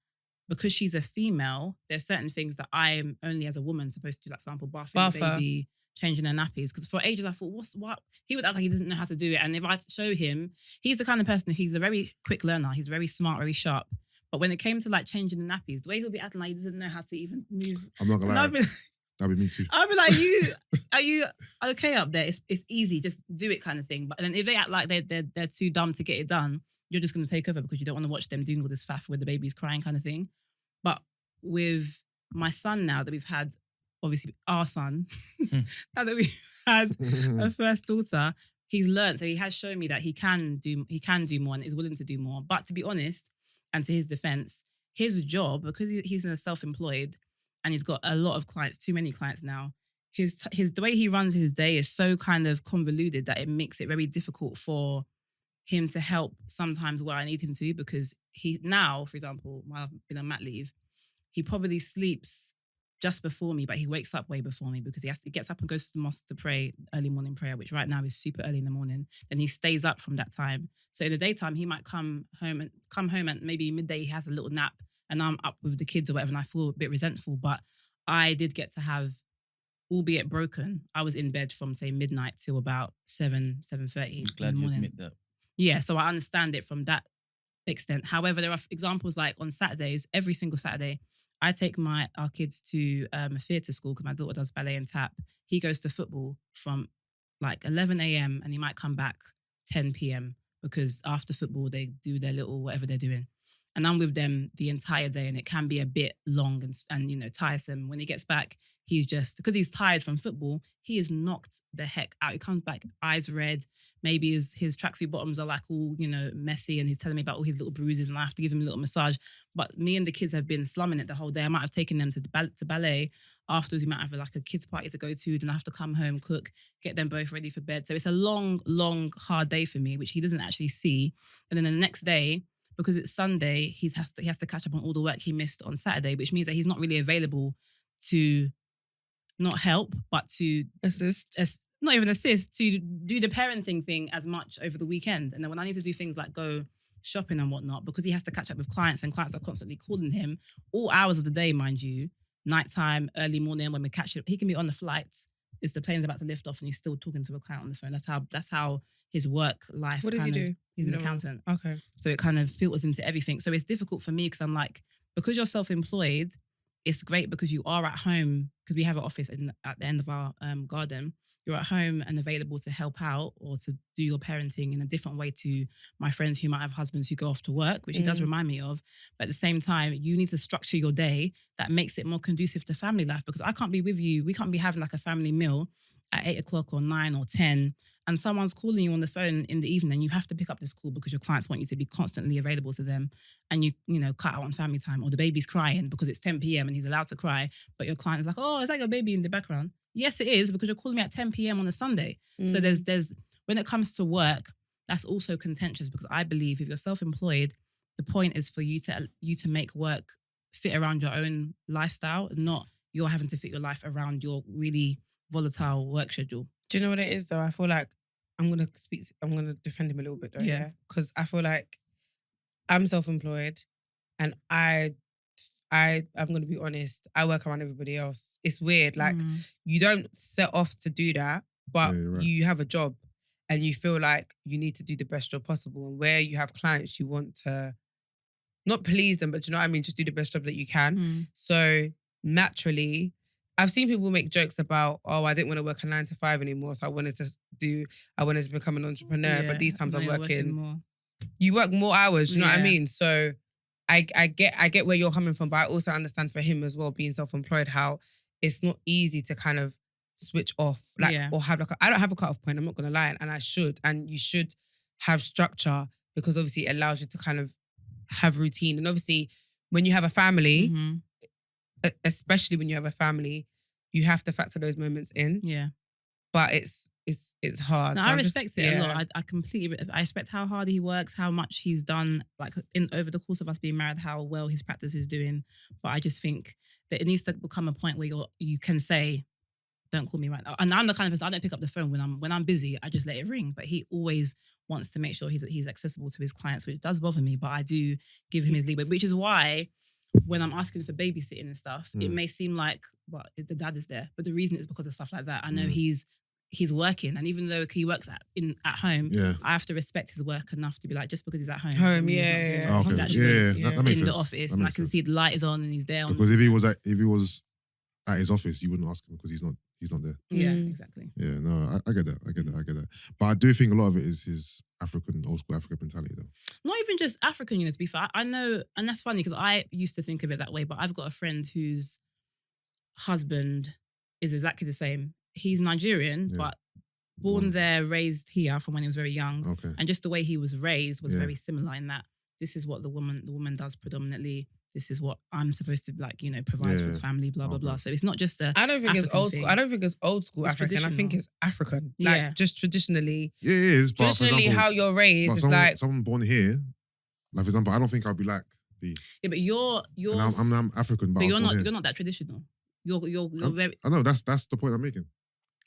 Speaker 1: because she's a female, there's certain things that I am only as a woman supposed to do, like for example, bathing the
Speaker 2: Bath her.
Speaker 1: baby, changing their nappies. Because for ages I thought, what? He would act like he doesn't know how to do it. And if I show him, he's the kind of person, he's a very quick learner. He's very smart, very sharp. But when it came to like changing the nappies, the way he'll be acting like he doesn't know how to even move.
Speaker 3: I'm not gonna
Speaker 1: And
Speaker 3: lie. That'd be me too.
Speaker 1: I'll be like, are you okay up there? It's easy, just do it kind of thing. But then if they act like they're too dumb to get it done, you're just going to take over because you don't want to watch them doing all this faff where the baby's crying kind of thing. But with my son now that we've had, obviously our son, now that we've had a first daughter, he's learned. So he has shown me that he can do more and is willing to do more. But to be honest, and to his defense, his job, because he's self-employed and he's got a lot of clients, too many clients now, his the way he runs his day is so kind of convoluted that it makes it very difficult for him to help sometimes where I need him to, because he now, for example, while I've been on mat leave, he probably sleeps just before me, but he wakes up way before me because he gets up and goes to the mosque to pray early morning prayer, which right now is super early in the morning. Then he stays up from that time. So in the daytime, he might come home and maybe midday he has a little nap and I'm up with the kids or whatever and I feel a bit resentful. But I did get to have, albeit broken, I was in bed from say midnight till about 7:30
Speaker 4: Glad
Speaker 1: in the
Speaker 4: you
Speaker 1: morning.
Speaker 4: admit that.
Speaker 1: Yeah, so I understand it from that extent. However, there are examples like on Saturdays, every single Saturday, I take our kids to a theatre school because my daughter does ballet and tap. He goes to football from like 11 a.m. and he might come back 10 p.m. because after football, they do their little whatever they're doing. And I'm with them the entire day and it can be a bit long and tiresome. When he gets back, he's just, because he's tired from football, he is knocked the heck out. He comes back, eyes red. Maybe his tracksuit bottoms are like all, messy and he's telling me about all his little bruises and I have to give him a little massage. But me and the kids have been slumming it the whole day. I might have taken them to ballet. Afterwards, we might have like a kids party to go to. Then I have to come home, cook, get them both ready for bed. So it's a long, long, hard day for me, which he doesn't actually see. And then the next day, because it's Sunday, he has to catch up on all the work he missed on Saturday, which means that he's not really available to not help, but to
Speaker 2: assist.
Speaker 1: Not even assist, to do the parenting thing as much over the weekend. And then when I need to do things like go shopping and whatnot, because he has to catch up with clients and clients are constantly calling him all hours of the day, mind you, nighttime, early morning, when we catch it, he can be on the flight. It's the plane's about to lift off and he's still talking to a client on the phone. That's how his work life.
Speaker 2: What does he do?
Speaker 1: He's an accountant.
Speaker 2: Okay.
Speaker 1: So it kind of filters into everything. So it's difficult for me because I'm like, because you're self-employed, it's great because you are at home, because we have an office at the end of our garden. You're at home and available to help out or to do your parenting in a different way to my friends who might have husbands who go off to work, which he does remind me of. But at the same time, you need to structure your day that makes it more conducive to family life, because I can't be with you. We can't be having like a family meal at 8 o'clock or 9 or 10 and someone's calling you on the phone in the evening and you have to pick up this call because your clients want you to be constantly available to them and you cut out on family time, or the baby's crying because it's 10 p.m. and he's allowed to cry, but your client is like, oh, is that your baby in the background? Yes, it is, because you're calling me at 10 p.m. on a Sunday. So there's when it comes to work, that's also contentious, because I believe if you're self-employed, the point is for you to make work fit around your own lifestyle, not you're having to fit your life around your really volatile work schedule.
Speaker 2: Do you know what it is though? I feel like I'm gonna defend him a little bit though, yeah? Because I feel like I'm self-employed and I'm gonna be honest, I work around everybody else. It's weird. Like you don't set off to do that, but you have a job and you feel like you need to do the best job possible. And where you have clients, you want to not please them, but you know what I mean? Just do the best job that you can. So naturally, I've seen people make jokes about, oh, I didn't want to work a 9 to 5 anymore, so I wanted to become an entrepreneur. But these times I'm working more. You work more hours, you know what I mean? So I get where you're coming from, but I also understand for him as well, being self-employed, how it's not easy to kind of switch off, or have I don't have a cut-off point, I'm not gonna lie, and I should, and you should have structure, because obviously it allows you to kind of have routine. And obviously when you have a family, especially when you have a family, you have to factor those moments in. Yeah. But it's hard.
Speaker 1: No, so I respect it a lot. I completely respect how hard he works, how much he's done, like over the course of us being married, how well his practice is doing. But I just think that it needs to become a point where you can say, don't call me right now. And I'm the kind of person, I don't pick up the phone when I'm busy, I just let it ring. But he always wants to make sure he's accessible to his clients, which does bother me, but I do give him his leeway, which is why when I'm asking for babysitting and stuff, it may seem like, well, the dad is there, but the reason is because of stuff like that. I know he's working, and even though he works at home, I have to respect his work enough to be like, just because he's at home,
Speaker 3: That makes
Speaker 1: in
Speaker 3: sense.
Speaker 1: the office, and I can see the light is on and he's there.
Speaker 3: Because if he was at his office, you wouldn't ask him because he's not there.
Speaker 1: Yeah, exactly.
Speaker 3: Yeah, no, I get that. But I do think a lot of it is his old school African mentality, though.
Speaker 1: Not even just African, to be fair. I know, and that's funny because I used to think of it that way, but I've got a friend whose husband is exactly the same. He's Nigerian, but born there, raised here from when he was very young.
Speaker 3: Okay.
Speaker 1: And just the way he was raised was very similar in that this is what the woman does predominantly. This is what I'm supposed to provide for the family, blah, blah, blah. So it's not just
Speaker 2: I don't think it's old school. I don't think it's old school African. I think it's African. Like just traditionally.
Speaker 3: Yeah, it is. But
Speaker 2: traditionally,
Speaker 3: example,
Speaker 2: how you're raised is like
Speaker 3: someone born here. Like for example, I don't think I'd be like B.
Speaker 1: Yeah, but you're
Speaker 3: and I'm African, but
Speaker 1: you're not that traditional. You're very.
Speaker 3: I know that's the point I'm making.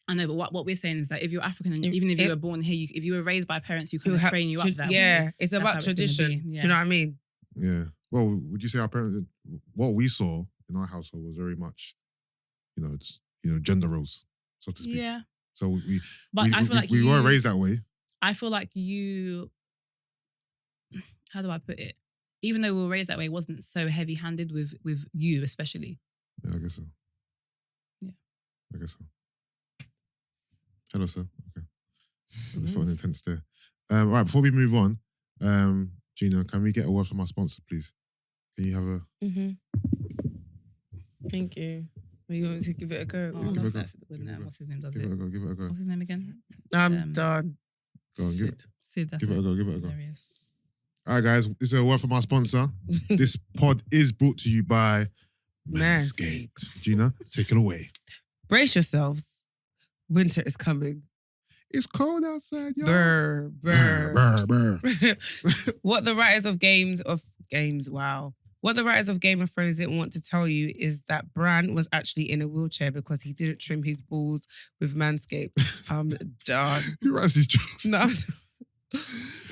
Speaker 1: I know, but what we're saying is that if you're African, and even if you were born here, if you were raised by parents who can train you up that way,
Speaker 2: it's about tradition. Do you know what I mean?
Speaker 3: Yeah. Well, would you say our parents? What we saw in our household was very much, gender roles, so to speak.
Speaker 1: Yeah.
Speaker 3: So
Speaker 1: I feel like
Speaker 3: we were raised that way.
Speaker 1: I feel like you. How do I put it? Even though we were raised that way, it wasn't so heavy-handed with you, especially.
Speaker 3: Yeah, I guess so.
Speaker 1: Yeah.
Speaker 3: I guess so. Hello, sir. Okay. I just felt an intense stare. Right, before we move on, Gina, can we get a word from our sponsor, please? Can you have a...
Speaker 2: Thank you. Are you want to give it a go?
Speaker 1: What's his name?
Speaker 3: Give it a go.
Speaker 1: What's his name again?
Speaker 2: I'm done.
Speaker 3: Go on, give it a go.
Speaker 1: Hilarious.
Speaker 3: All right, guys, this is a word from our sponsor. This pod is brought to you by Manscaped. Gina, take it away.
Speaker 2: Brace yourselves. Winter is coming.
Speaker 3: It's cold outside, y'all.
Speaker 2: Brr. What the writers of Game of Thrones didn't want to tell you is that Bran was actually in a wheelchair because he didn't trim his balls with Manscaped. I'm done.
Speaker 3: Who writes these jokes?
Speaker 2: No.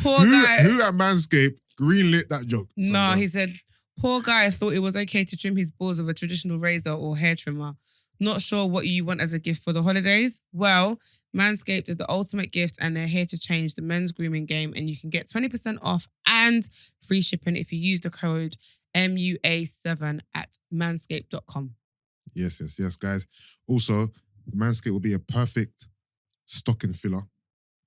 Speaker 2: Poor guy.
Speaker 3: Who at Manscaped greenlit that joke?
Speaker 2: No, he said, poor guy thought it was okay to trim his balls with a traditional razor or hair trimmer. Not sure what you want as a gift for the holidays? Well, Manscaped is the ultimate gift and they're here to change the men's grooming game, and you can get 20% off and free shipping if you use the code MUA7 at manscaped.com.
Speaker 3: Yes, guys. Also, Manscaped will be a perfect stocking filler.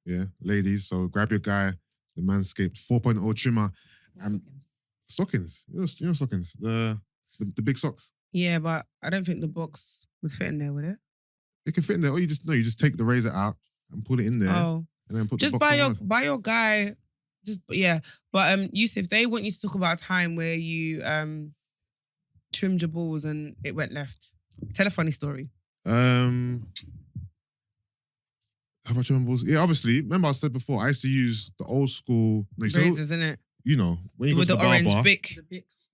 Speaker 3: Yeah, ladies. So grab your guy, the Manscaped 4.0 trimmer. And stockings. You know stockings. The big socks.
Speaker 2: Yeah, but I don't think the box would fit in there, would it?
Speaker 3: It can fit in there. Or you just take the razor out and put it in there.
Speaker 2: Oh.
Speaker 3: And then put
Speaker 2: just
Speaker 3: the box
Speaker 2: buy your guy. But Yusuff, they want you to talk about a time where you trimmed your balls and it went left. Tell a funny story.
Speaker 3: How about your balls? Yeah, obviously. Remember I said before, I used to use the old school
Speaker 2: razors, isn't it?
Speaker 3: You know, when you
Speaker 2: with
Speaker 3: go to
Speaker 2: the
Speaker 3: the
Speaker 2: orange
Speaker 3: barber.
Speaker 2: bic.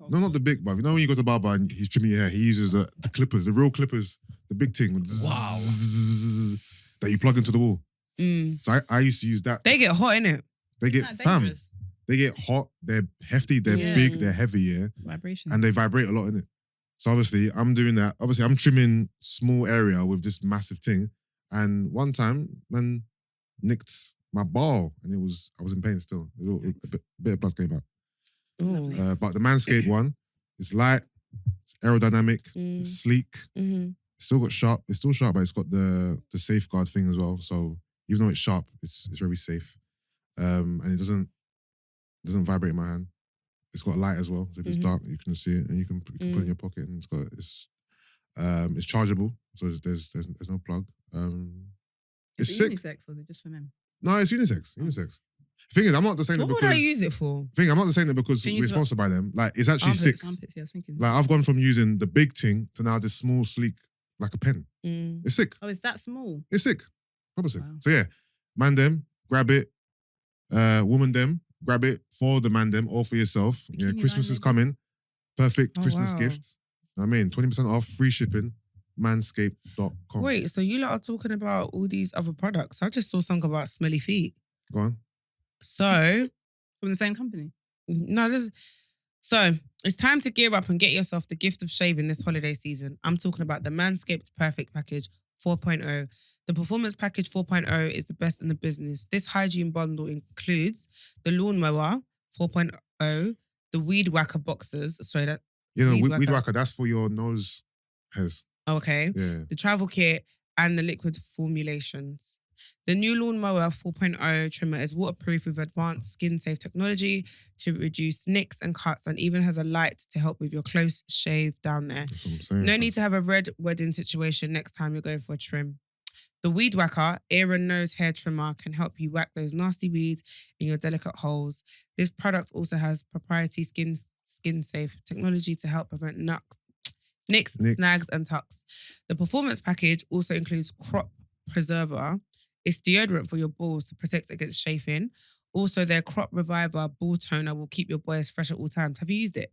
Speaker 3: No, not the big bar. You know when you go to the barber and he's trimming your hair, he uses the clippers, the real clippers, the big thing.
Speaker 2: Wow.
Speaker 3: That you plug into the wall.
Speaker 2: Mm.
Speaker 3: So I used to use that.
Speaker 2: They get hot, innit?
Speaker 3: They get they get hot, they're hefty, they're big, they're heavy, yeah.
Speaker 1: Vibration.
Speaker 3: And they vibrate a lot in it. So obviously I'm doing that. Obviously I'm trimming small area with this massive thing. And one time, man nicked my ball and I was in pain still. A bit of blood came out. But the Manscaped one, it's light, it's aerodynamic, it's sleek.
Speaker 2: Mm-hmm.
Speaker 3: It's still got sharp. It's still sharp, but it's got the safeguard thing as well. So even though it's sharp, it's very safe. And it doesn't vibrate in my hand. It's got light as well. So if it's dark, you can see it and you can put it in your pocket. And it's chargeable. So there's no plug. It's
Speaker 1: Is it
Speaker 3: sick.
Speaker 1: unisex or is it just for men?
Speaker 3: No, it's unisex. The thing is, I'm not just saying it
Speaker 2: What
Speaker 3: because...
Speaker 2: would I use it for?
Speaker 3: I'm not just saying it because we're sponsored by them. Like, it's actually sick.
Speaker 1: Armpits, yeah, I was thinking.
Speaker 3: Like, I've gone from using the big thing to now this small, sleek, like a pen. It's sick.
Speaker 1: Oh, is that small?
Speaker 3: It's sick. Proper sick.
Speaker 1: Wow.
Speaker 3: So yeah, man them, grab it. Woman them, grab it for the man them or for yourself. Yeah, Christmas is coming. Perfect Christmas gift. I mean, 20% off, free shipping, manscaped.com.
Speaker 2: Wait, so you lot are talking about all these other products. I just saw something about smelly feet.
Speaker 3: Go on.
Speaker 2: So...
Speaker 1: From the same company?
Speaker 2: No, so It's time to gear up and get yourself the gift of shaving this holiday season. I'm talking about the Manscaped Perfect Package 4.0. The Performance Package 4.0 is the best in the business. This hygiene bundle includes the Lawnmower 4.0, the Weed Whacker Boxers. Sorry, that.
Speaker 3: Weed Whacker, that's for your nose hairs.
Speaker 2: Okay.
Speaker 3: Yeah.
Speaker 2: The Travel Kit and the liquid formulations. The new Lawnmower 4.0 trimmer is waterproof with advanced skin-safe technology to reduce nicks and cuts, and even has a light to help with your close shave down there.
Speaker 3: That's what I'm saying.
Speaker 2: No need to have a red wedding situation next time you're going for a trim. The Weed Whacker ear and nose hair trimmer can help you whack those nasty weeds in your delicate holes. This product also has proprietary skin-safe technology to help prevent nicks, snags, and tucks. The Performance Package also includes Crop Preserver. It's deodorant for your balls to protect against chafing. Also, their Crop Reviver ball toner will keep your boys fresh at all times. Have you used it?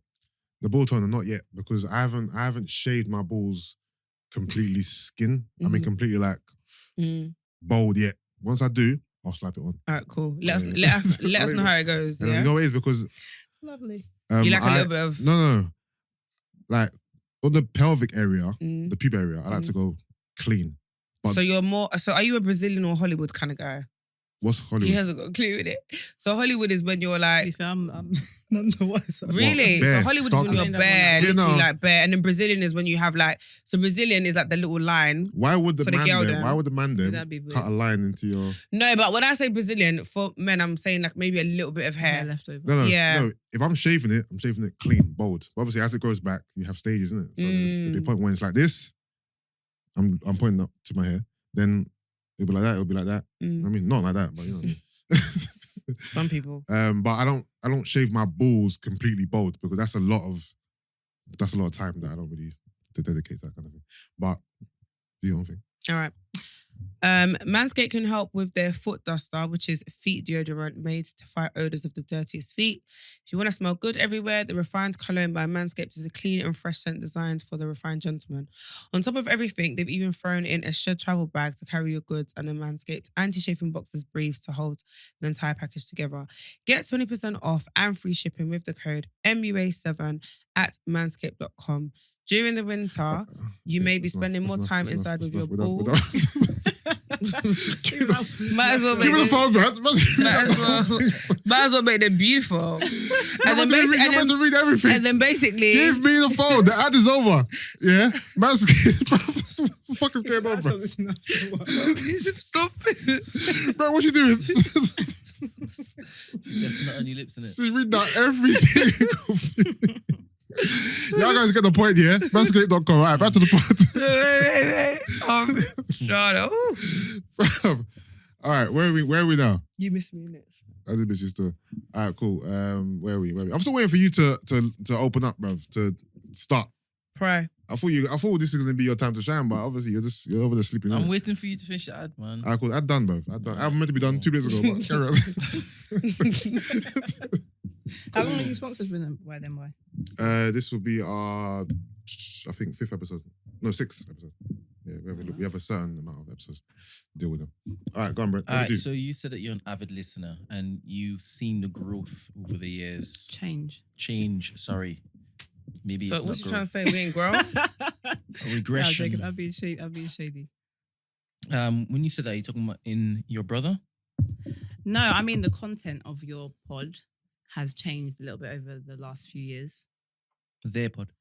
Speaker 3: The ball toner, not yet, because I haven't shaved my balls completely skin. I mean, completely like bald yet. Once I do, I'll slap it on.
Speaker 2: All right, cool. Let us know how it goes.
Speaker 3: And
Speaker 2: Yeah,
Speaker 3: you know what it is, because
Speaker 1: Lovely.
Speaker 2: you like a little bit of
Speaker 3: no, like on the pelvic area, the pube area, I like to go clean. But
Speaker 2: so you're more. So are you a Brazilian or Hollywood kind of guy?
Speaker 3: what's Hollywood?
Speaker 2: He hasn't got a clue with it. So Hollywood is when you're like,
Speaker 1: I'm not know what.
Speaker 2: really?
Speaker 3: Bare.
Speaker 2: So Hollywood is when
Speaker 3: Stark.
Speaker 2: you're bare,
Speaker 3: Yeah,
Speaker 2: literally
Speaker 3: no.
Speaker 2: like bare, and then Brazilian is when you have like. So Brazilian is like the little line.
Speaker 3: Why would the
Speaker 2: For the
Speaker 3: man
Speaker 2: girl
Speaker 3: then?
Speaker 2: then.
Speaker 3: Why would the man then
Speaker 1: That'd be weird.
Speaker 3: cut a line into your?
Speaker 2: No, but when I say Brazilian for men, I'm saying like maybe a little bit of
Speaker 1: Hair
Speaker 2: hair.
Speaker 1: left over.
Speaker 3: No.
Speaker 2: Yeah.
Speaker 3: If I'm shaving it clean, bold. But obviously, as it goes back, you have stages, isn't it? So there'll be a point when it's like this. I'm pointing up to my hair. Then it'll be like that. It'll be like that. I mean, not like that, but you know what I mean.
Speaker 2: Some people.
Speaker 3: But I don't shave my balls completely bald, because that's a lot of time that I don't really dedicate to that kind of thing. But do your own thing.
Speaker 2: All right. Manscaped can help with their foot duster, which is feet deodorant made to fight odors of the dirtiest feet. If you want to smell good everywhere, the Refined Cologne by Manscaped is a clean and fresh scent designed for the refined gentleman. On top of everything, they've even thrown in a shed travel bag to carry your goods and a Manscaped anti-chafing boxes briefs to hold the entire package together. Get 20% off and free shipping with the code MUA7 at manscaped.com. During the winter, you may be spending more time inside with your balls. Might as well make
Speaker 3: Give me the phone, bro.
Speaker 2: Might as well make them beautiful.
Speaker 3: You're meant to read everything.
Speaker 2: And then basically,
Speaker 3: Give me the phone. The ad is over. Yeah? Man's what the fuck is going on, bro?
Speaker 2: Stop it.
Speaker 3: Bro, what you doing?
Speaker 4: Just not on your lips, innit?
Speaker 3: She's reading out every single thing. Y'all guys get the point, yeah? Manscaped.com. All right, back to the point.
Speaker 2: Shut up.
Speaker 3: All right, where are we now?
Speaker 2: You missed me next.
Speaker 3: I did miss you still. All right, cool. Where are we? I'm still waiting for you to open up, bruv, to start.
Speaker 2: Pry.
Speaker 3: I thought this is gonna be your time to shine, but obviously you're over there sleeping.
Speaker 4: I'm
Speaker 3: innit?
Speaker 4: waiting for you to finish the ad, man.
Speaker 3: All right, cool. Ad done, bruv. Ad done. I meant to be done 2 minutes ago, but carry on.
Speaker 1: How long have you sponsors been by them? Why?
Speaker 3: This will be our, I think, 5th episode. No, 6th episode. Yeah, we have a certain amount of episodes to deal with them. All right, go on, Brent.
Speaker 4: All right, so you said that you're an avid listener and you've seen the growth over the years. Change, sorry. Maybe
Speaker 2: So
Speaker 4: it's
Speaker 2: what
Speaker 4: not
Speaker 2: you trying to
Speaker 4: growth.
Speaker 2: say? We ain't grown?
Speaker 4: A regression.
Speaker 1: I've been shady.
Speaker 4: When you said that, you're talking about in your brother?
Speaker 1: No, I mean the content of your pod has changed a little bit over the last few years.
Speaker 4: Their pod.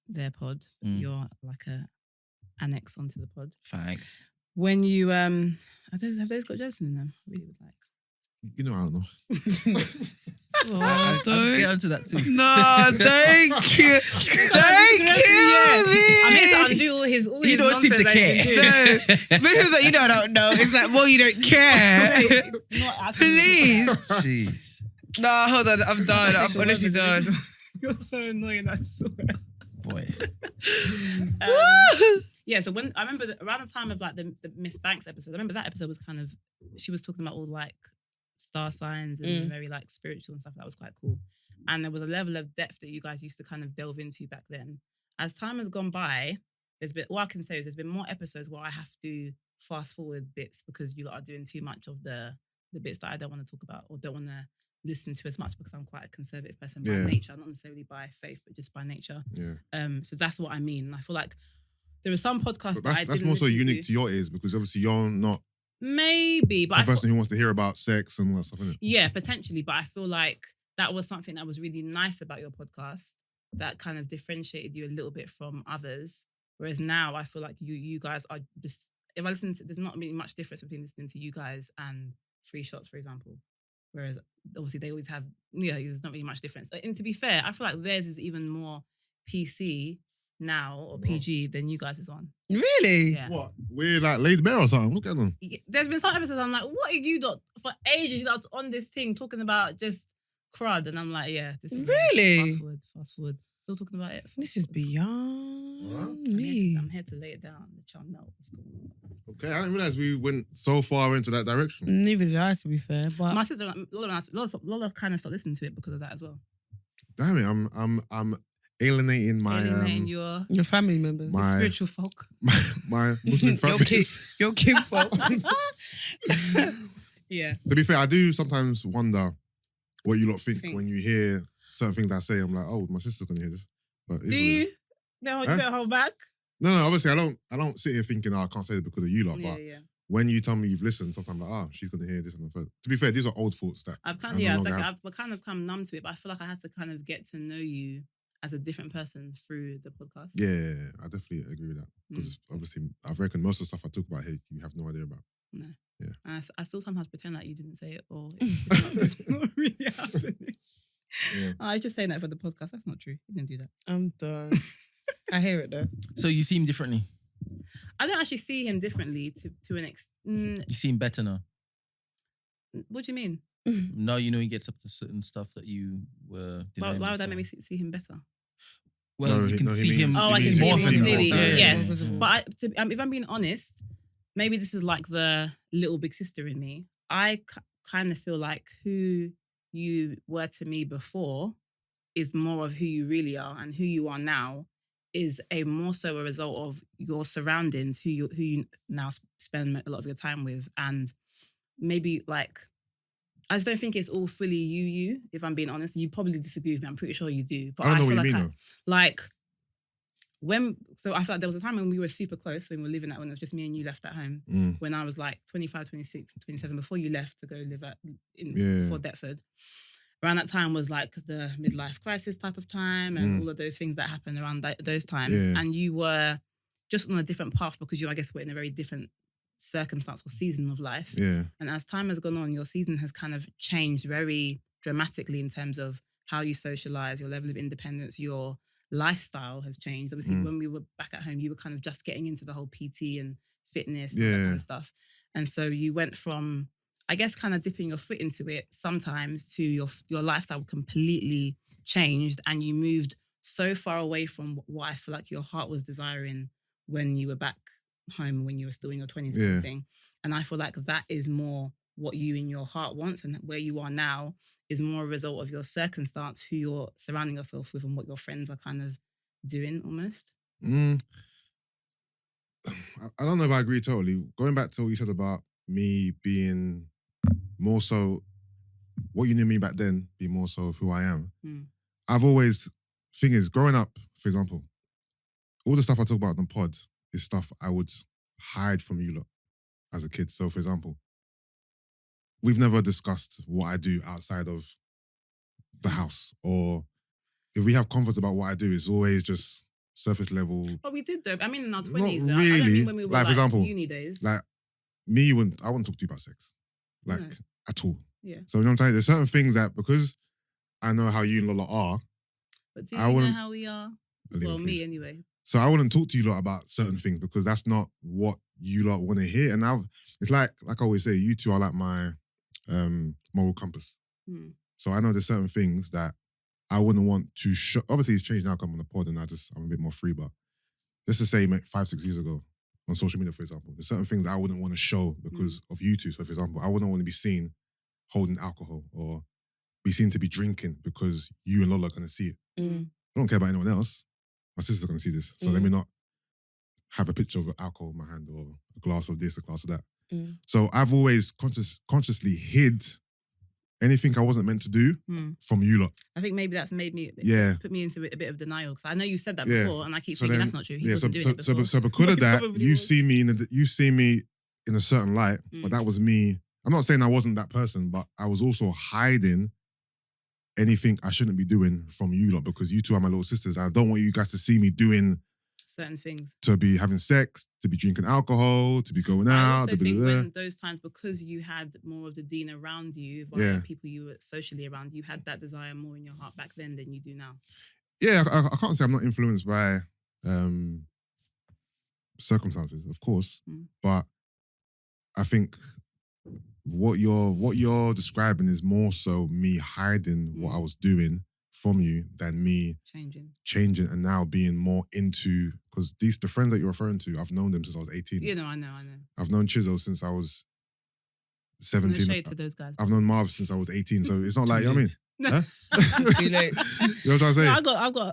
Speaker 1: Their pod, you're like a annex onto the pod.
Speaker 4: Thanks.
Speaker 1: When you have those got gelatin in them? I really would like.
Speaker 3: You know, I don't know.
Speaker 4: I'll get onto that too.
Speaker 2: No, thank you. Thank you.
Speaker 1: I mean, to undo all his
Speaker 4: You don't seem to care.
Speaker 2: No, because like, you know, I don't know. It's like, well, you don't care. Please.
Speaker 4: Jeez.
Speaker 2: No, hold on. I'm done. I'm honestly done.
Speaker 1: You're so annoying, I swear.
Speaker 4: Boy.
Speaker 1: Yeah, so when I remember around the time of like the Miss Banks episode, I remember that episode was kind of, she was talking about all like star signs and very like spiritual and stuff. That was quite cool. And there was a level of depth that you guys used to kind of delve into back then. As time has gone by, all I can say is there's been more episodes where I have to fast forward bits because you lot are doing too much of the bits that I don't want to talk about or don't want to listen to as much because I'm quite a conservative person
Speaker 3: Yeah.
Speaker 1: by nature, not necessarily by faith, but just by nature.
Speaker 3: Yeah.
Speaker 1: So that's what I mean. And I feel like there are some podcasts
Speaker 3: But that's more so unique to your ears because obviously you're not
Speaker 1: maybe, but
Speaker 3: the person who wants to hear about sex and all that stuff, isn't it?
Speaker 1: Yeah, potentially. But I feel like that was something that was really nice about your podcast that kind of differentiated you a little bit from others. Whereas now I feel like you guys are just, if I listen to, there's not really much difference between listening to you guys and Free Shots, for example. Whereas obviously they always have, there's not really much difference. And to be fair, I feel like theirs is even more PC now or PG than you guys' one.
Speaker 2: Really?
Speaker 1: Yeah.
Speaker 3: What? We're like laid bare or something. Look at them.
Speaker 1: There's been some episodes I'm like, what are you dot for ages you lot on this thing talking about just crud, and I'm like, yeah, this is
Speaker 2: really
Speaker 1: fast forward. Still talking about it.
Speaker 2: This is beyond me.
Speaker 1: I'm here to lay it down. The child knows what's going on.
Speaker 3: Okay, I didn't realize we went so far into that direction.
Speaker 2: Neither did I, to be fair. But
Speaker 1: my sister, a lot of kind of stopped listening to it because of that as well.
Speaker 3: Damn it, I'm alienating my
Speaker 2: your family members,
Speaker 3: my
Speaker 1: spiritual folk,
Speaker 3: my Muslim family.
Speaker 2: Your kinfolk.
Speaker 1: Yeah.
Speaker 3: To be fair, I do sometimes wonder what you lot think when you hear certain things I say. I'm like, oh, my sister's gonna hear this. But
Speaker 1: do you? No, you don't hold back.
Speaker 3: No. Obviously, I don't sit here thinking, I can't say it because of you lot. But when you tell me you've listened, sometimes I'm like, she's gonna hear this and the third. To be fair, these are old thoughts that
Speaker 1: I've kind of come numb to it. But I feel like I had to kind of get to know you as a different person through the podcast.
Speaker 3: Yeah, I definitely agree with that because obviously, I reckon most of the stuff I talk about here, you have no idea about.
Speaker 1: No.
Speaker 3: Yeah.
Speaker 1: And I still sometimes pretend like you didn't say it or it's not really happening.
Speaker 3: Yeah.
Speaker 1: I was just saying that for the podcast. That's not true. You didn't do that.
Speaker 2: I'm done. I hear it though.
Speaker 4: So you see him differently?
Speaker 1: I don't actually see him differently to an extent.
Speaker 4: You see him better now?
Speaker 1: What do you mean?
Speaker 4: Now you know he gets up to certain stuff that you were denying.
Speaker 1: Why would that make me see him better?
Speaker 4: Well, you can see him.
Speaker 1: I can
Speaker 4: see
Speaker 1: see
Speaker 4: more
Speaker 1: him
Speaker 4: of him.
Speaker 1: clearly.
Speaker 4: Yeah.
Speaker 1: Yes. But if I'm being honest, maybe this is like the little big sister in me. I kind of feel like who you were to me before is more of who you really are, and who you are now is more so a result of your surroundings, who you now spend a lot of your time with, and maybe like I just don't think it's all fully you. If I'm being honest, you probably disagree with me. I'm pretty sure you do. But
Speaker 3: I don't know
Speaker 1: feel
Speaker 3: what you
Speaker 1: like
Speaker 3: mean.
Speaker 1: So I felt like there was a time when we were super close, when we were living when it was just me and you left at home, when I was like 25, 26, 27, before you left to go live before Deptford. Around that time was like the midlife crisis type of time and all of those things that happened around those times.
Speaker 3: Yeah.
Speaker 1: And you were just on a different path because you, I guess, were in a very different circumstance or season of life.
Speaker 3: Yeah.
Speaker 1: And as time has gone on, your season has kind of changed very dramatically in terms of how you socialize, your level of independence, your lifestyle has changed. Obviously, when we were back at home, you were kind of just getting into the whole PT and fitness and that kind of stuff. And so you went from, I guess, kind of dipping your foot into it sometimes to your lifestyle completely changed, and you moved so far away from what I feel like your heart was desiring when you were back home, when you were still in your 20s and everything. And I feel like that is more what you in your heart wants, and where you are now is more a result of your circumstance, who you're surrounding yourself with and what your friends are kind of doing almost.
Speaker 3: I don't know if I agree totally. Going back to what you said about me being more so, what you knew me back then, be more so of who I am. I've always, thing is, growing up, for example, all the stuff I talk about on the pod is stuff I would hide from you lot as a kid. So, for example, we've never discussed what I do outside of the house, or if we have conversations about what I do, it's always just surface level.
Speaker 1: But we did though. I mean, in our 20s.
Speaker 3: Not
Speaker 1: I don't
Speaker 3: really.
Speaker 1: mean when we were
Speaker 3: Like, for example,
Speaker 1: uni days.
Speaker 3: Like me, I wouldn't talk to you about sex, like at all.
Speaker 1: Yeah.
Speaker 3: So you know what I'm saying? There's certain things that, because I know how you and Lola are.
Speaker 1: But do you know how we are? Well,
Speaker 3: please.
Speaker 1: me anyway.
Speaker 3: So I wouldn't talk to you lot about certain things because that's not what you lot want to hear. And it's like I always say, you two are like my moral compass. So I know there's certain things that I wouldn't want to show. Obviously, it's changed now. I'm on the pod and I'm a bit more free. But let's just say 5-6 years ago on social media, for example, there's certain things I wouldn't want to show because of you two. So, for example, I wouldn't want to be seen holding alcohol or be seen to be drinking because you and Lola are going to see it. I don't care about anyone else. My sister's going to see this. So let me not have a picture of alcohol in my hand or a glass of this, a glass of that. So I've always consciously hid anything I wasn't meant to do from you lot.
Speaker 1: I think maybe that's made me put me into a bit of denial because I know you said that before, and I keep thinking that's not true. He wasn't doing it before.
Speaker 3: So because of that, you see me in a certain light, but that was me. I'm not saying I wasn't that person, but I was also hiding anything I shouldn't be doing from you lot because you two are my little sisters. I don't want you guys to see me doing
Speaker 1: certain things,
Speaker 3: to be having sex, to be drinking alcohol, to be going out.
Speaker 1: I also think when those times, because you had more of the dean around you, via people you were socially around, you had that desire more in your heart back then than you do now.
Speaker 3: Yeah, I can't say I'm not influenced by circumstances, of course, but I think what you're describing is more so me hiding what I was doing from you than me changing and now being more into, because the friends that you're referring to, I've known them since I was 18.
Speaker 1: You know, I know.
Speaker 3: I've known Chisel since I was 17.
Speaker 1: No shade to those guys.
Speaker 3: I've known Marv since I was 18, so it's not like, you know what I mean? Huh?
Speaker 2: Too late.
Speaker 3: You know what I'm saying?
Speaker 1: No,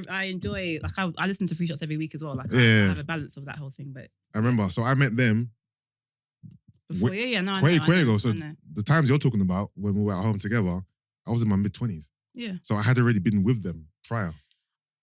Speaker 1: I enjoy, like I listen to Free Shots every week as well. Like I have a balance of that whole thing, but
Speaker 3: I remember, so I met them
Speaker 1: before,
Speaker 3: quite ago. So the times you're talking about when we were at home together, I was in my mid-20s.
Speaker 1: Yeah.
Speaker 3: So I had already been with them prior.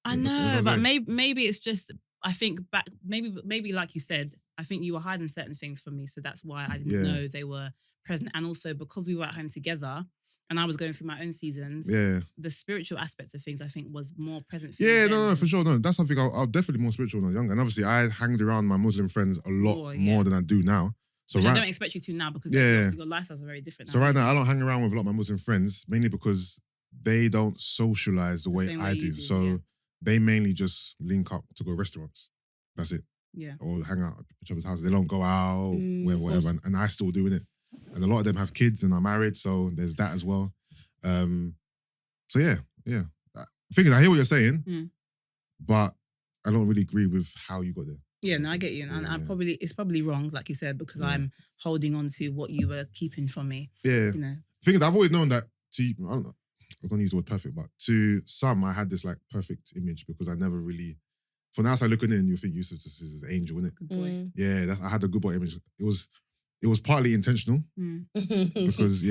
Speaker 1: I know, but maybe it's just, I think back, maybe like you said, I think you were hiding certain things from me. So that's why I didn't know they were present. And also because we were at home together and I was going through my own seasons, the spiritual aspects of things I think was more present for me.
Speaker 3: Yeah, no, for sure. No, that's something I was definitely more spiritual when I was younger. And obviously I hanged around my Muslim friends a lot more than I do now. So
Speaker 1: I don't expect you to now because your lifestyles are very different now.
Speaker 3: So right now I don't hang around with a lot of my Muslim friends, mainly because they don't socialize the way I do. So they mainly just link up to go restaurants. That's it.
Speaker 1: Yeah. Or
Speaker 3: hang out at each other's houses. They don't go out, whatever. And I still doing it. And a lot of them have kids and are married, so there's that as well. So yeah. The thing is, I hear what you're saying, but I don't really agree with how you got there.
Speaker 1: Yeah, no, I get you. And it's probably wrong, like you said, because I'm holding on to what you were keeping from me.
Speaker 3: Yeah.
Speaker 1: You know.
Speaker 3: The thing is, I've always known that I don't know, I'm going to use the word perfect, but to some, I had this like perfect image because I never really, from the outside looking in, you think Yusuff is an angel, innit?
Speaker 1: Good boy.
Speaker 3: Yeah, I had a good boy image. It was partly intentional because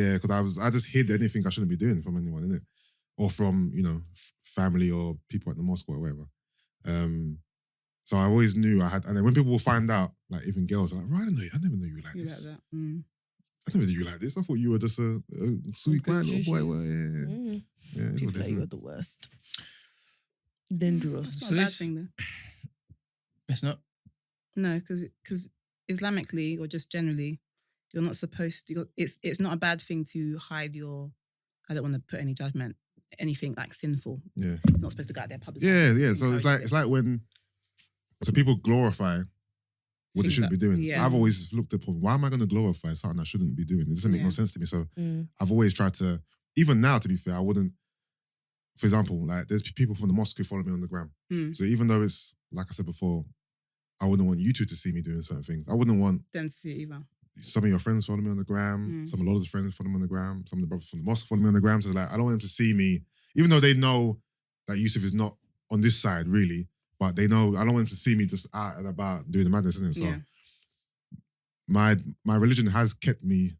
Speaker 3: I just hid anything I shouldn't be doing from anyone, innit? Or from, family or people at the mosque or whatever. So I always knew I had, and then when people will find out, like even girls are like, right, I never knew you like this.
Speaker 1: Like that.
Speaker 3: I never knew you like this. I thought you were just a sweet, quiet little boy. Well, yeah.
Speaker 2: People like you are the worst. Dangerous.
Speaker 1: It's not a bad thing though.
Speaker 4: It's not?
Speaker 1: No, because Islamically or just generally, you're not supposed to, it's not a bad thing to hide your, I don't want to put any judgment, anything like sinful.
Speaker 3: Yeah.
Speaker 1: You're not supposed to go out there publicly.
Speaker 3: Yeah. So it's like when, so people glorify what they shouldn't be doing.
Speaker 1: Yeah.
Speaker 3: I've always looked upon, why am I going to glorify something I shouldn't be doing? It doesn't make no sense to me. So I've always tried to, even now to be fair, I wouldn't, for example, like there's people from the mosque who follow me on the gram. So even though it's, like I said before, I wouldn't want you two to see me doing certain things. I wouldn't want
Speaker 1: them to see it either.
Speaker 3: Some of your friends follow me on the gram. A lot of the friends follow me on the gram. Some of the brothers from the mosque follow me on the gram. So it's like, I don't want them to see me, even though they know that Yusuff is not on this side really, but they know, I don't want them to see me just out and about doing the madness, isn't it? So my religion has kept me,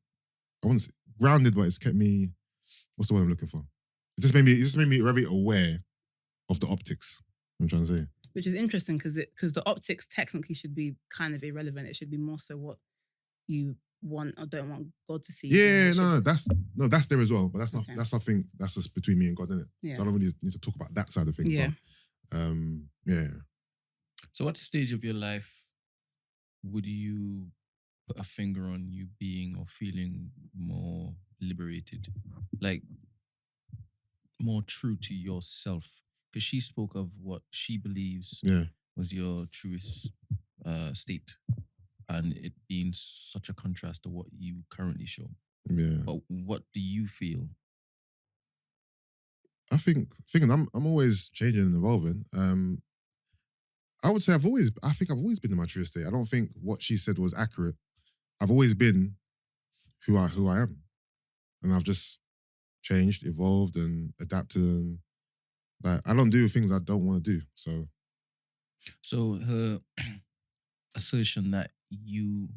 Speaker 3: I wouldn't say grounded, but it's kept me, what's the word I'm looking for? It just made me very aware of the optics, I'm trying to say.
Speaker 1: Which is interesting because the optics technically should be kind of irrelevant. It should be more so what you want or don't want God to see.
Speaker 3: Yeah, that's there as well. But that's not that's something that's just between me and God, isn't it?
Speaker 1: Yeah.
Speaker 3: So I don't really need to talk about that side of things.
Speaker 1: Yeah.
Speaker 3: But,
Speaker 4: So what stage of your life would you put a finger on you being or feeling more liberated? Like more true to yourself? Because she spoke of what she believes was your truest state, and it being such a contrast to what you currently show.
Speaker 3: Yeah.
Speaker 4: But what do you feel?
Speaker 3: I think I'm always changing and evolving. I would say I've always been in my truest state. I don't think what she said was accurate. I've always been who I am, and I've just changed, evolved, and adapted. And like I don't do things I don't want to do. So
Speaker 4: her assertion that you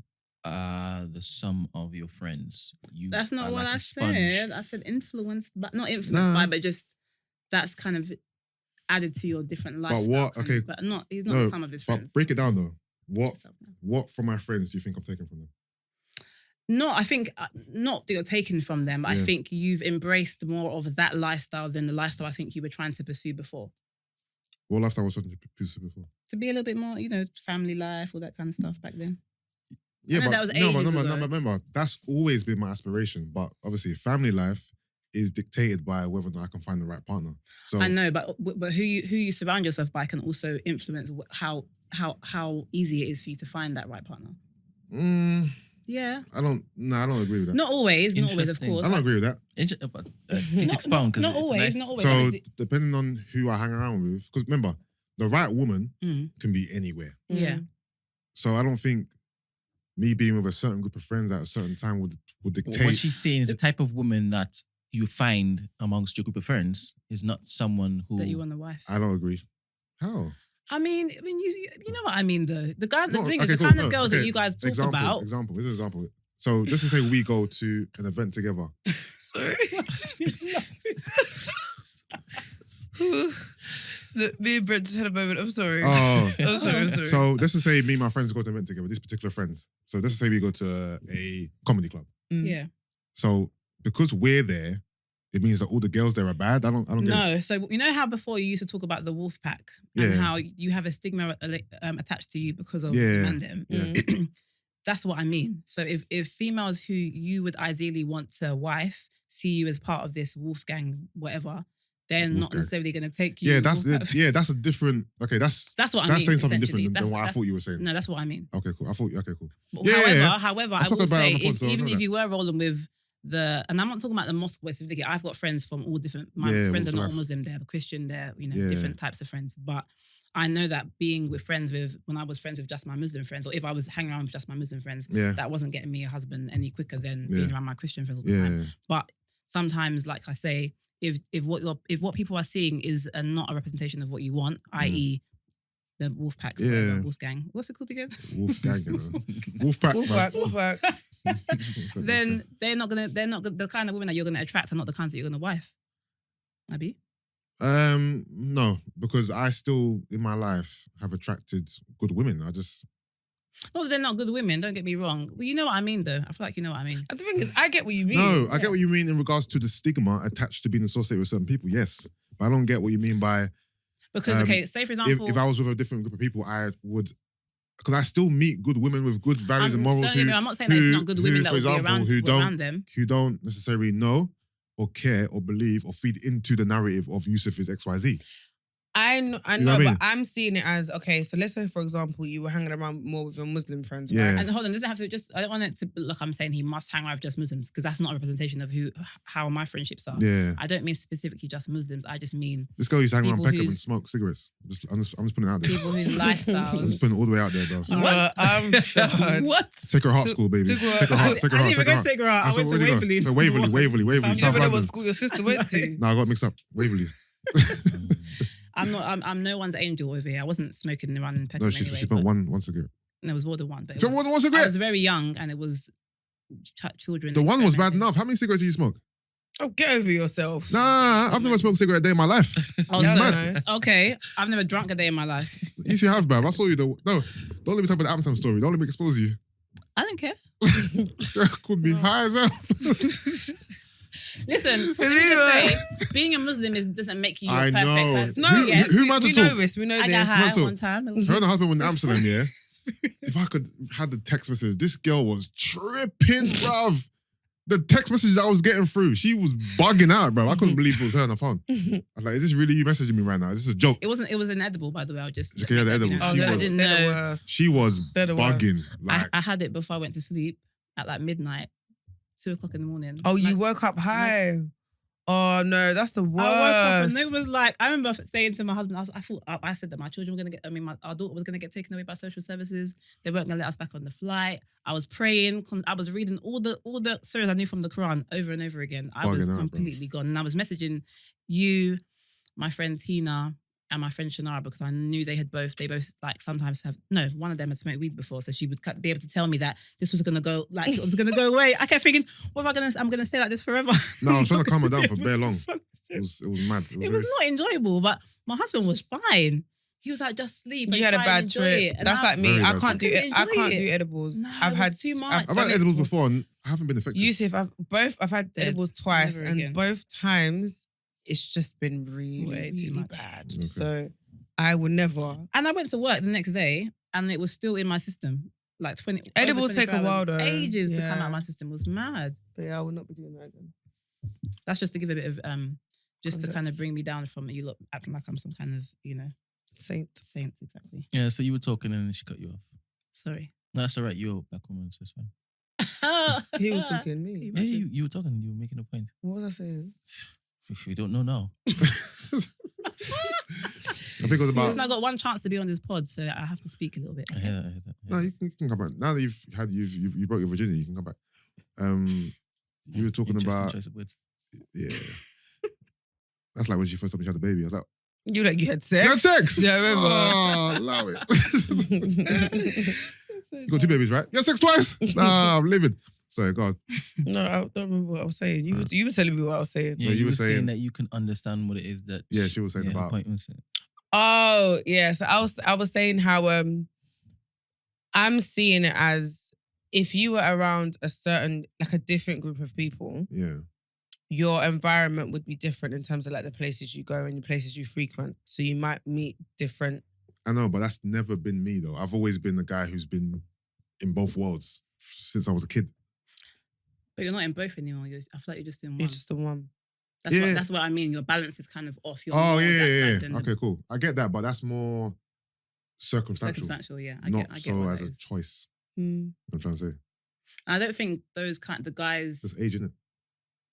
Speaker 4: the sum of your friends. You
Speaker 1: That's not
Speaker 4: are
Speaker 1: what
Speaker 4: like
Speaker 1: I
Speaker 4: a sponge.
Speaker 1: said. I said influenced, but not influenced by, but just that's kind of added to your different lifestyle.
Speaker 3: Okay,
Speaker 1: but not he's not the sum of his friends.
Speaker 3: But break it down though. What from my friends do you think I'm taking from them?
Speaker 1: No, I think not that you're taking from them. But I think you've embraced more of that lifestyle than the lifestyle I think you were trying to pursue before.
Speaker 3: What lifestyle was I trying to pursue before?
Speaker 1: To be a little bit more, family life, all that kind of stuff back then.
Speaker 3: Yeah, but
Speaker 1: that was ages ago.
Speaker 3: remember, that's always been my aspiration. But obviously, family life is dictated by whether or not I can find the right partner. So
Speaker 1: I know, but who you surround yourself by can also influence how easy it is for you to find that right partner. Yeah.
Speaker 3: I don't agree with that.
Speaker 1: Not always, of
Speaker 4: Interesting.
Speaker 1: course.
Speaker 3: I don't agree with that.
Speaker 4: Please expound, because
Speaker 1: not always,
Speaker 4: nice.
Speaker 1: not always.
Speaker 3: So depending on who I hang around with, because remember, the right woman can be anywhere.
Speaker 1: Yeah.
Speaker 3: So I don't think me being with a certain group of friends at a certain time would dictate.
Speaker 4: What she's saying is the type of woman that you find amongst your group of friends is not someone who
Speaker 1: that you want a wife.
Speaker 3: I don't agree. How?
Speaker 1: I mean, you know what I mean though. The guy,
Speaker 3: No,
Speaker 1: the
Speaker 3: okay,
Speaker 1: kind
Speaker 3: cool,
Speaker 1: of girls that you guys talk about.
Speaker 3: Example. This is an example. So just to say we go to an event together.
Speaker 2: Sorry. Me and Brent just had a moment. I'm sorry.
Speaker 3: Oh,
Speaker 2: I'm sorry.
Speaker 3: So let's just say me and my friends go to an event together. These particular friends. So let's just say we go to a comedy club.
Speaker 1: Yeah.
Speaker 3: So because we're there, it means that all the girls there are bad. I don't get it.
Speaker 1: No, so you know how before you used to talk about the wolf pack and how you have a stigma attached to you because of the mandem. That's what I mean. So if females who you would ideally want to wife see you as part of this wolf gang, whatever, they're not necessarily going to take you.
Speaker 3: Yeah, that's a different. Okay, that's
Speaker 1: what I mean.
Speaker 3: That's saying something different than what I
Speaker 1: that's-
Speaker 3: thought you were saying.
Speaker 1: No, that's what I mean.
Speaker 3: Okay, cool. Okay, cool.
Speaker 1: But however, I will say, even if you were rolling with and I'm not talking about the mosque specifically. I've got friends from all different. My friends are not all Muslim. They're Christian. They're different types of friends. But I know that being with when I was friends with just my Muslim friends, or if I was hanging around with just my Muslim friends, that wasn't getting me a husband any quicker than being around my Christian friends all the time. But sometimes, like I say, if what people are seeing is not a representation of what you want, i.e. the wolf pack, wolf gang. What's it called again?
Speaker 3: Wolf gang, wolf pack.
Speaker 2: Wolf pack.
Speaker 1: Then they're not gonna the kind of women that you're gonna attract are not the kinds that you're gonna wife. Abi?
Speaker 3: No, because I still in my life have attracted good women. Not
Speaker 1: that they're not good women, don't get me wrong. Well, you know what I mean though. I feel like you know what I mean.
Speaker 2: The thing is, I get what you mean.
Speaker 3: No, I get what you mean in regards to the stigma attached to being associated with certain people, yes. But I don't get what you mean by
Speaker 1: because say for example,
Speaker 3: if I was with a different group of people, I would, because I still meet good women with good values and morals.
Speaker 1: I'm not saying that it's not good women that will be around them.
Speaker 3: Who don't necessarily know or care or believe or feed into the narrative of Yusuff is XYZ.
Speaker 2: I know,
Speaker 3: You know what I mean?
Speaker 2: but I'm seeing it as, okay, so let's say, for example, you were hanging around more with your Muslim friends,
Speaker 3: Yeah.
Speaker 2: right?
Speaker 1: And hold on, doesn't have to I don't want it to look, I'm saying he must hang around with just Muslims because that's not a representation of how my friendships are.
Speaker 3: Yeah.
Speaker 1: I don't mean specifically just Muslims. I just mean
Speaker 3: This girl used to hang around
Speaker 1: people
Speaker 3: Peckham and
Speaker 1: who's-
Speaker 3: smoke cigarettes. I'm just putting it out there.
Speaker 1: people whose
Speaker 3: I'm
Speaker 1: lifestyles.
Speaker 3: just putting it all the way out there, bro.
Speaker 2: I'm done.
Speaker 1: What?
Speaker 3: Sacred Heart School, baby.
Speaker 2: Took her-
Speaker 3: Sacred Heart.
Speaker 1: I didn't even go to Sacred Heart. I
Speaker 3: So
Speaker 1: went to
Speaker 3: where'd you go?
Speaker 1: Waverley.
Speaker 3: So Waverley,
Speaker 2: You
Speaker 3: South
Speaker 2: never know
Speaker 3: London.
Speaker 2: what school your sister went to.
Speaker 3: No, I got mixed up. Waverley.
Speaker 1: I'm no one's angel over here. I wasn't smoking around in Peckham
Speaker 3: No, she
Speaker 1: anyway.
Speaker 3: spent
Speaker 1: but
Speaker 3: one cigarette.
Speaker 1: there was more than one. But it
Speaker 3: She
Speaker 1: was,
Speaker 3: spent one
Speaker 1: I
Speaker 3: cigarette?
Speaker 1: was very young and it was children.
Speaker 3: The one was bad
Speaker 1: experimenting.
Speaker 3: enough. How many cigarettes do you smoke?
Speaker 2: Oh, get over yourself.
Speaker 3: Nah, I've never smoked a cigarette a day in my life.
Speaker 1: Oh,
Speaker 3: You
Speaker 1: so-
Speaker 3: mad?
Speaker 1: okay. I've never drunk a day in my life.
Speaker 3: Yes, you have, bruv. I saw you. No, don't let me talk about the Amsterdam story. Don't let me expose you.
Speaker 1: I don't care.
Speaker 3: Could be high as hell.
Speaker 1: Listen, let me just say, being a Muslim doesn't make you a
Speaker 3: I
Speaker 1: perfect
Speaker 3: know.
Speaker 1: person.
Speaker 2: No,
Speaker 3: Who-
Speaker 2: yes,
Speaker 3: who am I to
Speaker 2: we know
Speaker 3: talk?
Speaker 2: this. We know
Speaker 1: I got
Speaker 2: this.
Speaker 1: high
Speaker 3: Not to-
Speaker 1: one time. It was
Speaker 3: Her and her husband went to Amsterdam, yeah? If I could have the text message, this girl was tripping, bruv. The text messages I was getting through, she was bugging out, bro. I couldn't believe it was her on the phone. I was like, is this really you messaging me right now? Is this a joke?
Speaker 1: It wasn't. It was inedible, by the way. I'll just.
Speaker 3: Okay, yeah, the edible.
Speaker 2: Oh,
Speaker 3: She
Speaker 2: they're
Speaker 3: was-
Speaker 1: I didn't
Speaker 2: they're the
Speaker 1: know.
Speaker 2: worst.
Speaker 3: She was
Speaker 2: They're the worst.
Speaker 3: bugging. Like,
Speaker 1: I had it before I went to sleep at like midnight, 2:00 in the morning.
Speaker 2: Oh, you
Speaker 1: Like,
Speaker 2: woke up high. Oh no, that's the worst.
Speaker 1: I woke up and it was like, I remember saying to my husband, I said that my children were going to our daughter was going to get taken away by social services. They weren't going to let us back on the flight. I was praying. I was reading all the surahs I knew from the Quran over and over again. I was
Speaker 3: Bugging out,
Speaker 1: completely gone. And I was messaging you, my friend Tina, and my friend Shannara, because I knew they both like sometimes one of them had smoked weed before, so she would be able to tell me that this was gonna go, like it was gonna go away. I kept thinking, what am I'm gonna stay like this forever.
Speaker 3: No, I was trying to calm her down for very long. It was mad.
Speaker 1: It was not enjoyable, but my husband was fine. He was like, just sleep.
Speaker 2: You had a bad trip. That's like me. I can't do it. I can't do edibles.
Speaker 1: No,
Speaker 2: I've had
Speaker 1: too much.
Speaker 3: I've had edibles before and I haven't been affected.
Speaker 2: Yusuff, I've had edibles twice,
Speaker 1: Never
Speaker 2: and
Speaker 1: again.
Speaker 2: both times it's just been really,
Speaker 1: Way too
Speaker 2: really
Speaker 1: much.
Speaker 2: bad.
Speaker 3: Okay.
Speaker 2: So I would never.
Speaker 1: And I went to work the next day, and it was still in my system. Like 20
Speaker 2: Edibles
Speaker 1: over 24
Speaker 2: take a while
Speaker 1: hours.
Speaker 2: though.
Speaker 1: Ages to come
Speaker 2: Yeah.
Speaker 1: out of my system. It was mad.
Speaker 2: But yeah, I would not be doing that again.
Speaker 1: That's just to give a bit of just to kind of
Speaker 2: Context.
Speaker 1: bring me down from you lot acting like I'm some kind of
Speaker 2: Saint.
Speaker 1: saint, exactly.
Speaker 4: Yeah, so you were talking and then she cut you off.
Speaker 1: Sorry.
Speaker 4: No, that's all right. You're a black woman, so it's fine.
Speaker 2: He was talking to me.
Speaker 1: Can you
Speaker 4: Yeah,
Speaker 1: imagine?
Speaker 4: you were talking. You were making a point.
Speaker 2: What was I saying?
Speaker 4: If we don't know now.
Speaker 3: I think it was about.
Speaker 1: Listen, I got one chance to be on this pod, so I have to speak a little bit.
Speaker 4: I
Speaker 1: Okay?
Speaker 4: hear that. I hear that.
Speaker 3: No, you can come back. Now that you broke your virginity, you can come back. You were talking
Speaker 4: Interesting
Speaker 3: about
Speaker 4: choice of words.
Speaker 3: yeah. That's like when she first told me she had a baby. I was like,
Speaker 2: You had sex?
Speaker 3: you had sex?
Speaker 2: Yeah, I remember.
Speaker 3: Oh, allow it. You got 2 babies, right? You had sex twice? Nah, I'm living. Sorry, God.
Speaker 2: No, I don't remember what I was saying. You were telling me what I was saying.
Speaker 4: Yeah,
Speaker 3: No,
Speaker 4: you,
Speaker 3: you
Speaker 4: were
Speaker 3: were
Speaker 4: saying
Speaker 3: saying-
Speaker 4: that you can understand what it is that.
Speaker 3: Yeah, she was saying
Speaker 4: her
Speaker 3: about-
Speaker 4: point was
Speaker 2: Oh, yeah. So I was saying how I'm seeing it as if you were around a different group of people,
Speaker 3: Yeah.
Speaker 2: your environment would be different in terms of like the places you go and the places you frequent. So you might meet different.
Speaker 3: I know, but that's never been me though. I've always been the guy who's been in both worlds since I was a kid.
Speaker 1: But you're not in both anymore. I feel like you're just in one.
Speaker 2: You're just the one.
Speaker 3: Yeah.
Speaker 1: That's what I mean. Your balance is kind of off. You're
Speaker 3: Oh
Speaker 1: more on
Speaker 3: yeah,
Speaker 1: that
Speaker 3: yeah,
Speaker 1: side
Speaker 3: yeah.
Speaker 1: than the
Speaker 3: Okay, cool. I get that, but that's more circumstantial,
Speaker 1: circumstantial. Yeah,
Speaker 3: not
Speaker 1: I get
Speaker 3: so
Speaker 1: what
Speaker 3: as
Speaker 1: that
Speaker 3: a
Speaker 1: is.
Speaker 3: choice.
Speaker 2: Mm.
Speaker 3: I'm trying to say,
Speaker 1: I don't think the guys.
Speaker 3: it's age, innit?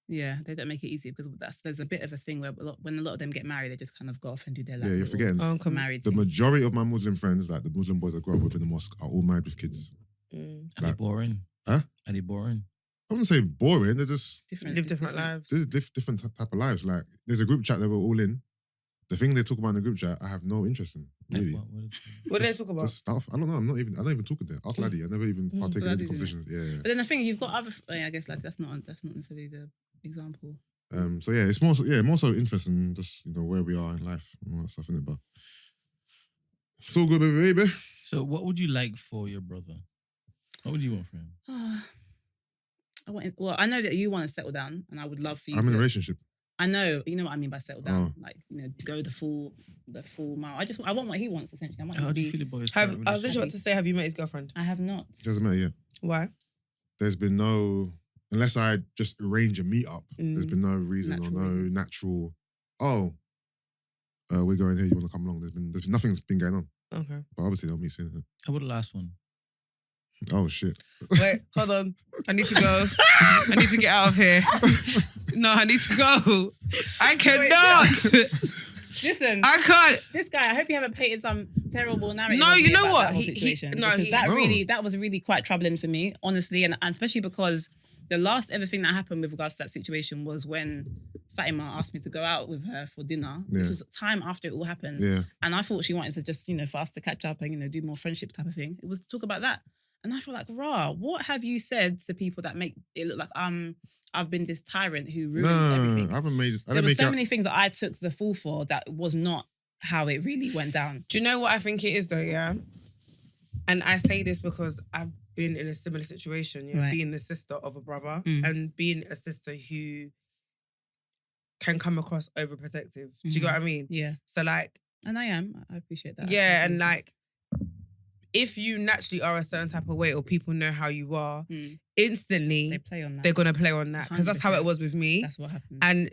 Speaker 1: Yeah, they don't make it easy because there's a bit of a thing where when a lot of them get married, they just kind of go off and do their
Speaker 3: Yeah, you're
Speaker 1: little
Speaker 3: forgetting.
Speaker 1: married
Speaker 3: The
Speaker 1: thing.
Speaker 3: majority of my Muslim friends, like the Muslim boys that grow up within the mosque, are all married with kids.
Speaker 2: Mm.
Speaker 4: Are they
Speaker 3: Like-
Speaker 4: boring?
Speaker 3: Huh?
Speaker 4: Are they boring?
Speaker 3: I wouldn't say boring. They're just
Speaker 2: Live different lives.
Speaker 3: different type of lives. Like there's a group chat that we're all in. The thing they talk about in the group chat, I have no interest in. Really.
Speaker 4: Like,
Speaker 2: What do they
Speaker 3: Just-
Speaker 2: talk about?
Speaker 3: Just stuff. I don't know. I don't even talk in there. Ask Laddie. I never even partake in any
Speaker 1: Laddie's in it.
Speaker 3: conversations. Yeah.
Speaker 1: But then the thing you've got other. I guess like that's not necessarily the example.
Speaker 3: So yeah, it's more so interesting just where we are in life and all that stuff in it. But it's all good, baby.
Speaker 4: So, what would you like for your brother? What would you want for him?
Speaker 1: I know that you want to settle down, and I would love for you.
Speaker 3: I'm in a
Speaker 1: to,
Speaker 3: relationship.
Speaker 1: I know, you know what I mean by settle down,
Speaker 3: Oh.
Speaker 1: like go the full mile. I want what he wants essentially. I want him
Speaker 4: How
Speaker 1: to
Speaker 4: do you
Speaker 1: be.
Speaker 4: feel about his
Speaker 2: I
Speaker 4: current
Speaker 2: was just
Speaker 4: relationship?
Speaker 2: about to say, have you met his girlfriend?
Speaker 1: I have not.
Speaker 3: Doesn't matter yet.
Speaker 2: Why?
Speaker 3: There's been no, unless I just arrange a meetup. There's
Speaker 2: Mm.
Speaker 3: been no reason
Speaker 1: Natural
Speaker 3: or no
Speaker 1: reason.
Speaker 3: natural. Oh, we're going here. You want to come along? There's been nothing's been going on.
Speaker 2: Okay.
Speaker 3: But obviously they'll meet soon.
Speaker 4: How about the last one?
Speaker 3: Oh shit.
Speaker 2: Wait, hold on. I need to go. I need to get out of here. No, I need to go. I cannot.
Speaker 1: Listen,
Speaker 2: I can't.
Speaker 1: this guy. I hope you haven't painted some terrible narrative.
Speaker 2: No,
Speaker 1: of
Speaker 2: you
Speaker 1: me
Speaker 2: know
Speaker 1: about
Speaker 2: what?
Speaker 1: that whole
Speaker 2: He-
Speaker 1: situation,
Speaker 2: no,
Speaker 1: because
Speaker 2: he-
Speaker 3: No.
Speaker 1: that was really quite troubling for me, honestly, and especially because the last ever thing that happened with regards to that situation was when Fatima asked me to go out with her for dinner.
Speaker 3: Yeah.
Speaker 1: This was time after it all happened.
Speaker 3: Yeah.
Speaker 1: And I thought she wanted to just, for us to catch up and, do more friendship type of thing. It was to talk about that. And I feel like, what have you said to people that make it look like I've been this tyrant who ruined everything?
Speaker 3: I haven't made. I
Speaker 1: There
Speaker 3: didn't
Speaker 1: were
Speaker 3: make
Speaker 1: so
Speaker 3: out.
Speaker 1: many things that I took the fall for that was not how it really went down.
Speaker 2: Do you know what I think it is though, yeah? And I say this because I've been in a similar situation,
Speaker 1: Right.
Speaker 2: being the sister of a brother
Speaker 1: Mm.
Speaker 2: and being a sister who can come across overprotective. Do you get what I mean?
Speaker 1: Yeah.
Speaker 2: So like,
Speaker 1: And I am. I appreciate that.
Speaker 2: yeah, and like, if you naturally are a certain type of way or people know how you are,
Speaker 1: they
Speaker 2: instantly
Speaker 1: play on that.
Speaker 2: they're gonna play on that because that's how
Speaker 1: 100%.
Speaker 2: it was with me.
Speaker 1: That's what happened.
Speaker 2: And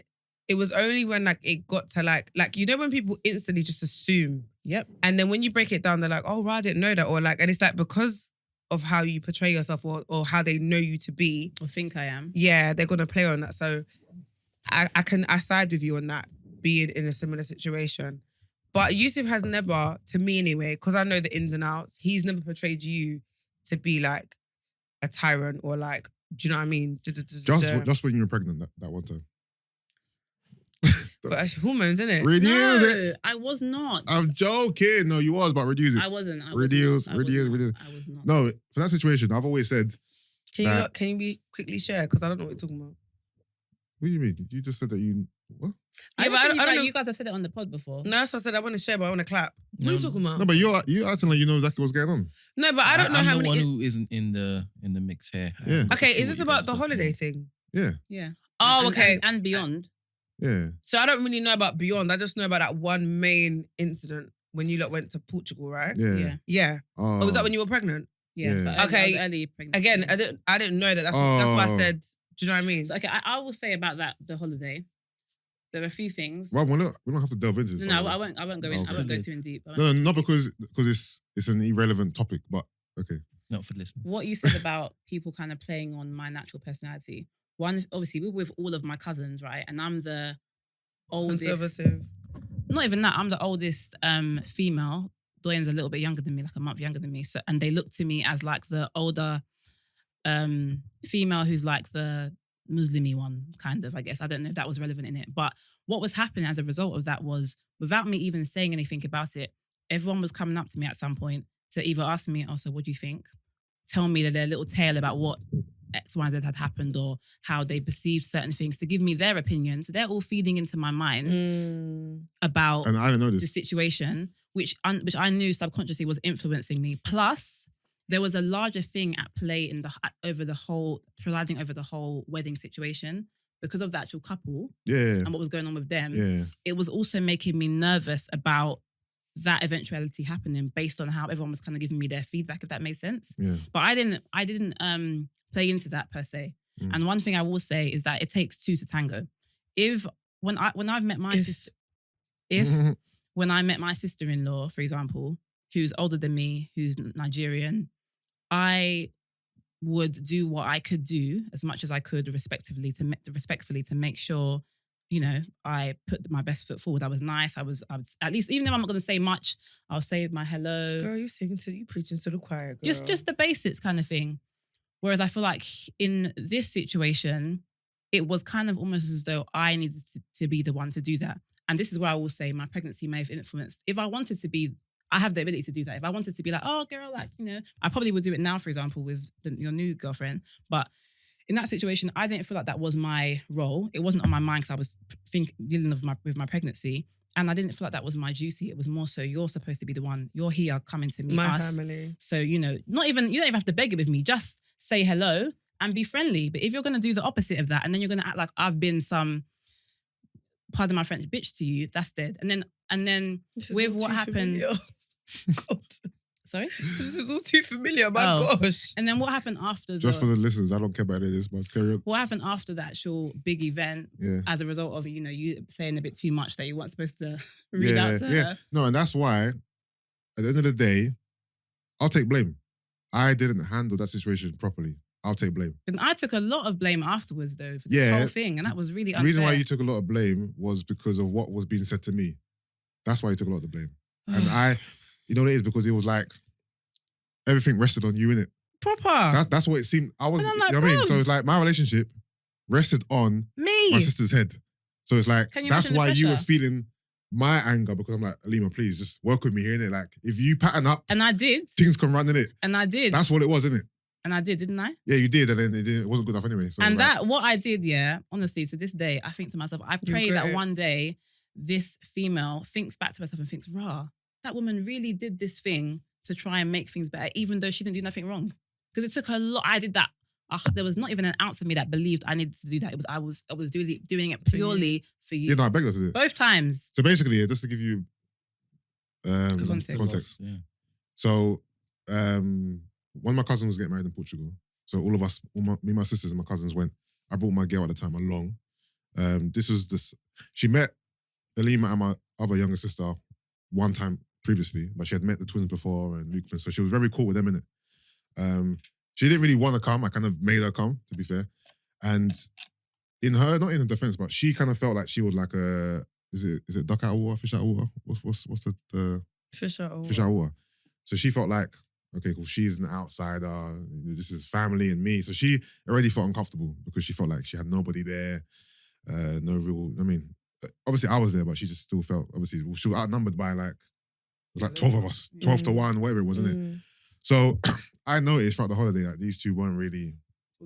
Speaker 2: it was only when like it got to like when people instantly just assume,
Speaker 1: Yep.
Speaker 2: and then when you break it down, they're like, oh, right, I didn't know that, or like, and it's like because of how you portray yourself or how they know you to be,
Speaker 1: Or think I am.
Speaker 2: yeah, they're gonna play on that. So I side with you on that, being in a similar situation. But Yusuff has never, to me anyway, because I know the ins and outs, he's never portrayed you to be like a tyrant or like, do you know what I mean?
Speaker 3: Just when you were pregnant that one time.
Speaker 2: But actually, hormones, innit?
Speaker 3: Reduce it.
Speaker 1: I was not.
Speaker 3: I'm joking. No, you was, but reduce it.
Speaker 1: I wasn't.
Speaker 3: Reduce.
Speaker 1: I was not.
Speaker 3: No, for that situation, I've always said.
Speaker 2: Can you be quickly share? Because I don't know what you're talking about.
Speaker 3: What do you mean? You just said that you what?
Speaker 1: Yeah, but I don't know.
Speaker 2: know.
Speaker 1: You guys have said it on the pod before.
Speaker 2: No, that's what I said. I want to share, but I want to clap. What are you talking about?
Speaker 3: No, but you acting like you know exactly what's going on.
Speaker 2: No, but I don't know
Speaker 4: I'm
Speaker 2: how
Speaker 4: the
Speaker 2: many.
Speaker 4: one who isn't in the mix here.
Speaker 3: Yeah.
Speaker 2: Okay, is this about the holiday thing?
Speaker 3: Yeah.
Speaker 1: Yeah.
Speaker 2: Oh, okay.
Speaker 1: And beyond.
Speaker 3: Yeah.
Speaker 2: So I don't really know about Beyond. I just know about that one main incident when you lot went to Portugal, right?
Speaker 3: Yeah.
Speaker 1: Yeah.
Speaker 2: Yeah.
Speaker 3: Oh,
Speaker 2: Oh, was that when you were pregnant?
Speaker 1: Yeah.
Speaker 3: Yeah.
Speaker 1: But
Speaker 2: Okay.
Speaker 1: I was early pregnant.
Speaker 2: Again, I didn't know that. That's why I
Speaker 3: Oh.
Speaker 2: said. Do you know what I mean?
Speaker 1: So, okay, I will say about the holiday. There are a few things.
Speaker 3: Well, we don't have to delve into this.
Speaker 1: No,
Speaker 3: by
Speaker 1: I
Speaker 3: the way.
Speaker 1: won't go in.
Speaker 3: Okay.
Speaker 1: I won't go too in deep. I won't
Speaker 3: No,
Speaker 1: go too
Speaker 3: not
Speaker 1: deep.
Speaker 3: because it's an irrelevant topic, but okay.
Speaker 4: Not for listeners.
Speaker 1: What you said about people kind of playing on my natural personality. One, obviously, we're with all of my cousins, right? And I'm the oldest.
Speaker 2: Conservative.
Speaker 1: Not even that. I'm the oldest female. Doyen's a little bit younger than me, like a month younger than me. So, and they look to me as like the older female who's like the Muslimy one, kind of, I guess. I don't know if that was relevant in it. But what was happening as a result of that was, without me even saying anything about it, everyone was coming up to me at some point to either ask me, oh, so what do you think? Tell me their little tale about what X, Y, Z had happened or how they perceived certain things, to give me their opinion. So they're all feeding into my mind about
Speaker 3: And I didn't know
Speaker 1: the
Speaker 3: this.
Speaker 1: situation, which I knew subconsciously was influencing me. Plus, there was a larger thing at play presiding over the whole wedding situation because of the actual couple
Speaker 3: Yeah.
Speaker 1: and what was going on with them.
Speaker 3: Yeah.
Speaker 1: It was also making me nervous about that eventuality happening based on how everyone was kind of giving me their feedback, if that made sense.
Speaker 3: Yeah.
Speaker 1: But I didn't play into that per se.
Speaker 3: Mm.
Speaker 1: And one thing I will say is that it takes two to tango. When I've met my sister, when I met my sister-in-law, for example, who's older than me, who's Nigerian, I would do what I could do as much as I could respectfully to make sure, you know, I put my best foot forward. I was nice. I was at least, even though I'm not going to say much, I'll say my hello.
Speaker 2: Girl, you preaching to the choir, girl.
Speaker 1: Just the basics kind of thing. Whereas I feel like in this situation, it was kind of almost as though I needed to be the one to do that. And this is where I will say my pregnancy may have influenced. If I wanted to be, I have the ability to do that. If I wanted to be like, oh, girl, like, you know, I probably would do it now, for example, with your new girlfriend. But in that situation, I didn't feel like that was my role. It wasn't on my mind because I was dealing with my pregnancy. And I didn't feel like that was my duty. It was more so, you're supposed to be the one. You're here coming to meet us.
Speaker 2: My family.
Speaker 1: So, you know, you don't even have to beg it with me. Just say hello and be friendly. But if you're going to do the opposite of that and then you're going to act like I've been some, pardon my French, bitch to you, that's dead. And then with what happened...
Speaker 2: God.
Speaker 1: Sorry?
Speaker 2: This is all too familiar, my
Speaker 1: Oh.
Speaker 2: gosh.
Speaker 1: And then what happened after
Speaker 3: Just for the listeners, I don't care about this, but carry on.
Speaker 1: what happened after the actual big event
Speaker 3: Yeah.
Speaker 1: as a result of, you know, you saying a bit too much that you weren't supposed to read out to her?
Speaker 3: No, and that's why, at the end of the day, I'll take blame. I didn't handle that situation properly. I'll take blame.
Speaker 1: And I took a lot of blame afterwards, though, for this
Speaker 3: Yeah.
Speaker 1: whole thing. And that was really
Speaker 3: The
Speaker 1: unfair.
Speaker 3: reason why you took a lot of blame was because of what was being said to me. That's why you took a lot of the blame. And you know what it is? Because it was like, everything rested on you, innit?
Speaker 2: Proper.
Speaker 3: That's what it seemed. I was,
Speaker 2: And I'm
Speaker 3: you
Speaker 2: like,
Speaker 3: know what I mean?
Speaker 2: bruv.
Speaker 3: So it's like, my relationship rested on
Speaker 2: Me.
Speaker 3: my sister's head. So it's like,
Speaker 1: Can you
Speaker 3: that's
Speaker 1: imagine the
Speaker 3: why you were
Speaker 1: pressure?
Speaker 3: feeling my anger, because I'm like, Alimah, please just work with me here, innit? Like, if you pattern up,
Speaker 1: And I did.
Speaker 3: things can run in it.
Speaker 1: And I did.
Speaker 3: That's what it was, innit?
Speaker 1: And I did, didn't I?
Speaker 3: Yeah, you did, and then it wasn't good enough anyway. So
Speaker 1: And
Speaker 3: like,
Speaker 1: what I did, yeah, honestly, to this day, I think to myself, I pray
Speaker 2: regret
Speaker 1: that
Speaker 2: it.
Speaker 1: one day this female thinks back to herself and thinks, rah, that woman really did this thing to try and make things better, even though she didn't do nothing wrong. Because it took her a lot. I did that. There was not even an ounce of me that believed I needed to do that. It was I was doing it purely for you.
Speaker 3: you know, I begged her to do it.
Speaker 1: Both times.
Speaker 3: So basically, yeah, just to give you
Speaker 1: Context.
Speaker 3: context.
Speaker 4: Yeah.
Speaker 3: So one of my cousins was getting married in Portugal. So all of us, me and my sisters and my cousins went. I brought my girl at the time along. She met Alimah and my other younger sister one time previously, but she had met the twins before and Luke, so she was very cool with them, innit? She didn't really want to come. I kind of made her come, to be fair. And in her, not in her defense, but she kind of felt like she was like a, is it duck out of water, fish out of water? What's the
Speaker 2: Fish out of
Speaker 3: fish out of water? So she felt like, okay, cool, she's an outsider. This is family and me. So she already felt uncomfortable because she felt like she had nobody there. No real, I mean, obviously I was there, but she just still felt, obviously, she was outnumbered by like, it was like 12 of us, 12 to 1, whatever it was, wasn't it? So I noticed throughout the holiday that these two weren't really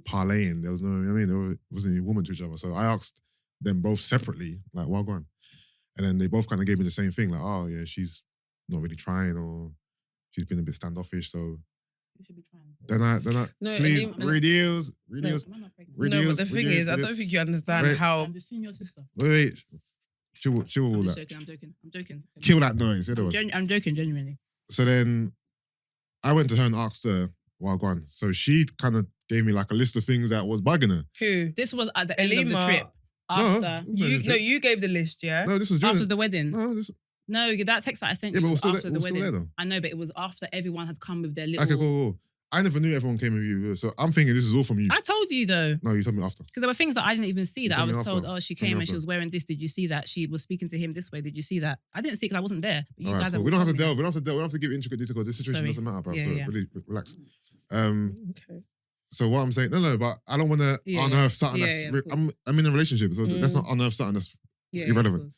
Speaker 3: parlaying. There was no, I mean, there wasn't any woman to each other. So I asked them both separately, like, well, go on. And then they both kind of gave me the same thing, like, oh yeah, she's not really trying, or she's been a bit standoffish. So
Speaker 1: You should be trying.
Speaker 3: then I
Speaker 2: No,
Speaker 3: please
Speaker 2: and
Speaker 3: read deals.
Speaker 1: Am I not pregnant?
Speaker 2: No, but the thing is, I don't think you understand
Speaker 3: Wait.
Speaker 2: how.
Speaker 1: I'm just seeing your sister.
Speaker 3: Wait. Chill all
Speaker 1: I'm just
Speaker 3: that.
Speaker 1: joking. I'm joking.
Speaker 3: Kill that noise. In other words.
Speaker 1: I'm joking, genuinely.
Speaker 3: So then I went to her and asked her, well, go on. So she kind of gave me like a list of things that was bugging her.
Speaker 2: Who?
Speaker 1: This was at the end of the
Speaker 2: Alimah.
Speaker 1: trip. After
Speaker 2: You gave the list, yeah?
Speaker 3: No, this was during
Speaker 1: after the wedding.
Speaker 3: No,
Speaker 1: that text that I sent
Speaker 3: yeah,
Speaker 1: you
Speaker 3: but we're
Speaker 1: was
Speaker 3: still,
Speaker 1: after
Speaker 3: there,
Speaker 1: the
Speaker 3: we're still
Speaker 1: wedding.
Speaker 3: there though.
Speaker 1: I know, but it was after everyone had come with their little.
Speaker 3: Okay, cool. I never knew everyone came with you. So I'm thinking this is all from you.
Speaker 1: I told you though.
Speaker 3: No, you told me after.
Speaker 1: Because there were things that I didn't even see that I
Speaker 3: told me
Speaker 1: was told,
Speaker 3: after.
Speaker 1: oh, she
Speaker 3: Told me
Speaker 1: came and
Speaker 3: after.
Speaker 1: she was wearing this. Did you see that? She was speaking to him this way. Did you see that? I didn't see because I wasn't there. But you
Speaker 3: All right,
Speaker 1: guys
Speaker 3: cool.
Speaker 1: have
Speaker 3: We don't have to
Speaker 1: told me
Speaker 3: delve. We don't have to give intricate detail because this situation
Speaker 1: Sorry.
Speaker 3: doesn't matter, bro.
Speaker 1: Yeah,
Speaker 3: so
Speaker 1: yeah.
Speaker 3: really relax.
Speaker 2: Okay.
Speaker 3: So what I'm saying, no, but I don't want to
Speaker 1: Yeah,
Speaker 3: unearth something
Speaker 1: Yeah,
Speaker 3: that's.
Speaker 1: yeah, of course.
Speaker 3: I'm in a relationship, so let's not unearth something that's
Speaker 1: Yeah,
Speaker 3: irrelevant.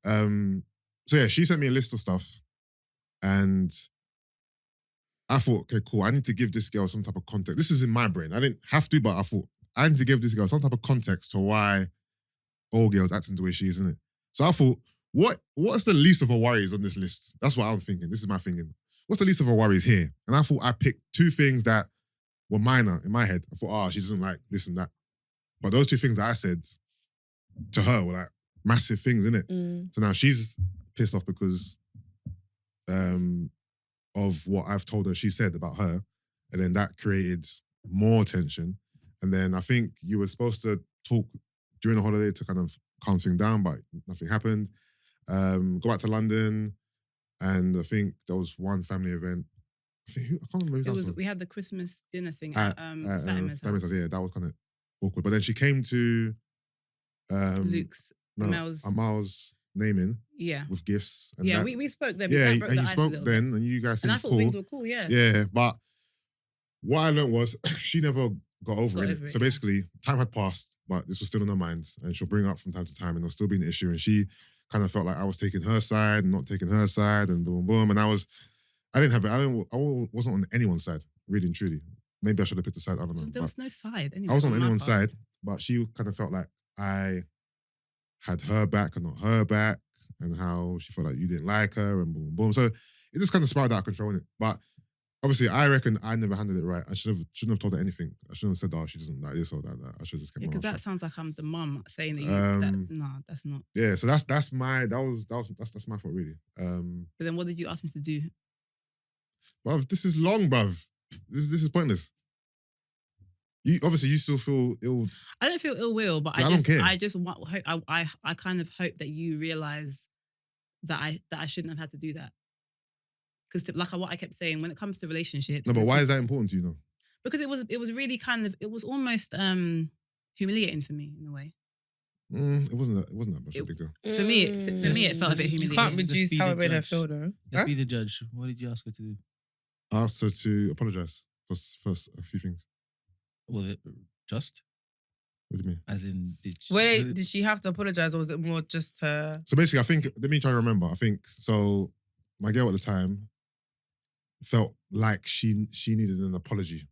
Speaker 1: of course.
Speaker 3: So yeah, she sent me a list of stuff, and I thought, okay, cool. I need to give this girl some type of context. This is in my brain. I didn't have to, but I thought I need to give this girl some type of context to why all girls acting the way she is, isn't it? So I thought, what's the least of her worries on this list? That's what I was thinking. This is my thinking. What's the least of her worries here? And I thought I picked two things that were minor in my head. I thought, she doesn't like this and that. But those two things that I said to her were like massive things, innit? So now she's pissed off because of what I've told her she said about her. And then that created more tension. And then I think you were supposed to talk during the holiday to kind of calm things down, but nothing happened. Go back to London, and I think there was one family event. I can't remember who's else.
Speaker 1: We had the Christmas dinner thing
Speaker 3: At
Speaker 1: at Fatima's house.
Speaker 3: Yeah, that was kind of awkward. But then she came to
Speaker 1: Luke's,
Speaker 3: Amal's naming
Speaker 1: Yeah.
Speaker 3: with gifts. And
Speaker 1: Yeah,
Speaker 3: that,
Speaker 1: we spoke then.
Speaker 3: yeah,
Speaker 1: That broke
Speaker 3: and
Speaker 1: the
Speaker 3: you
Speaker 1: ice a
Speaker 3: spoke
Speaker 1: little
Speaker 3: then,
Speaker 1: bit.
Speaker 3: and you guys
Speaker 1: And I
Speaker 3: seemed
Speaker 1: thought
Speaker 3: cool.
Speaker 1: things were cool, yeah.
Speaker 3: Yeah, but what I learned was she never got over
Speaker 1: Got
Speaker 3: it.
Speaker 1: over it,
Speaker 3: So
Speaker 1: yeah.
Speaker 3: basically, time had passed, but this was still in her mind, and she'll bring it up from time to time, and it'll still be an issue. And she kind of felt like I was taking her side and not taking her side, and boom, boom. And I didn't have it. I wasn't on anyone's side, really and truly. Maybe I should have picked a side. I don't know.
Speaker 1: There was no side. Anyway,
Speaker 3: I wasn't on
Speaker 1: my
Speaker 3: anyone's
Speaker 1: part.
Speaker 3: side, but she kind of felt like I had her back and not her back, and how she felt like you didn't like her, and boom, boom. So it just kind of spiraled out of control, innit? But obviously, I reckon I never handled it right. I shouldn't have told her anything. I shouldn't have said, she doesn't like this or that. I should have just kept my
Speaker 1: Because
Speaker 3: mouth
Speaker 1: that
Speaker 3: shut.
Speaker 1: sounds like I'm the mum saying that no, that's not.
Speaker 3: Yeah, so that's my fault really.
Speaker 1: But then what did you ask me to do?
Speaker 3: Bruv, this is long, bruv. This is pointless. You obviously you still feel ill.
Speaker 1: I don't feel ill will, but
Speaker 3: Yeah, I don't care.
Speaker 1: I just want. I kind of hope that you realize that I shouldn't have had to do that. Because like what I kept saying, when it comes to relationships,
Speaker 3: No, but why is that important to you, though?
Speaker 1: Because it was really kind of, it was almost humiliating for me in a way.
Speaker 3: It wasn't that much of a big deal.
Speaker 1: For me, it felt a bit humiliating.
Speaker 2: You can't
Speaker 4: Just
Speaker 2: reduce
Speaker 4: be
Speaker 2: how
Speaker 4: the
Speaker 2: it made her
Speaker 4: judge.
Speaker 2: feel, though.
Speaker 4: Let's be the judge. What did you ask her to do?
Speaker 3: I asked her to apologise for a few things.
Speaker 4: Was it just?
Speaker 3: What do you mean?
Speaker 4: As in,
Speaker 2: Wait, did she have to apologize, or was it more just her?
Speaker 3: So basically, I think, let me try to remember. I think, so my girl at the time felt like she needed an apology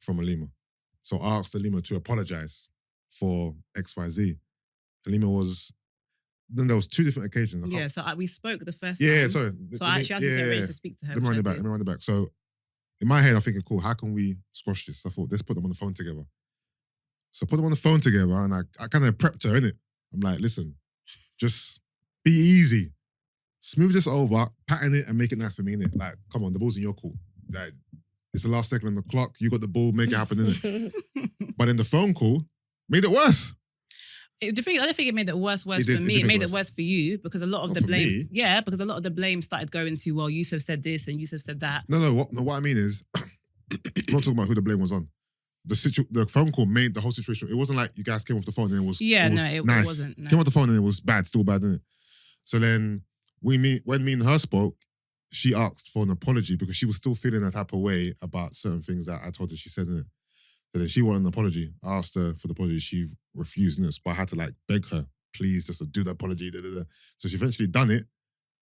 Speaker 3: from Alimah. So I asked Alimah to apologise for XYZ. Then there was two different occasions. I
Speaker 1: Yeah,
Speaker 3: can't-
Speaker 1: so we spoke the first
Speaker 3: Yeah,
Speaker 1: time.
Speaker 3: sorry.
Speaker 1: So I actually had to get ready to speak to her.
Speaker 3: Let me run it back. So in my head, I'm thinking, cool, how can we squash this? I thought, let's put them on the phone together. So I put them on the phone together, and I kind of prepped her, innit? I'm like, listen, just be easy. Smooth this over, pattern it, and make it nice for me, innit? Like, come on, the ball's in your court. Like, it's the last second on the clock. You got the ball, make it happen, innit? But in the phone call, made it worse.
Speaker 1: I don't think it made it worse
Speaker 3: It did-
Speaker 1: for
Speaker 3: it
Speaker 1: me.
Speaker 3: did
Speaker 1: It
Speaker 3: make
Speaker 1: made
Speaker 3: it
Speaker 1: it
Speaker 3: worse.
Speaker 1: worse for you because a lot of
Speaker 3: Not
Speaker 1: the
Speaker 3: for
Speaker 1: blame.
Speaker 3: me.
Speaker 1: Yeah, because a lot of the blame started going to, well, Yusuff said this and Yusuff said that.
Speaker 3: No, what I mean is, I'm not talking about who the blame was on. The phone call made the whole situation, it wasn't like you guys came off the phone and it was nice.
Speaker 1: wasn't. No.
Speaker 3: Came off the phone and it was bad, still bad, innit? So then, when me and her spoke, she asked for an apology because she was still feeling that type of way about certain things that I told her she said, innit? So then she wanted an apology. I asked her for the apology. She refused, innit? But I had to like beg her please, just to do the apology. Da, da, da. So she eventually done it.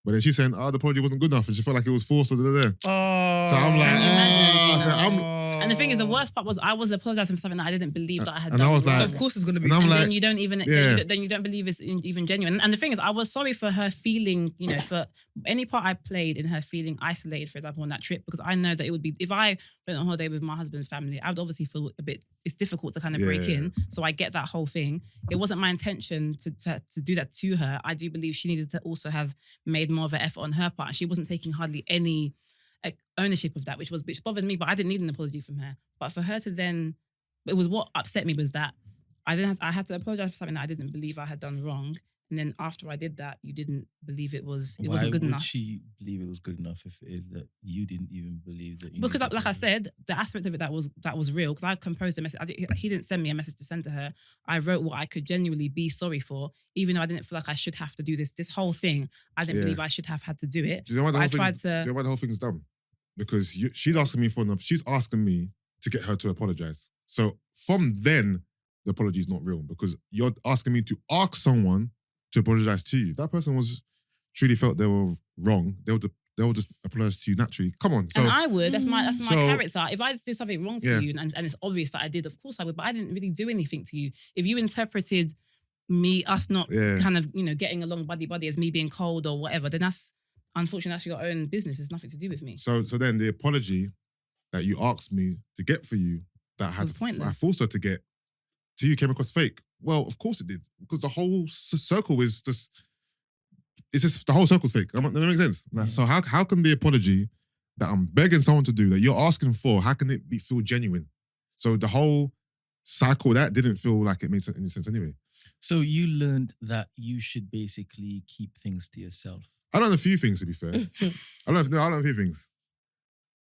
Speaker 3: But then she's saying, the apology wasn't good enough. And she felt like it was forced. Da, da, da.
Speaker 2: Oh.
Speaker 3: So I'm like,
Speaker 1: Can you imagine,
Speaker 3: I'm,
Speaker 1: And the thing is, the worst part was I was apologizing for something that I didn't believe that I had
Speaker 3: and
Speaker 1: done.
Speaker 3: I was
Speaker 1: wrong.
Speaker 3: like-
Speaker 2: So of course it's gonna be.
Speaker 3: And I'm
Speaker 1: And
Speaker 3: like-
Speaker 1: then you don't even,
Speaker 3: Yeah.
Speaker 1: then you don't believe it's even genuine. And the thing is, I was sorry for her feeling, for any part I played in her feeling isolated, for example, on that trip, because I know that it would be, if I went on holiday with my husband's family, I would obviously feel a bit, it's difficult to kind of break in. So I get that whole thing. It wasn't my intention to do that to her. I do believe she needed to also have made more of an effort on her part. She wasn't taking hardly any ownership of that, which bothered me, but I didn't need an apology from her. But for her to then, it was what upset me was that I had to apologize for something that I didn't believe I had done wrong. And then after I did that, you didn't believe it wasn't good
Speaker 4: Why would
Speaker 1: enough.
Speaker 4: she believe it was good enough if it is that you didn't even believe that?
Speaker 1: Because like I said, the aspect of it that was real, because I composed a message. He didn't send me a message to send to her. I wrote what I could genuinely be sorry for, even though I didn't feel like I should have to do this. This whole thing, I didn't believe I should have had to do it.
Speaker 3: Do you know why the
Speaker 1: I
Speaker 3: whole thing?
Speaker 1: tried
Speaker 3: Do you know
Speaker 1: to.
Speaker 3: why the whole thing's dumb? Because she's asking me she's asking me to get her to apologize. So from then, the apology is not real because you're asking me to ask someone to apologize to you. If that person truly felt they were wrong, they'll just apologize to you naturally. Come on. So
Speaker 1: And I would. That's my
Speaker 3: So-
Speaker 1: character. If I did something wrong to
Speaker 3: Yeah.
Speaker 1: you and it's obvious that I did, of course I would. But I didn't really do anything to you. If you interpreted us not
Speaker 3: Yeah.
Speaker 1: kind of getting along buddy as me being cold or whatever, then that's unfortunately your own business. It's nothing to do with me.
Speaker 3: So then the apology that you asked me to get for you that
Speaker 1: Was pointless.
Speaker 3: I forced her to get to you came across fake. Well, of course it did because the whole circle is just. It's just the whole circle's fake. That makes sense. Like, so how can the apology that I'm begging someone to do that you're asking for, how can it feel genuine? So the whole cycle that didn't feel like it made any sense anyway.
Speaker 4: So you learned that you should basically keep things to yourself.
Speaker 3: I learned a few things to be fair. I learned a few things.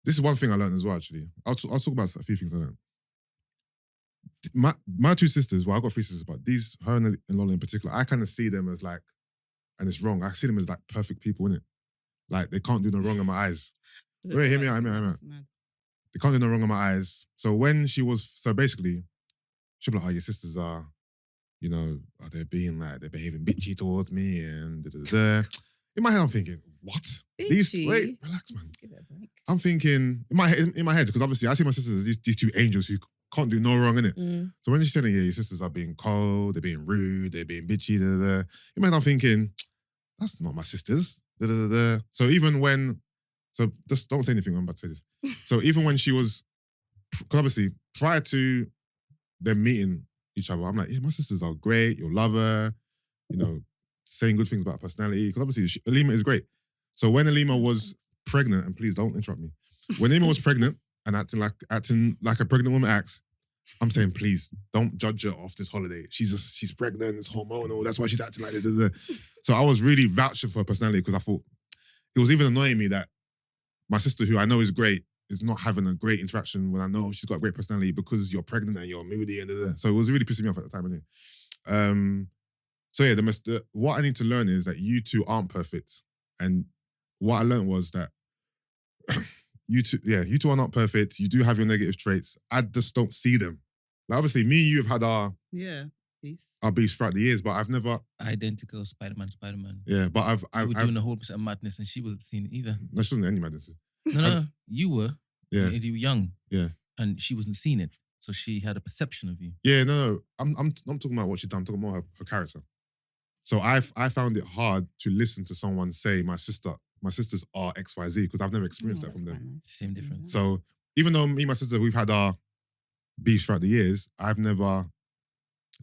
Speaker 3: This is one thing I learned as well. Actually, I'll talk about a few things I learned. My two sisters, well, I've got three sisters, but her and Lola in particular, I kind of see them as like, and it's wrong. I see them as like perfect people, innit? Like they can't do no wrong in my eyes. Wait, hear me out. They can't do no wrong in my eyes. So basically, she'll be like, oh, your sisters are, they're behaving bitchy towards me and da-da-da. In my head, I'm thinking, what?
Speaker 1: Bitchy?
Speaker 3: Wait, relax, man.
Speaker 1: Give it a break.
Speaker 3: I'm thinking, in my head, because obviously I see my sisters as these two angels who can't do no wrong, innit? So when she's saying, yeah, your sisters are being cold, they're being rude, they're being bitchy, da-da-da. In my head, I'm thinking, that's not my sisters. Da-da-da-da. So just don't say anything when I'm about to say this. So even when she was, because obviously prior to them meeting each other, I'm like, yeah, my sisters are great, you'll love her, saying good things about her personality. Because obviously Alimah is great. So when Alimah was pregnant, and please don't interrupt me, when Alimah was pregnant and acting like a pregnant woman acts, I'm saying, please don't judge her off this holiday. She's pregnant, it's hormonal, that's why she's acting like this. So I was really vouching for her personality because I thought it was even annoying me that my sister, who I know is great, is not having a great interaction when I know she's got a great personality because you're pregnant and you're moody and da-da-da. So it was really pissing me off at the time. Anyway. So yeah, what I need to learn is that you two aren't perfect. And what I learned was that you two are not perfect. You do have your negative traits. I just don't see them. Like obviously, me and you have had our beefs throughout the years, but I've never.
Speaker 4: Identical Spider-Man.
Speaker 3: Yeah, but
Speaker 4: We were doing a whole percent of madness and she wasn't seeing it either.
Speaker 3: There shouldn't any madness.
Speaker 4: No, you were.
Speaker 3: Yeah.
Speaker 4: You were young.
Speaker 3: Yeah.
Speaker 4: And she wasn't seeing it. So she had a perception of you.
Speaker 3: Yeah, no. I'm talking about what she's done. I'm talking about her character. So I found it hard to listen to someone say my sisters are XYZ because I've never experienced that from them.
Speaker 1: Nice.
Speaker 4: Same difference.
Speaker 3: So even though me and my sister, we've had our beefs throughout the years, I've never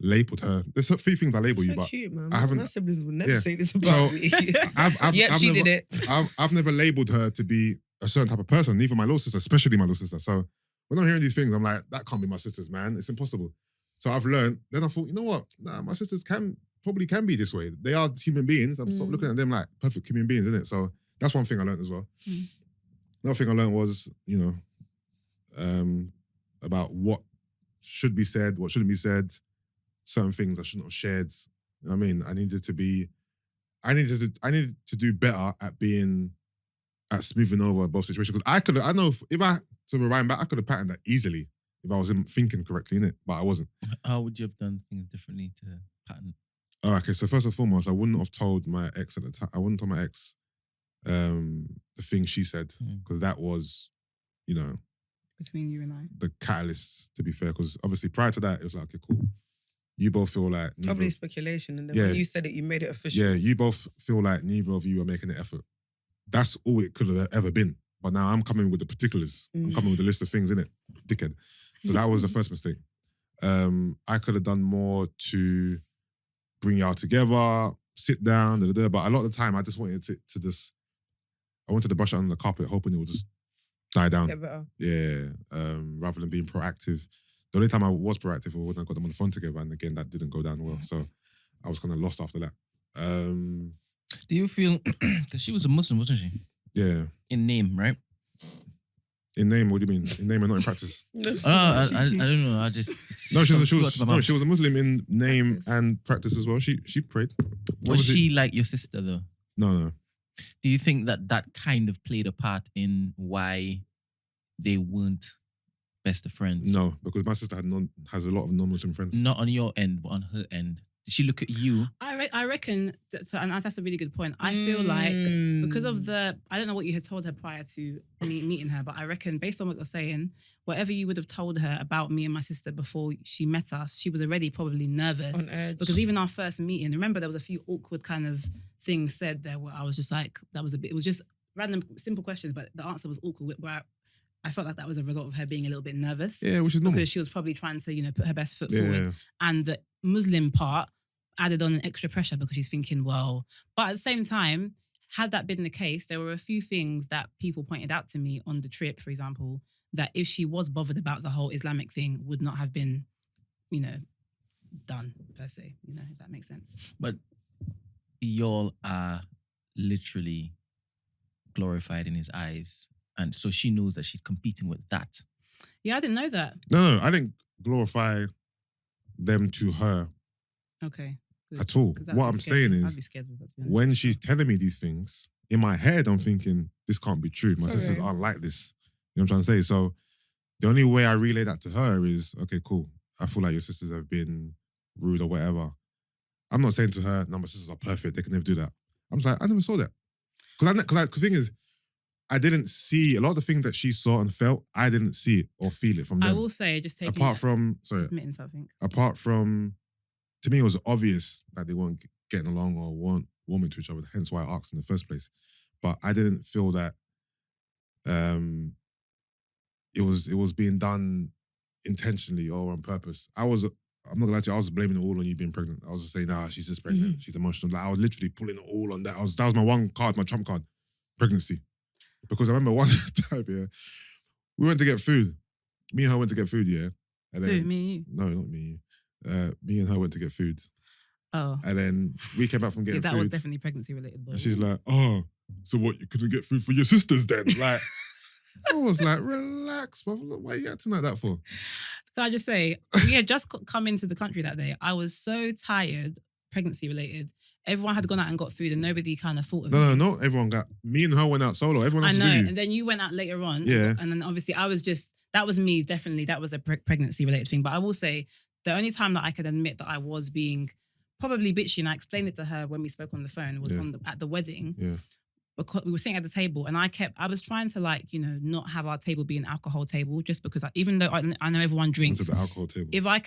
Speaker 3: labelled her. There's a few things I label you, but
Speaker 2: cute, man.
Speaker 3: I haven't.
Speaker 2: My siblings would never
Speaker 3: Yeah.
Speaker 2: say this about
Speaker 3: So,
Speaker 2: me.
Speaker 3: I've
Speaker 2: She
Speaker 3: never,
Speaker 2: did it.
Speaker 3: I've never labelled her to be a certain type of person, neither my little sister, especially my little sister. So when I'm hearing these things, I'm like, that can't be my sisters, man. It's impossible. So I've learned, then I thought, you know what? Nah, my sisters probably can be this way. They are human beings. I'm stop looking at them like perfect human beings, isn't it? So that's one thing I learned as well. Another thing I learned was, about what should be said, what shouldn't be said, certain things I shouldn't have shared. You know what I mean? I needed to do better at smoothing over both situations. Because I know if I to rewind back, I could have patterned that easily if I was thinking correctly in it, but I wasn't.
Speaker 4: How would you have done things differently to pattern?
Speaker 3: Oh, okay. So first and foremost, I wouldn't have told my ex at the time. I wouldn't tell my ex the thing she said because that was, you know,
Speaker 1: Between you and I.
Speaker 3: the catalyst. To be fair, because obviously prior to that, it was like, okay, cool. You both feel like
Speaker 2: Probably speculation, and then when you said it, you made it official.
Speaker 3: Yeah, you both feel like neither of you are making the effort. That's all it could have ever been. But now I'm coming with the particulars. I'm coming with a list of things in it, dickhead. So that was the first mistake. I could have done more to bring y'all together, sit down, but a lot of the time I just wanted to just, I wanted to brush it under the carpet, hoping it would just die down.
Speaker 2: Get better.
Speaker 3: Yeah, rather than being proactive. The only time I was proactive was when I got them on the phone together, and again, that didn't go down well. So I was kind of lost after that.
Speaker 4: Do you feel, because she was a Muslim, wasn't she?
Speaker 3: Yeah.
Speaker 4: In name, right?
Speaker 3: In name, what do you mean? In name and not in practice?
Speaker 4: I don't know. I just
Speaker 3: No, she was a Muslim in name and practice as well. She prayed.
Speaker 4: Was she like your sister though?
Speaker 3: No.
Speaker 4: Do you think that kind of played a part in why they weren't best of friends?
Speaker 3: No, because my sister has a lot of non-Muslim friends.
Speaker 4: Not on your end, but on her end. Did she look at you?
Speaker 1: I reckon, and that's a really good point. I feel like because of I don't know what you had told her prior to me meeting her, but I reckon based on what you're saying, whatever you would have told her about me and my sister before she met us, she was already probably nervous.
Speaker 2: On edge.
Speaker 1: Because even our first meeting, remember there was a few awkward kind of things said there where I was just like, it was just random, simple questions, but the answer was awkward where I felt like that was a result of her being a little bit nervous.
Speaker 3: Yeah, which is normal.
Speaker 1: Because she was probably trying to, put her best foot forward. And the Muslim part added on an extra pressure because she's thinking, well, but at the same time, had that been the case, there were a few things that people pointed out to me on the trip, for example, that if she was bothered about the whole Islamic thing, would not have been, done per se, if that makes sense.
Speaker 4: But y'all are literally glorified in his eyes. And so she knows that she's competing with that.
Speaker 1: Yeah, I didn't know that.
Speaker 3: No, I didn't glorify them to her
Speaker 1: Okay. Good.
Speaker 3: at all. What I'm saying
Speaker 1: I'd
Speaker 3: is,
Speaker 1: be scared of that, to be honest.
Speaker 3: when she's telling me these things, in my head, I'm thinking, this can't be true. My sisters aren't like this. You know what I'm trying to say? So the only way I relay that to her is, okay, cool. I feel like your sisters have been rude or whatever. I'm not saying to her, no, my sisters are perfect. They can never do that. I'm just like, I never saw that. Because the thing is, I didn't see a lot of the things that she saw and felt. I didn't see it or feel it from them.
Speaker 1: I will say, just taking admitting something.
Speaker 3: Apart from, to me, it was obvious that they weren't getting along or weren't warming to each other. Hence why I asked in the first place. But I didn't feel that it was being done intentionally or on purpose. I'm not gonna lie to you, I was blaming it all on you being pregnant. I was just saying, nah, she's just pregnant. She's emotional. Like, I was literally pulling it all on that. That was my one card, my trump card, pregnancy. Because I remember one time, we went to get food. Me and her went to get food, And then,
Speaker 1: Who, me and you?
Speaker 3: No, not me. Me and her went to get food.
Speaker 1: Oh.
Speaker 3: And then we came back from getting
Speaker 1: that
Speaker 3: food.
Speaker 1: was definitely pregnancy related.
Speaker 3: And she's like, oh, so what, you couldn't get food for your sisters then? Like, I was like, relax, bruv. Why are you acting like that for?
Speaker 1: Can I just say, we had just come into the country that day. I was so tired, pregnancy related. Everyone had gone out and got food and nobody kind of thought of
Speaker 3: No, not everyone got. Me and her went out solo. Everyone else
Speaker 1: I know.
Speaker 3: was with you.
Speaker 1: And then you went out later on.
Speaker 3: Yeah.
Speaker 1: And then obviously that was me, definitely. That was a pregnancy related thing. But I will say, the only time that I could admit that I was being probably bitchy, and I explained it to her when we spoke on the phone, was at the wedding.
Speaker 3: Yeah.
Speaker 1: Because we were sitting at the table and I was trying to not have our table be an alcohol table, just because even though I know everyone drinks.
Speaker 3: It's the alcohol table.
Speaker 1: If I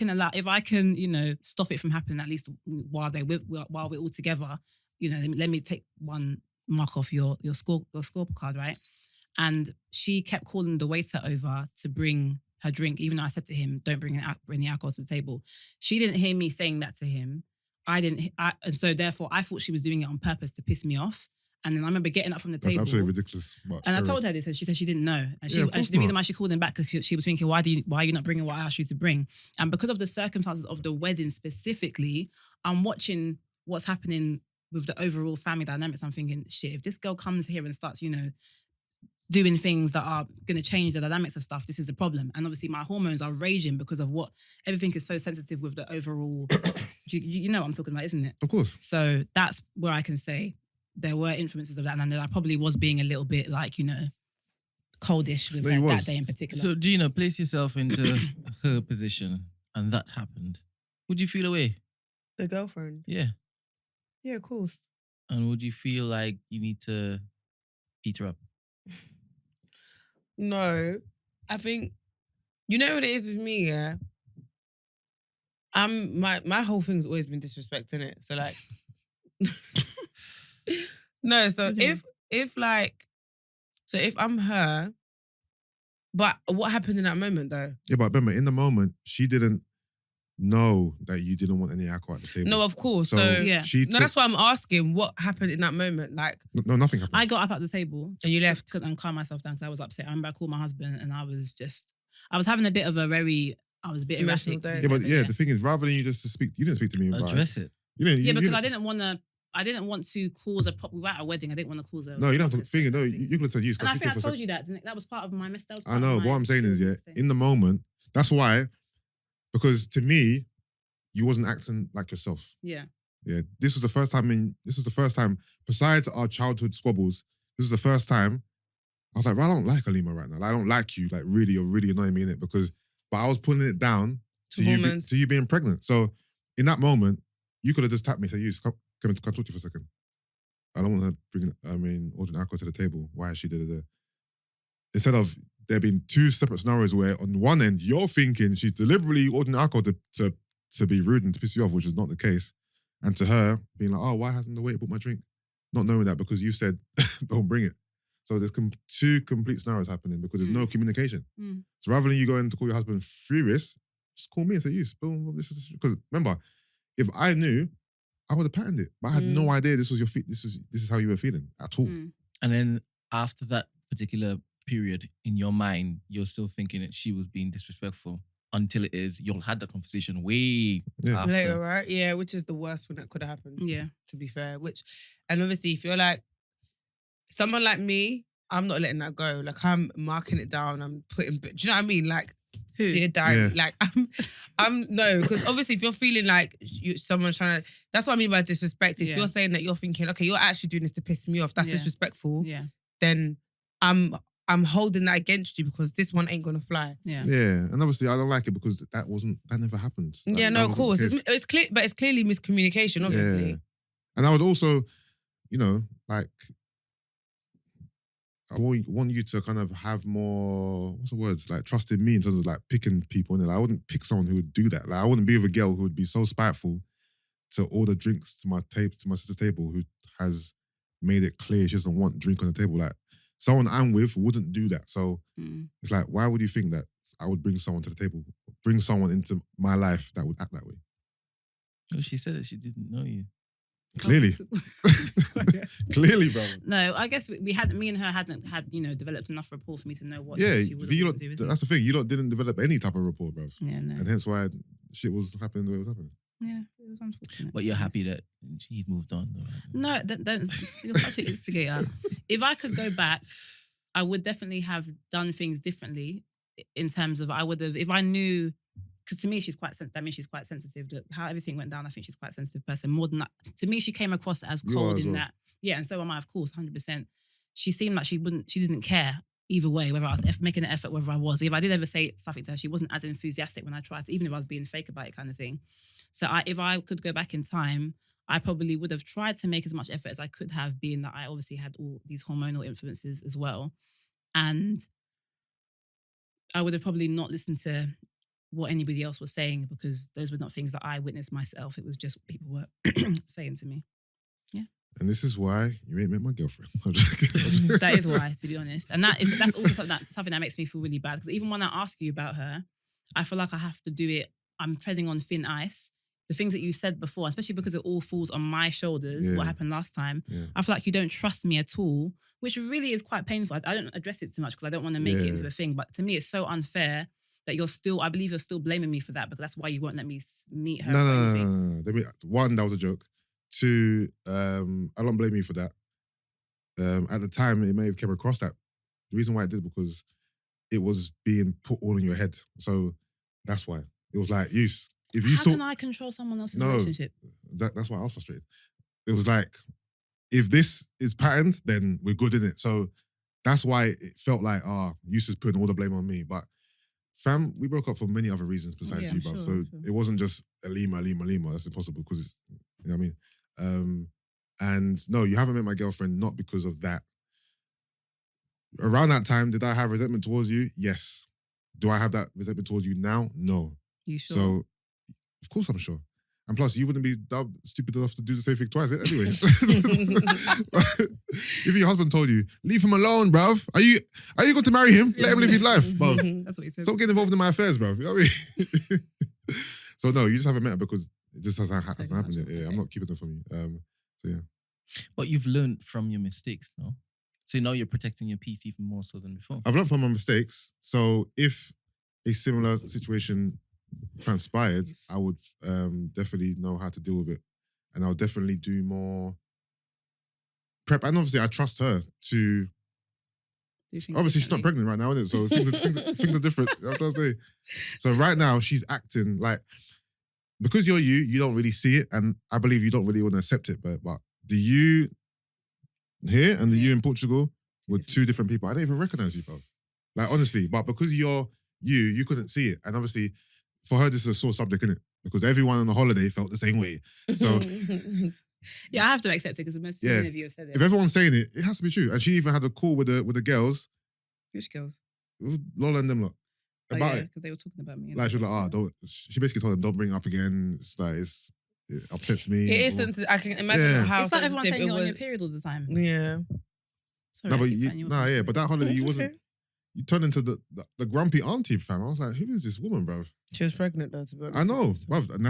Speaker 1: can stop it from happening, at least while we're all together, let me take one mark off your scorecard, right? And she kept calling the waiter over to bring her drink, even though I said to him, don't bring the alcohol to the table. She didn't hear me saying that to him. And so therefore I thought she was doing it on purpose to piss me off. And then I remember getting up from the table.
Speaker 3: That's absolutely ridiculous.
Speaker 1: And I told her this, and she said she didn't know. And the reason why she called him back, because she was thinking, why are you not bringing what I asked you to bring? And because of the circumstances of the wedding specifically, I'm watching what's happening with the overall family dynamics. I'm thinking, shit, if this girl comes here and starts, doing things that are going to change the dynamics of stuff, this is a problem. And obviously my hormones are raging because of everything is so sensitive with the overall, you know what I'm talking about, isn't it?
Speaker 3: Of course.
Speaker 1: So that's where I can say there were influences of that, and I probably was being a little bit coldish with that day in particular.
Speaker 4: So Gina, place yourself into her position and that happened. Would you feel away?
Speaker 2: The girlfriend?
Speaker 4: Yeah.
Speaker 2: Yeah, of course.
Speaker 4: And would you feel like you need to eat her up?
Speaker 2: No, I think you know what it is with me. Yeah, my whole thing's always been disrespect, innit? So like, no. So
Speaker 1: What do you
Speaker 2: if I'm her, but what happened in that moment though?
Speaker 3: Yeah, but remember, in the moment, she didn't know that you didn't want any alcohol at the table.
Speaker 2: No, of course.
Speaker 3: So
Speaker 2: So
Speaker 1: Yeah.
Speaker 3: she
Speaker 2: no, that's why I'm asking. What happened in that moment? Like,
Speaker 3: no, nothing happened.
Speaker 1: I got up at the table
Speaker 2: and you left.
Speaker 1: and calmed myself down because I was upset. I remember I called my husband and I was having a bit of I was a bit
Speaker 2: Emotional
Speaker 1: erratic. to be
Speaker 2: day.
Speaker 3: Yeah, but
Speaker 1: fair,
Speaker 3: yeah, the thing is, rather than you just to speak, you didn't speak to me about
Speaker 4: Address it.
Speaker 3: You didn't.
Speaker 1: Yeah,
Speaker 3: you
Speaker 1: because
Speaker 3: didn't-
Speaker 1: I didn't want to cause a pop. We were at a wedding. I didn't want to cause a.
Speaker 3: No, you don't have to
Speaker 1: ruckus,
Speaker 3: think it. No,
Speaker 1: basically.
Speaker 3: you could have said you.
Speaker 1: And I think I told you that was part of my mistake.
Speaker 3: I know, but what I'm saying is, yeah, in the moment, that's why, because to me, you wasn't acting like yourself.
Speaker 1: Yeah.
Speaker 3: Yeah, this was the first time, besides our childhood squabbles, this was the first time I was like, well, I don't like Alimah right now. Like, I don't like you. Like, really, you're really annoying me in it but I was putting it down to you being pregnant. So in that moment, you could have just tapped me and said, "Yus, come talk to you for a second. I don't want to ordering alcohol to the table. Why is she da-da-da?" Instead of there being two separate scenarios where on one end, you're thinking she's deliberately ordering alcohol to be rude and to piss you off, which is not the case. And to her, being like, "Oh, why hasn't the waiter bought my drink?" Not knowing that because you said, "Don't bring it." So there's two complete scenarios happening because there's no communication.
Speaker 1: Mm.
Speaker 3: So rather than you going to call your husband furious, just call me and say, "Yus, boom, this is," because remember, if I knew, I would have patterned it. But I had no idea this was your feet. This is how you were feeling at all.
Speaker 1: Mm.
Speaker 4: And then after that particular period, in your mind, you're still thinking that she was being disrespectful until it is you'll had that conversation way
Speaker 3: Yeah.
Speaker 4: after.
Speaker 2: Later, right? Yeah, which is the worst thing that could have happened.
Speaker 1: Yeah.
Speaker 2: To be fair, and obviously, if you're like someone like me, I'm not letting that go. Like, I'm marking it down. I'm putting. Do you know what I mean? Like,
Speaker 1: Who?
Speaker 2: dear diary.
Speaker 3: Yeah.
Speaker 2: Like, I'm no, because obviously, if you're feeling like someone's trying to, that's what I mean by disrespect. If
Speaker 1: Yeah.
Speaker 2: you're saying that you're thinking, okay, you're actually doing this to piss me off, that's
Speaker 1: Yeah.
Speaker 2: disrespectful.
Speaker 1: Yeah.
Speaker 2: Then I'm holding that against you because this one ain't gonna fly.
Speaker 1: Yeah.
Speaker 3: Yeah, and obviously I don't like it because that never happened.
Speaker 2: Yeah,
Speaker 3: That
Speaker 2: no, of
Speaker 3: wasn't
Speaker 2: course.
Speaker 3: the case.
Speaker 2: It's clear, but it's clearly miscommunication, obviously.
Speaker 3: Yeah. And I would also, like, I want you to kind of have more, what's the word? Like, trust in me in terms of like picking people. And I wouldn't pick someone who would do that. Like, I wouldn't be with a girl who would be so spiteful to order drinks to my sister's table who has made it clear she doesn't want drink on the table. Like, someone I'm with wouldn't do that. So it's like, why would you think that I would bring someone to the table, bring someone into my life that would act that way?
Speaker 4: Well, she said that she didn't know you.
Speaker 3: Clearly. Clearly, bro.
Speaker 1: No, I guess me and her hadn't had, developed enough rapport for me to know what
Speaker 3: Yeah,
Speaker 1: she would do.
Speaker 3: that's the thing. You didn't develop any type of rapport, bro.
Speaker 1: Yeah, no.
Speaker 3: And hence why shit was happening the way it was happening.
Speaker 1: Yeah, it was unfortunate.
Speaker 4: But you're happy that he's moved on.
Speaker 1: No, don't. You're such an instigator. If I could go back, I would definitely have done things differently in terms of I would have, if I knew, because to me, she's quite sensitive. How everything went down, I think she's quite a sensitive person. More than that, to me, she came across as
Speaker 3: You
Speaker 1: cold
Speaker 3: are as
Speaker 1: in
Speaker 3: well.
Speaker 1: that. Yeah, and so am I, of course, 100%. She seemed like she didn't care either way, whether I was making an effort, whether I was. If I did ever say something to her, she wasn't as enthusiastic when I tried to, even if I was being fake about it kind of thing. So if I could go back in time, I probably would have tried to make as much effort as I could have, being that I obviously had all these hormonal influences as well. And I would have probably not listened to what anybody else was saying because those were not things that I witnessed myself. It was just what people were saying to me.
Speaker 3: And this is why you ain't met my girlfriend.
Speaker 1: That is why, to be honest. And that's also something that makes me feel really bad because even when I ask you about her, I feel like I have to do it. I'm treading on thin ice. The things that you said before, especially because it all falls on my shoulders,
Speaker 3: Yeah.
Speaker 1: what happened last time,
Speaker 3: Yeah.
Speaker 1: I feel like you don't trust me at all, which really is quite painful. I don't address it too much because I don't want to make it into a thing. But to me, it's so unfair that I believe you're still blaming me for that because that's why you won't let me meet her.
Speaker 3: No. One, that was a joke. Two, I don't blame you for that. At the time, it may have came across that. The reason why it did because it was being put all in your head. So that's why. It was like, if you
Speaker 1: How
Speaker 3: saw...
Speaker 1: can I control someone else's
Speaker 3: No.
Speaker 1: relationship?
Speaker 3: That's why I was frustrated. It was like, if this is patterned, then we're good in it. So that's why it felt like, Yusuf's putting all the blame on me. But fam, we broke up for many other reasons besides
Speaker 1: Yeah,
Speaker 3: you, bro.
Speaker 1: sure,
Speaker 3: So
Speaker 1: sure.
Speaker 3: it wasn't just Alimah. That's impossible because, you know what I mean? And no, you haven't met my girlfriend not because of that. Around that time, did I have resentment towards you? Yes. Do I have that resentment towards you now? No.
Speaker 1: You sure?
Speaker 3: So, of course I'm sure. And plus, you wouldn't be stupid enough to do the same thing twice anyway. If your husband told you, leave him alone, bruv. Are you going to marry him? Let him live his life, bruv.
Speaker 1: That's what he said.
Speaker 3: Stop getting involved in my affairs, bruv. You know what I mean? So no, you just haven't met her because it just hasn't happened yet. Yeah, I'm not keeping them from you. So yeah.
Speaker 4: But you've learned from your mistakes, no? So now you're protecting your peace even more so than before.
Speaker 3: I've learned from my mistakes. So if a similar situation transpired, I would definitely know how to deal with it. And I'll definitely do more prep. And obviously I trust her to... Obviously she's not pregnant right now, isn't it? So things are different. You know what I'm saying? So right now she's acting like... Because you're you don't really see it. And I believe you don't really want to accept it. But the you here and the you in Portugal were two different people. I don't even recognize you, bruv. Like, honestly. But because you're you couldn't see it. And obviously... For her, this is a sore subject, isn't it? Because everyone on the holiday felt the same way. So
Speaker 1: yeah, I have to accept it because most of you have said it.
Speaker 3: If everyone's saying it, it has to be true. And she even had a call with the girls.
Speaker 1: Which girls?
Speaker 3: Lola and them lot. About it.
Speaker 1: Because they were talking about me.
Speaker 3: Like she was like, don't. She basically told them, don't bring it up again. It's like it upsets me.
Speaker 2: It is sensitive. I can imagine how
Speaker 1: it's like everyone
Speaker 2: sensitive
Speaker 1: saying
Speaker 2: it
Speaker 1: you're on
Speaker 2: was.
Speaker 1: your period all the time.
Speaker 2: Yeah.
Speaker 1: Sorry,
Speaker 3: but that holiday you
Speaker 2: It's
Speaker 3: wasn't.
Speaker 2: okay.
Speaker 3: You turned into the grumpy auntie fam. I was like, who is this woman, bruv?
Speaker 2: She was pregnant though, to be honest.
Speaker 3: I know, bruv, and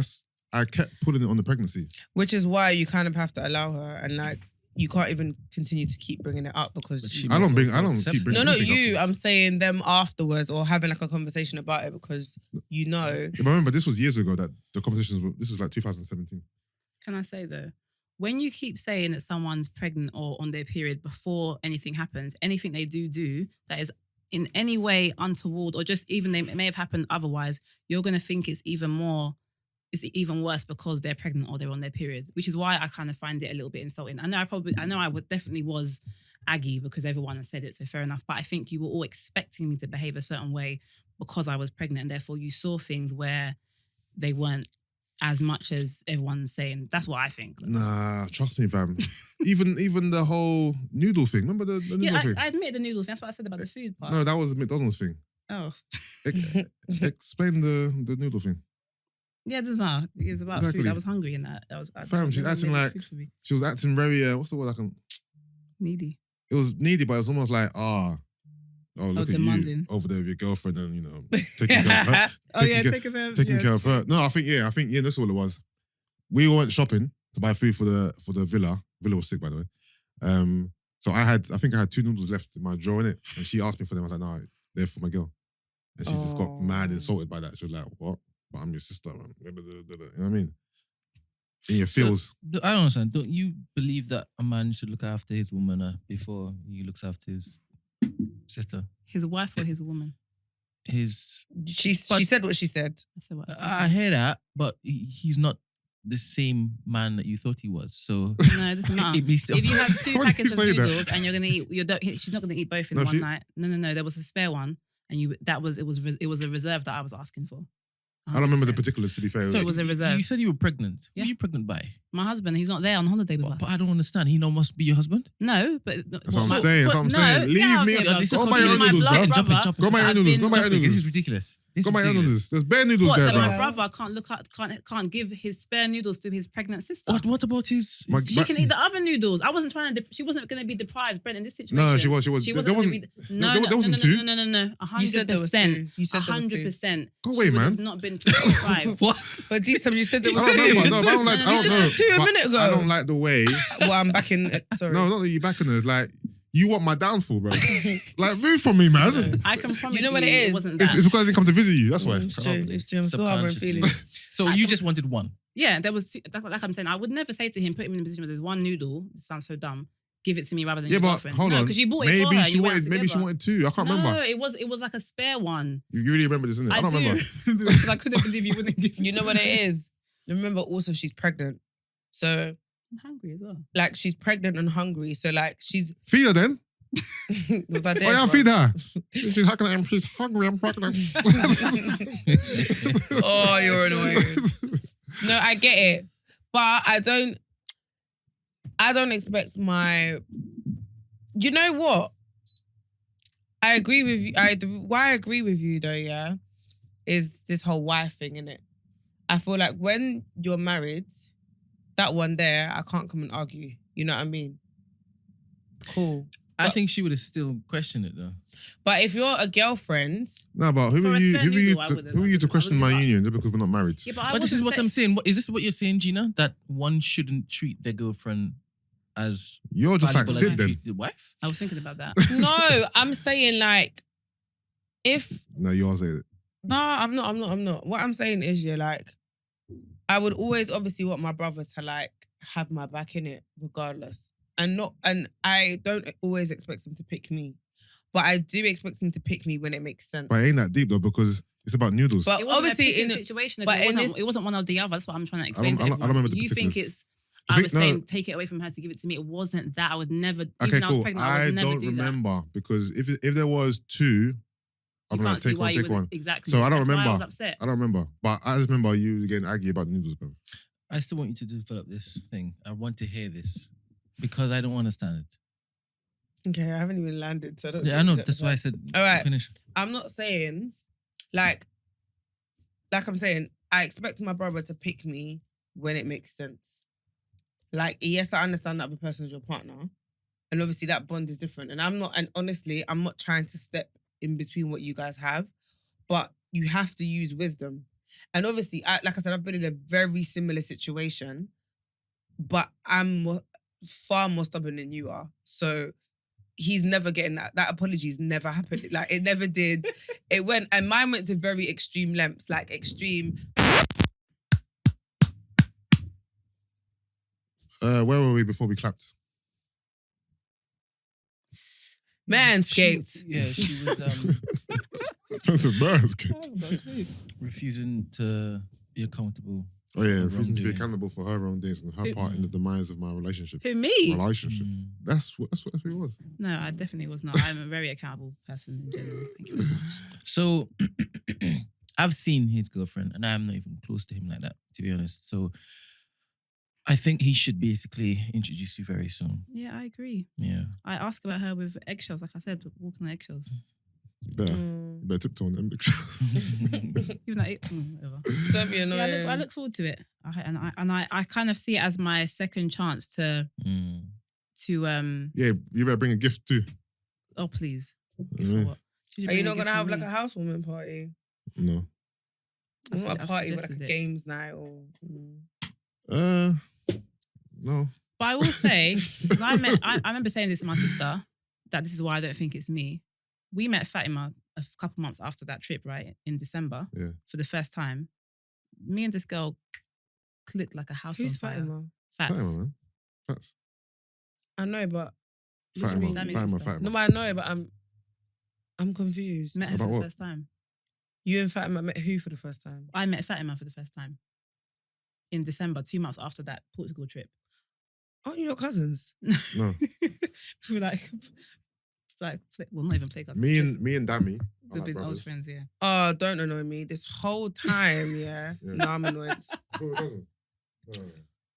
Speaker 3: I kept pulling it on the pregnancy.
Speaker 2: Which is why you kind of have to allow her, and like you can't even continue to keep bringing it up because
Speaker 3: I don't keep bringing.
Speaker 2: No,
Speaker 3: anything
Speaker 2: you.
Speaker 3: up.
Speaker 2: I'm saying them afterwards or having like a conversation about it because you know.
Speaker 3: Yeah, but remember, this was years ago that the conversations were. This was like 2017.
Speaker 1: Can I say though, when you keep saying that someone's pregnant or on their period before anything happens, anything they do that is in any way untoward or just even it may have happened otherwise, you're going to think it's even worse because they're pregnant or they're on their period, which is why I kind of find it a little bit insulting. I know I definitely was aggy because everyone has said it, so fair enough. But I think you were all expecting me to behave a certain way because I was pregnant, and therefore you saw things where they weren't as much as everyone's saying. That's what I think.
Speaker 3: Nah, trust me, fam. even the whole noodle thing. Remember the noodle thing?
Speaker 1: I admit the noodle thing. That's what I said about the food part.
Speaker 3: No, that was a McDonald's thing.
Speaker 1: Oh.
Speaker 3: Explain the noodle thing.
Speaker 1: Yeah, it doesn't matter. It's about food. I was hungry in that.
Speaker 3: Fam, she's acting like... She was acting very... what's the word I can...
Speaker 1: Needy.
Speaker 3: It was needy, but it was almost like, look at
Speaker 1: demanding.
Speaker 3: you over there with your girlfriend and, you know, taking care of her. Taking care of her. No, I think that's all it was. We all went shopping to buy food for the villa. Villa was sick, by the way. So I think I had 2 noodles left in my drawer, innit? And she asked me for them. I was like, no, they're for my girl. And she just got mad, insulted by that. She was like, what? But I'm your sister, man. You know what I mean? In your feels.
Speaker 4: So, I don't understand. Don't you believe that a man should look after his woman before he looks after his sister?
Speaker 1: His wife or his woman?
Speaker 2: She said what she said.
Speaker 4: I hear that, but he's not the same man that you thought he was. So
Speaker 1: no, this is not. If you have 2 packets of noodles and you're gonna eat, she's not gonna eat both in one night. No. There was a spare one, and it was a reserve that I was asking for. 100%.
Speaker 3: I don't remember the particulars, to be fair.
Speaker 1: So it was a reserve.
Speaker 4: You said you were pregnant.
Speaker 1: Yeah.
Speaker 4: Who are you pregnant by?
Speaker 1: My husband. He's not there on holiday with us.
Speaker 4: But I don't understand. He must be your husband?
Speaker 1: No, but...
Speaker 3: That's what I'm saying. Leave me.
Speaker 4: Go
Speaker 3: my own noodles, bro.
Speaker 4: Go
Speaker 3: my own noodles.
Speaker 4: This is ridiculous.
Speaker 3: Go my own noodles. There's bare noodles there,
Speaker 1: that
Speaker 3: bro.
Speaker 1: my brother can't give his spare noodles to his pregnant sister?
Speaker 4: What about his...
Speaker 1: She can eat the other noodles. I wasn't trying to... She wasn't going to be deprived, Brent, in this situation.
Speaker 3: No, she was.
Speaker 1: There wasn't 2. No. 100%.
Speaker 2: You said there was 2.
Speaker 1: 100%.
Speaker 3: Go away, man.
Speaker 1: Not been deprived.
Speaker 4: What?
Speaker 2: But these times you said there was
Speaker 3: I
Speaker 2: 2.
Speaker 3: don't know. I don't like.
Speaker 2: You just said 2 a minute ago.
Speaker 3: I don't like the way.
Speaker 2: Well, I'm back in. Sorry.
Speaker 3: No, not that you're back in it. Like, you want my downfall, bro. Like, move from me, man.
Speaker 1: I can promise
Speaker 2: you know what it is.
Speaker 1: It wasn't that.
Speaker 3: It's because I didn't come to visit you. That's why.
Speaker 2: It's true. I'm still harboring feelings.
Speaker 4: So you just wanted one?
Speaker 1: Yeah, there was 2. Like I'm saying, I would never say to him, put him in a position where there's 1 noodle. This sounds so dumb. Give it to me rather than your girlfriend.
Speaker 3: Hold on.
Speaker 1: Because you bought it for her.
Speaker 3: Maybe she wanted 2. I can't remember.
Speaker 1: No, it was like a spare one.
Speaker 3: You really remember this, isn't it? I don't remember.
Speaker 1: Because I couldn't believe you wouldn't give me.
Speaker 2: You know what it is? Remember also she's pregnant. So
Speaker 1: I'm hungry as well.
Speaker 2: like she's pregnant and hungry. So like she's
Speaker 3: feed her then.
Speaker 2: was I there,
Speaker 3: Oh yeah,
Speaker 2: bro?
Speaker 3: feed her. She's hungry. I'm pregnant.
Speaker 2: Oh, you're annoying. No, I get it. But I don't I don't expect my. You know what? I agree with you. Why I agree with you though, yeah, is this whole wife thing, innit? I feel like when you're married, that one there, I can't come and argue. You know what I mean? Cool.
Speaker 4: I think she would have still questioned it though.
Speaker 2: But if you're a girlfriend,
Speaker 3: No, but who
Speaker 1: For
Speaker 3: are
Speaker 1: a
Speaker 3: you?
Speaker 1: spare noodle, I wouldn't.
Speaker 3: Who are you to question my
Speaker 1: I wouldn't.
Speaker 3: union just because we're not married?
Speaker 1: Yeah,
Speaker 4: But this is what I'm saying. Is this what you're saying, Gina? That one shouldn't treat their girlfriend as
Speaker 3: You're just like
Speaker 4: valuable as
Speaker 3: Sid
Speaker 4: you
Speaker 3: then.
Speaker 4: treat the wife?
Speaker 1: I was thinking about that.
Speaker 2: no, I'm saying like, if
Speaker 3: No, you're saying it.
Speaker 2: no, I'm not. What I'm saying is, yeah, like, I would always obviously want my brother to like have my back in it, regardless, and I don't always expect him to pick me, but I do expect him to pick me when it makes sense.
Speaker 3: But it ain't that deep though because it's about noodles.
Speaker 2: But
Speaker 1: It wasn't
Speaker 2: obviously,
Speaker 1: a picking
Speaker 2: in
Speaker 1: situation,
Speaker 2: but in
Speaker 1: it wasn't one or the other. That's what I'm trying to explain to
Speaker 3: I don't
Speaker 1: everyone.
Speaker 3: remember the
Speaker 1: You think
Speaker 3: particulars.
Speaker 1: it's...
Speaker 3: I
Speaker 1: I
Speaker 3: think-
Speaker 1: was
Speaker 3: no.
Speaker 1: saying, take it away from her to give it to me. It wasn't that. I would never...
Speaker 3: Okay,
Speaker 1: even I was
Speaker 3: cool.
Speaker 1: pregnant, I
Speaker 3: I
Speaker 1: would never
Speaker 3: don't
Speaker 1: do that.
Speaker 3: remember because if there was two, I'm
Speaker 1: You
Speaker 3: like
Speaker 1: can't see
Speaker 3: take
Speaker 1: why
Speaker 3: one,
Speaker 1: you
Speaker 3: take
Speaker 1: would
Speaker 3: one.
Speaker 1: exactly.
Speaker 3: So I don't
Speaker 1: That's why
Speaker 3: remember.
Speaker 1: I was upset.
Speaker 3: I don't remember, but I just remember you getting aggy about the noodles, bro.
Speaker 4: I still want you to develop this thing. I want to hear this because I don't understand it.
Speaker 2: okay, I haven't even landed, so I don't.
Speaker 4: Yeah, I know. That's why I said
Speaker 2: All right.
Speaker 4: finish.
Speaker 2: I'm not saying like I'm saying I expect my brother to pick me when it makes sense. Like, yes, I understand that other person is your partner, and obviously that bond is different. And honestly, I'm not trying to step in between what you guys have, but you have to use wisdom. And obviously, like I said, I've been in a very similar situation, but I'm far more stubborn than you are. So he's never getting that. That apology's never happened. Like, it never did. It went, and mine went to very extreme lengths, like extreme.
Speaker 3: Where were we before we clapped?
Speaker 2: Manscaped.
Speaker 4: She was
Speaker 3: That's embarrassing.
Speaker 4: refusing to be accountable.
Speaker 3: Oh yeah,
Speaker 4: Her
Speaker 3: refusing to be
Speaker 4: wrongdoing.
Speaker 3: accountable for her wrongs and her part in the demise of my relationship.
Speaker 1: Who, me?
Speaker 3: Relationship.
Speaker 4: Mm.
Speaker 3: That's what it was.
Speaker 1: No, I definitely was not. I'm a very accountable person in general. Thank you very much.
Speaker 4: So I've seen his girlfriend and I'm not even close to him like that, to be honest. So I think he should basically introduce you very soon.
Speaker 1: Yeah, I agree.
Speaker 4: Yeah.
Speaker 1: I asked about her with eggshells, like I said, walking on eggshells.
Speaker 3: You better tiptoe on them.
Speaker 1: Even though whatever.
Speaker 2: Don't be annoying.
Speaker 1: Yeah, I look forward to it. I kind of see it as my second chance to
Speaker 3: Yeah, you better bring a gift too.
Speaker 1: oh please.
Speaker 3: Yeah.
Speaker 1: What? Should
Speaker 2: Are
Speaker 1: bring
Speaker 2: you
Speaker 1: a
Speaker 2: not
Speaker 1: gift
Speaker 2: gonna have
Speaker 1: for
Speaker 2: like
Speaker 1: me?
Speaker 2: a housewarming party?
Speaker 3: No.
Speaker 2: Not a party with like a
Speaker 1: suggested it.
Speaker 2: games night or.
Speaker 3: No.
Speaker 1: But I will say, because I remember saying this to my sister, that this is why I don't think it's me. We met Fatima a couple months after that trip, right? In December.
Speaker 3: Yeah.
Speaker 1: For the first time. Me and this girl clicked like a house
Speaker 2: Who's
Speaker 1: on fire.
Speaker 2: Fatima?
Speaker 1: Fats.
Speaker 3: Fatima, man. Facts.
Speaker 2: I know, but what do you
Speaker 3: Fatima,
Speaker 2: mean?
Speaker 1: That means
Speaker 3: Fatima,
Speaker 1: sister.
Speaker 3: Fatima.
Speaker 2: No, but I know, but I'm confused.
Speaker 1: Met her
Speaker 3: About
Speaker 1: for the
Speaker 3: what?
Speaker 1: first time.
Speaker 2: You and Fatima met who for the first time?
Speaker 1: I met Fatima for the first time. In December, 2 months after that Portugal trip.
Speaker 2: Aren't you not cousins?
Speaker 3: No.
Speaker 1: We were like, well, not even play cousins.
Speaker 3: Me
Speaker 1: just
Speaker 3: and Dammy. are
Speaker 1: we've
Speaker 3: like
Speaker 1: been old
Speaker 3: brothers.
Speaker 1: friends, yeah.
Speaker 2: Oh, don't annoy me. This whole time, yeah.
Speaker 3: Yeah.
Speaker 2: No, I'm annoyed.
Speaker 3: We're cousins. No.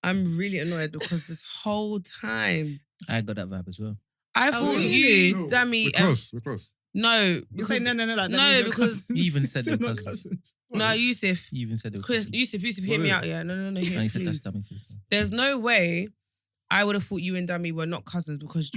Speaker 2: I'm really annoyed because this whole time,
Speaker 4: I got that vibe as well.
Speaker 2: I thought
Speaker 1: really?
Speaker 2: you,
Speaker 3: No,
Speaker 2: Dammy.
Speaker 3: We're close. We're close.
Speaker 2: No,
Speaker 1: You
Speaker 2: because
Speaker 1: say no, like, that
Speaker 2: no,
Speaker 1: means we're
Speaker 2: because
Speaker 1: cousins.
Speaker 4: you even said
Speaker 1: We're
Speaker 4: they're
Speaker 1: not
Speaker 4: cousins.
Speaker 2: no, Yusuff.
Speaker 4: You even said they were
Speaker 2: Chris,
Speaker 4: cousins.
Speaker 2: Yusuff, hear
Speaker 3: What
Speaker 2: me
Speaker 3: is
Speaker 2: out,
Speaker 3: it?
Speaker 2: yeah. No,
Speaker 4: And he said that's
Speaker 2: please.
Speaker 4: that makes sense.
Speaker 2: There's no way I would have thought you and Dammy were not cousins because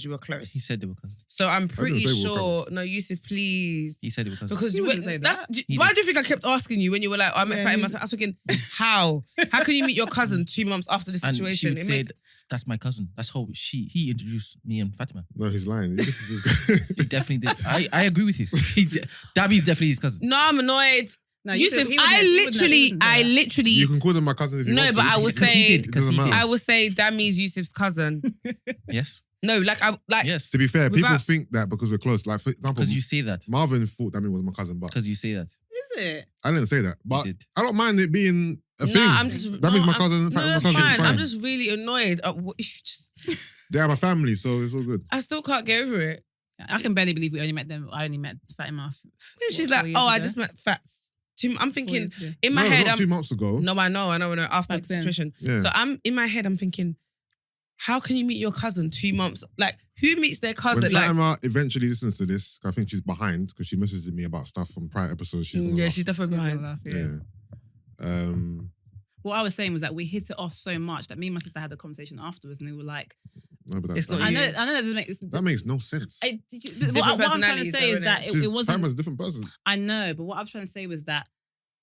Speaker 2: you were close.
Speaker 4: He said they were cousins.
Speaker 2: So I'm pretty
Speaker 3: say we were
Speaker 2: sure.
Speaker 3: cousins.
Speaker 2: No, Yusuff, please.
Speaker 4: He said they were cousins.
Speaker 2: Because
Speaker 1: You
Speaker 2: you
Speaker 1: wouldn't say
Speaker 2: that's
Speaker 1: that.
Speaker 4: He
Speaker 2: why
Speaker 4: did.
Speaker 2: do you think I kept asking you when you were like, oh, I met
Speaker 1: Yeah,
Speaker 2: Fatima?
Speaker 1: you-
Speaker 2: I was thinking, how? How can you meet your cousin 2 months after the
Speaker 4: And she
Speaker 2: situation?
Speaker 4: would say, that's my cousin. That's how he introduced me and Fatima.
Speaker 3: No, he's lying. This is this
Speaker 4: He definitely did. I agree with you. Dammy's definitely his cousin.
Speaker 2: No, I'm annoyed.
Speaker 1: No,
Speaker 2: Yusuf,
Speaker 1: he wouldn't
Speaker 2: I
Speaker 1: say that.
Speaker 2: literally.
Speaker 3: You can call them my cousins if you
Speaker 2: No,
Speaker 3: want
Speaker 2: but
Speaker 3: to.
Speaker 2: I would
Speaker 4: Because he
Speaker 2: say,
Speaker 4: did, because he
Speaker 3: It doesn't
Speaker 4: did.
Speaker 2: I would say Dammy's Yusuf's cousin.
Speaker 4: Yes.
Speaker 2: No, like
Speaker 4: Yes.
Speaker 3: To be fair, people
Speaker 2: Without-
Speaker 3: think that because we're close. Like, for example,
Speaker 4: Because you say that.
Speaker 3: Marvin thought Dammy was my cousin, but
Speaker 4: Because you say that.
Speaker 1: Is it?
Speaker 3: I didn't say that. But
Speaker 4: did.
Speaker 3: I don't mind it being a
Speaker 2: No,
Speaker 3: thing.
Speaker 2: I'm just.
Speaker 3: Dammy's my
Speaker 2: I'm-
Speaker 3: cousin.
Speaker 2: No,
Speaker 3: Fatima's
Speaker 2: that's
Speaker 3: my cousin.
Speaker 2: fine.
Speaker 3: It's
Speaker 2: I'm
Speaker 3: fine.
Speaker 2: just really annoyed at what you just.
Speaker 3: They are my family, so it's all good.
Speaker 2: I still can't get over it.
Speaker 1: I can barely believe we only met them. I only met Fatima.
Speaker 2: She's
Speaker 1: what,
Speaker 2: like,
Speaker 1: 4 years
Speaker 2: oh, I
Speaker 1: ago?
Speaker 2: just met Fats. I'm
Speaker 1: 4
Speaker 2: thinking
Speaker 1: years ago.
Speaker 2: in my
Speaker 3: No,
Speaker 2: head.
Speaker 3: not 2 months ago.
Speaker 2: No, I know. After
Speaker 1: Back
Speaker 2: the
Speaker 1: then.
Speaker 2: situation.
Speaker 3: Yeah.
Speaker 2: So I'm in my head. I'm thinking, how can you meet your cousin 2 months? Like, who meets their cousin?
Speaker 3: When
Speaker 2: Like,
Speaker 3: Fatima eventually listens to this, I think she's behind because she messages me about stuff from prior episodes. She's gonna laugh.
Speaker 2: she's definitely behind.
Speaker 3: Yeah.
Speaker 1: What I was saying was that we hit it off so much that me and my sister had a conversation afterwards, and they were like,
Speaker 3: No, but
Speaker 2: It's not
Speaker 1: I
Speaker 2: you.
Speaker 1: know that doesn't make this.
Speaker 3: that makes no sense.
Speaker 1: What I'm trying to
Speaker 2: personalities
Speaker 1: say
Speaker 2: though,
Speaker 1: is that
Speaker 3: She's,
Speaker 1: it wasn't.
Speaker 3: Fatima's a different person.
Speaker 1: I know, but what I was trying to say was that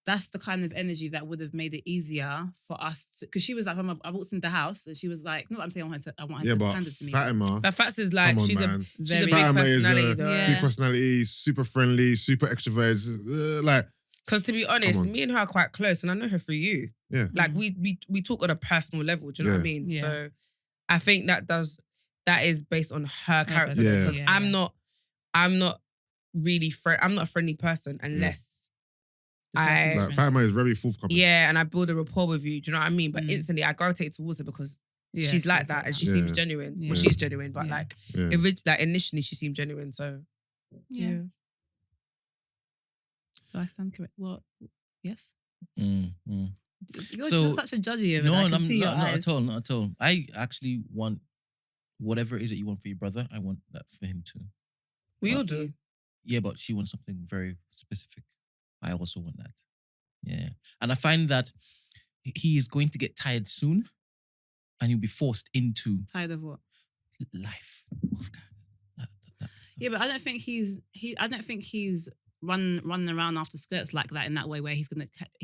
Speaker 1: that's the kind of energy that would have made it easier for us to. Because she was like, I walked into the house and she was like, "No, I'm saying I want her
Speaker 3: Yeah,
Speaker 1: to
Speaker 3: but
Speaker 1: hand it to me."
Speaker 3: Fatima,
Speaker 2: But facts is like,
Speaker 3: come on,
Speaker 2: she's a
Speaker 3: man.
Speaker 2: big
Speaker 3: Fatima is
Speaker 2: personality
Speaker 3: a
Speaker 2: though.
Speaker 1: Yeah.
Speaker 3: big personality, super friendly, super extroverted. Like,
Speaker 2: Because to be honest,
Speaker 3: on.
Speaker 2: me and her are quite close, and I know her through you.
Speaker 3: yeah.
Speaker 2: Like we talk on a personal level. Do you know what I mean?
Speaker 1: Yeah.
Speaker 2: So I think that is based on her character.
Speaker 3: Yeah.
Speaker 2: Because
Speaker 1: Yeah,
Speaker 2: I'm
Speaker 1: yeah.
Speaker 2: not really I'm not a friendly person unless I
Speaker 3: Like, Fatima is very forthcoming.
Speaker 2: and I build a rapport with you. Do you know what I mean? But
Speaker 1: Mm.
Speaker 2: instantly I gravitate towards her because
Speaker 1: Yeah,
Speaker 2: she's like that and she
Speaker 3: Yeah.
Speaker 2: seems genuine.
Speaker 1: Yeah.
Speaker 2: Well, she's genuine, but
Speaker 1: Yeah.
Speaker 2: like
Speaker 3: Yeah.
Speaker 2: initially she seemed genuine. So
Speaker 1: Yeah. So I stand correct. What? Yes. You're
Speaker 4: So-
Speaker 1: such a judgy of it.
Speaker 4: No,
Speaker 1: I can
Speaker 4: I'm
Speaker 1: see your
Speaker 4: not
Speaker 1: eyes.
Speaker 4: at all. Not at all. I actually want whatever it is that you want for your brother. I want that for him too.
Speaker 2: we all
Speaker 1: Thank
Speaker 2: do.
Speaker 1: you.
Speaker 4: Yeah, but she wants something very specific. I also want that. Yeah. And I find that he is going to get tired soon and he'll be forced into
Speaker 1: Tired of what?
Speaker 4: life. That stuff.
Speaker 1: Yeah, but I don't think he's running around after skirts like that in that way where he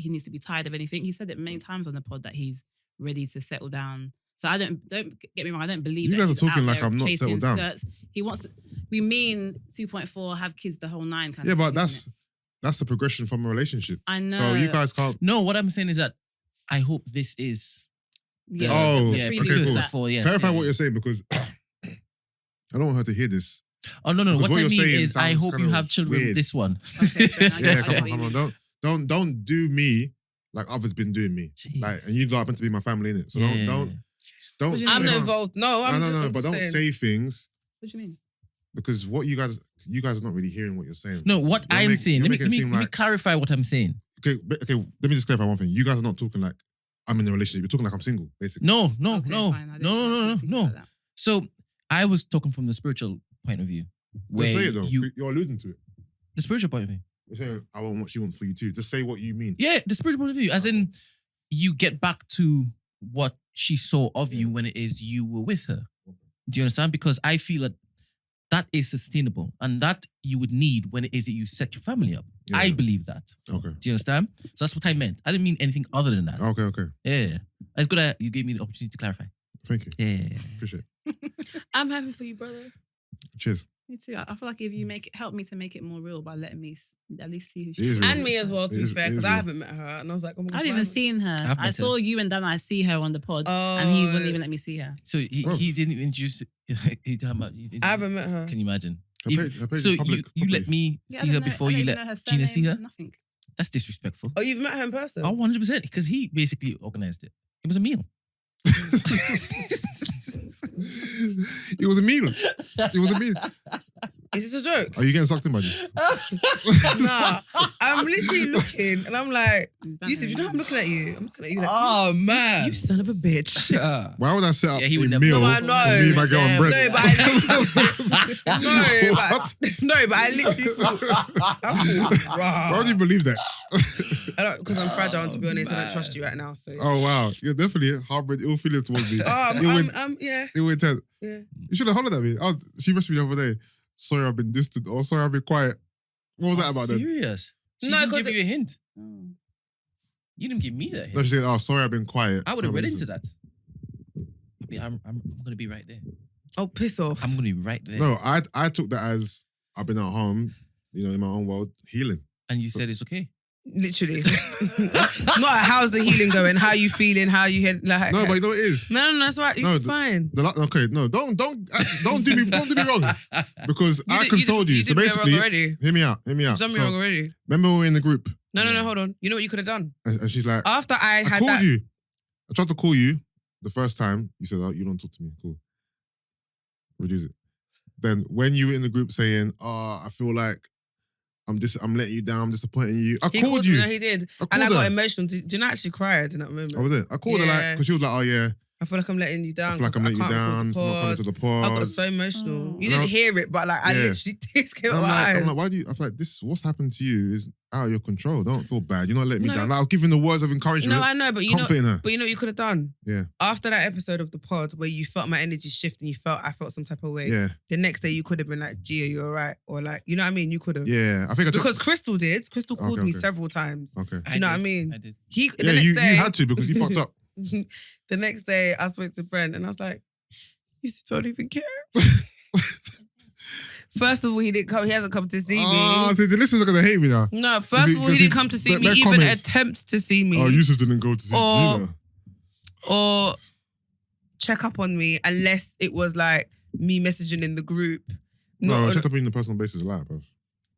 Speaker 1: needs to be tired of anything. He said it many times on the pod that he's ready to settle down. So don't get me wrong. I don't believe
Speaker 3: You
Speaker 1: that
Speaker 3: guys are
Speaker 1: he's
Speaker 3: talking
Speaker 1: out
Speaker 3: like
Speaker 1: there
Speaker 3: I'm not
Speaker 1: chasing
Speaker 3: settled down.
Speaker 1: skirts. He wants. We mean 2.4, have kids, the whole 9 kind
Speaker 3: Yeah,
Speaker 1: of
Speaker 3: but
Speaker 1: thing, isn't it?
Speaker 3: that's the progression from a relationship.
Speaker 1: I know.
Speaker 3: So you guys can't.
Speaker 4: No, what I'm saying is that I hope this is
Speaker 1: Yeah,
Speaker 3: Oh,
Speaker 1: the
Speaker 4: yeah,
Speaker 1: prelude
Speaker 3: okay,
Speaker 1: to
Speaker 3: cool.
Speaker 1: that.
Speaker 4: for yes.
Speaker 3: Clarify
Speaker 4: yeah.
Speaker 3: what you're saying because I don't want her to hear this.
Speaker 4: Oh no.
Speaker 3: Because
Speaker 4: What
Speaker 3: what
Speaker 4: I
Speaker 3: you're
Speaker 4: mean
Speaker 3: saying
Speaker 4: is I
Speaker 3: sounds
Speaker 4: hope
Speaker 3: kind
Speaker 4: you
Speaker 3: of
Speaker 4: have children with
Speaker 3: weird.
Speaker 4: this one.
Speaker 1: Okay, fair enough. I
Speaker 3: Yeah,
Speaker 1: get what you mean.
Speaker 3: come on. Don't do me like others been doing me.
Speaker 4: Jeez.
Speaker 3: Like, and you happen to be my family in it. So
Speaker 4: Yeah.
Speaker 3: don't.
Speaker 2: I'm not involved. No, I'm
Speaker 3: No,
Speaker 2: just
Speaker 3: but don't
Speaker 2: saying.
Speaker 3: say things
Speaker 1: What do you mean?
Speaker 3: because what you guys are not really hearing what you're saying.
Speaker 4: No, what
Speaker 3: You're
Speaker 4: I'm
Speaker 3: make-
Speaker 4: saying.
Speaker 3: you're
Speaker 4: Let me,
Speaker 3: making it seem
Speaker 4: let me
Speaker 3: like-
Speaker 4: clarify what I'm saying.
Speaker 3: Okay, let me just clarify one thing. You guys are not talking like I'm in a relationship. You're talking like I'm single, basically.
Speaker 4: No.
Speaker 1: Okay, fine. I didn't think about that.
Speaker 4: So I was talking from the spiritual point of view.
Speaker 3: Just
Speaker 4: Where
Speaker 3: say it though.
Speaker 4: you
Speaker 3: You're alluding to it.
Speaker 4: the spiritual point of view.
Speaker 3: You're saying I want what she wants for you too. Just say what you mean.
Speaker 4: Yeah, the spiritual point of view. As in you get back to what she saw of you when it is you were with her. Do you understand? Because I feel that is sustainable and that you would need when it is that you set your family up.
Speaker 3: Yeah.
Speaker 4: I believe that.
Speaker 3: Okay.
Speaker 4: Do you understand? So that's what I meant. I didn't mean anything other than that.
Speaker 3: Okay.
Speaker 4: Yeah. It's good that you gave me the opportunity to clarify.
Speaker 3: Thank you.
Speaker 4: Yeah.
Speaker 3: Appreciate it.
Speaker 2: I'm happy for you, brother.
Speaker 3: Cheers.
Speaker 1: Me too. I feel like if you help me to make it more real by letting me at least see who
Speaker 3: It
Speaker 1: she
Speaker 3: is
Speaker 1: is.
Speaker 3: real.
Speaker 2: And me as well, to
Speaker 3: It
Speaker 2: be
Speaker 3: is-
Speaker 2: fair,
Speaker 3: it is
Speaker 2: because I
Speaker 3: real.
Speaker 2: haven't met her. And I was like, oh my
Speaker 1: I
Speaker 2: gosh.
Speaker 1: haven't even seen her.
Speaker 4: I've
Speaker 1: I
Speaker 4: met
Speaker 1: saw you and Dan. I see her on the pod,
Speaker 2: Oh,
Speaker 1: and he wouldn't even let me see her.
Speaker 4: So he didn't even introduce he talking about
Speaker 2: I haven't met her.
Speaker 4: Can you imagine?
Speaker 3: Her page
Speaker 4: So
Speaker 3: is public.
Speaker 4: you let me
Speaker 1: Yeah, I
Speaker 4: see
Speaker 1: don't
Speaker 4: her
Speaker 1: know-
Speaker 4: before
Speaker 1: I don't
Speaker 4: you
Speaker 1: even
Speaker 4: let
Speaker 1: know her
Speaker 4: Gina see her?
Speaker 1: surname, Nothing.
Speaker 4: That's disrespectful.
Speaker 2: Oh, you've met her in person?
Speaker 4: Oh, 100%. Because he basically organized it. It was a meal.
Speaker 3: It was a meal. It was a meal.
Speaker 2: Is this a joke?
Speaker 3: Are you getting sucked in by this?
Speaker 2: Nah, I'm literally looking and I'm like,
Speaker 1: You've done
Speaker 2: Yusuf,
Speaker 1: her
Speaker 2: you know how I'm looking at you? I'm looking at you like,
Speaker 4: Oh, man.
Speaker 2: you son of a bitch.
Speaker 3: Why would I set up
Speaker 4: Yeah, he would
Speaker 3: a
Speaker 4: never-
Speaker 3: meal
Speaker 2: No, I
Speaker 3: for
Speaker 2: know.
Speaker 3: me, my girl, and
Speaker 4: Yeah,
Speaker 3: Brent?
Speaker 2: No, but I literally thought, I thought,
Speaker 3: Why would you believe that?
Speaker 2: I don't, because I'm fragile, and to be honest, I don't trust you right now. So,
Speaker 3: Oh wow, you're definitely harboring ill feelings towards me.
Speaker 2: yeah.
Speaker 3: Ill intent.
Speaker 2: Yeah.
Speaker 3: You should have hollered at me. She messaged me the other day. Sorry, I've been distant. Or sorry, I've been quiet. What was that about then?
Speaker 4: Serious? She
Speaker 2: No,
Speaker 4: didn't
Speaker 2: 'cause
Speaker 4: give you a hint.
Speaker 1: Oh.
Speaker 4: You didn't give me that hint.
Speaker 3: No, she said, "Oh, sorry, I've been quiet."
Speaker 4: I would
Speaker 3: So
Speaker 4: have read
Speaker 3: listen.
Speaker 4: into that. I'm going to be right there.
Speaker 2: Oh, piss off.
Speaker 4: I'm going to be right there.
Speaker 3: No, I took that as I've been at home, in my own world, healing.
Speaker 4: And you said it's okay.
Speaker 2: Literally. Not how's the healing going? How you feeling? How you head? Like,
Speaker 3: No, but you know what it is.
Speaker 2: no, that's right.
Speaker 3: No,
Speaker 2: It's fine.
Speaker 3: Okay, no, don't do me wrong because I consoled you. So
Speaker 2: did me wrong
Speaker 3: basically,
Speaker 2: already.
Speaker 3: hear me out.
Speaker 2: You've done me wrong
Speaker 3: So,
Speaker 2: already.
Speaker 3: remember we were in the group
Speaker 2: No, hold on. You know what you could have done?
Speaker 3: and she's like,
Speaker 2: After I
Speaker 3: I
Speaker 2: had
Speaker 3: called
Speaker 2: that.
Speaker 3: you. I tried to call you the first time. You said, "Oh, you don't talk to me." Cool. Reduce it. Then when you were in the group saying, "Oh, I feel like I'm letting you down. I'm disappointing you," I
Speaker 2: He
Speaker 3: called
Speaker 2: called
Speaker 3: you.
Speaker 2: No, he did.
Speaker 3: I
Speaker 2: And I
Speaker 3: called
Speaker 2: got
Speaker 3: her.
Speaker 2: emotional. Did you know I actually cried in that moment?
Speaker 3: I was it. I called her
Speaker 2: Yeah.
Speaker 3: because she was like, "Oh yeah,
Speaker 2: I feel like I'm letting you down.
Speaker 3: I feel like I'm letting you down for not coming to the pod.
Speaker 2: I got so emotional. You
Speaker 3: No.
Speaker 2: didn't hear it, but like I literally tears came out
Speaker 3: I'm
Speaker 2: my eyes.
Speaker 3: like, why do you? I feel like what's happened to you is out of your control. Don't feel bad. You're not letting me down. Like, I was giving the words of encouragement.
Speaker 2: No, I know, but you know,
Speaker 3: comforting her.
Speaker 2: but you know what you could have done?
Speaker 3: Yeah.
Speaker 2: After that episode of the pod where you felt my energy shift and I felt some type of way.
Speaker 3: Yeah.
Speaker 2: The next day you could have been like, Gia, you alright? Or like, you know what I mean? You could have.
Speaker 3: Yeah. I think I took...
Speaker 2: Because Crystal did. Crystal called me
Speaker 3: okay.
Speaker 2: several times.
Speaker 3: Okay.
Speaker 2: Do you know what I mean?
Speaker 4: I did.
Speaker 2: The
Speaker 3: Yeah,
Speaker 2: next
Speaker 3: you
Speaker 2: day,
Speaker 3: had to because you fucked up.
Speaker 2: the next day I spoke to Brent and I was like, you still don't even care. First of all, he didn't come. He hasn't come to see me.
Speaker 3: Oh, the listeners are gonna hate me now.
Speaker 2: No, first of all, he didn't come to see me, even attempt to see me.
Speaker 3: Oh, Yusuff didn't go to see Gina.
Speaker 2: Or check up on me, unless it was like me messaging in the group.
Speaker 3: No, check up on the personal basis a lot, bro.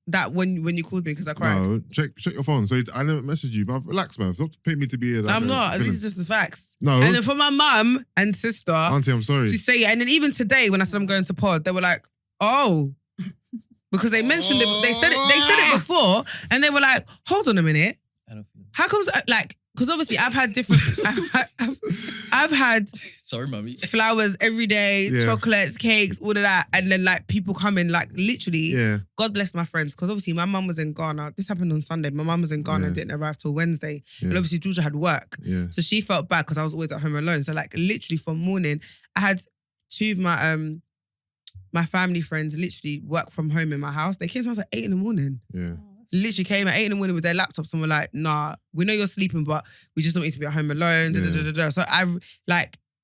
Speaker 2: That when you called me because I cried.
Speaker 3: No, check your phone. So I never messaged you, but relax, man. Don't paint me to be like
Speaker 2: I'm not. These are just the facts.
Speaker 3: No.
Speaker 2: And then for my mum and sister
Speaker 3: Auntie, I'm sorry.
Speaker 2: to say it, and then even today when I said I'm going to pod, they were like, "Oh," because they mentioned it. They said it before, and they were like, "Hold on a minute.
Speaker 4: I don't feel it.
Speaker 2: How comes like?" Because obviously I've had different. I've had
Speaker 4: Sorry, mummy.
Speaker 2: flowers every day,
Speaker 3: Yeah.
Speaker 2: chocolates, cakes, all of that, and then like people come in like literally.
Speaker 3: Yeah.
Speaker 2: God bless my friends, because obviously my mum was in Ghana. This happened on Sunday. My mum was in Ghana and
Speaker 3: Yeah.
Speaker 2: didn't arrive till Wednesday,
Speaker 3: Yeah.
Speaker 2: and obviously Georgia had work,
Speaker 3: Yeah.
Speaker 2: so she felt bad because I was always at home alone. So like literally from morning, I had two of my family friends literally work from home in my house. They came to us at 8 a.m.
Speaker 3: Yeah.
Speaker 2: Literally came at 8 a.m. with their laptops and were like, "Nah, we know you're sleeping, but we just don't want you to be at home alone."
Speaker 3: Yeah.
Speaker 2: Da, da, da, da. So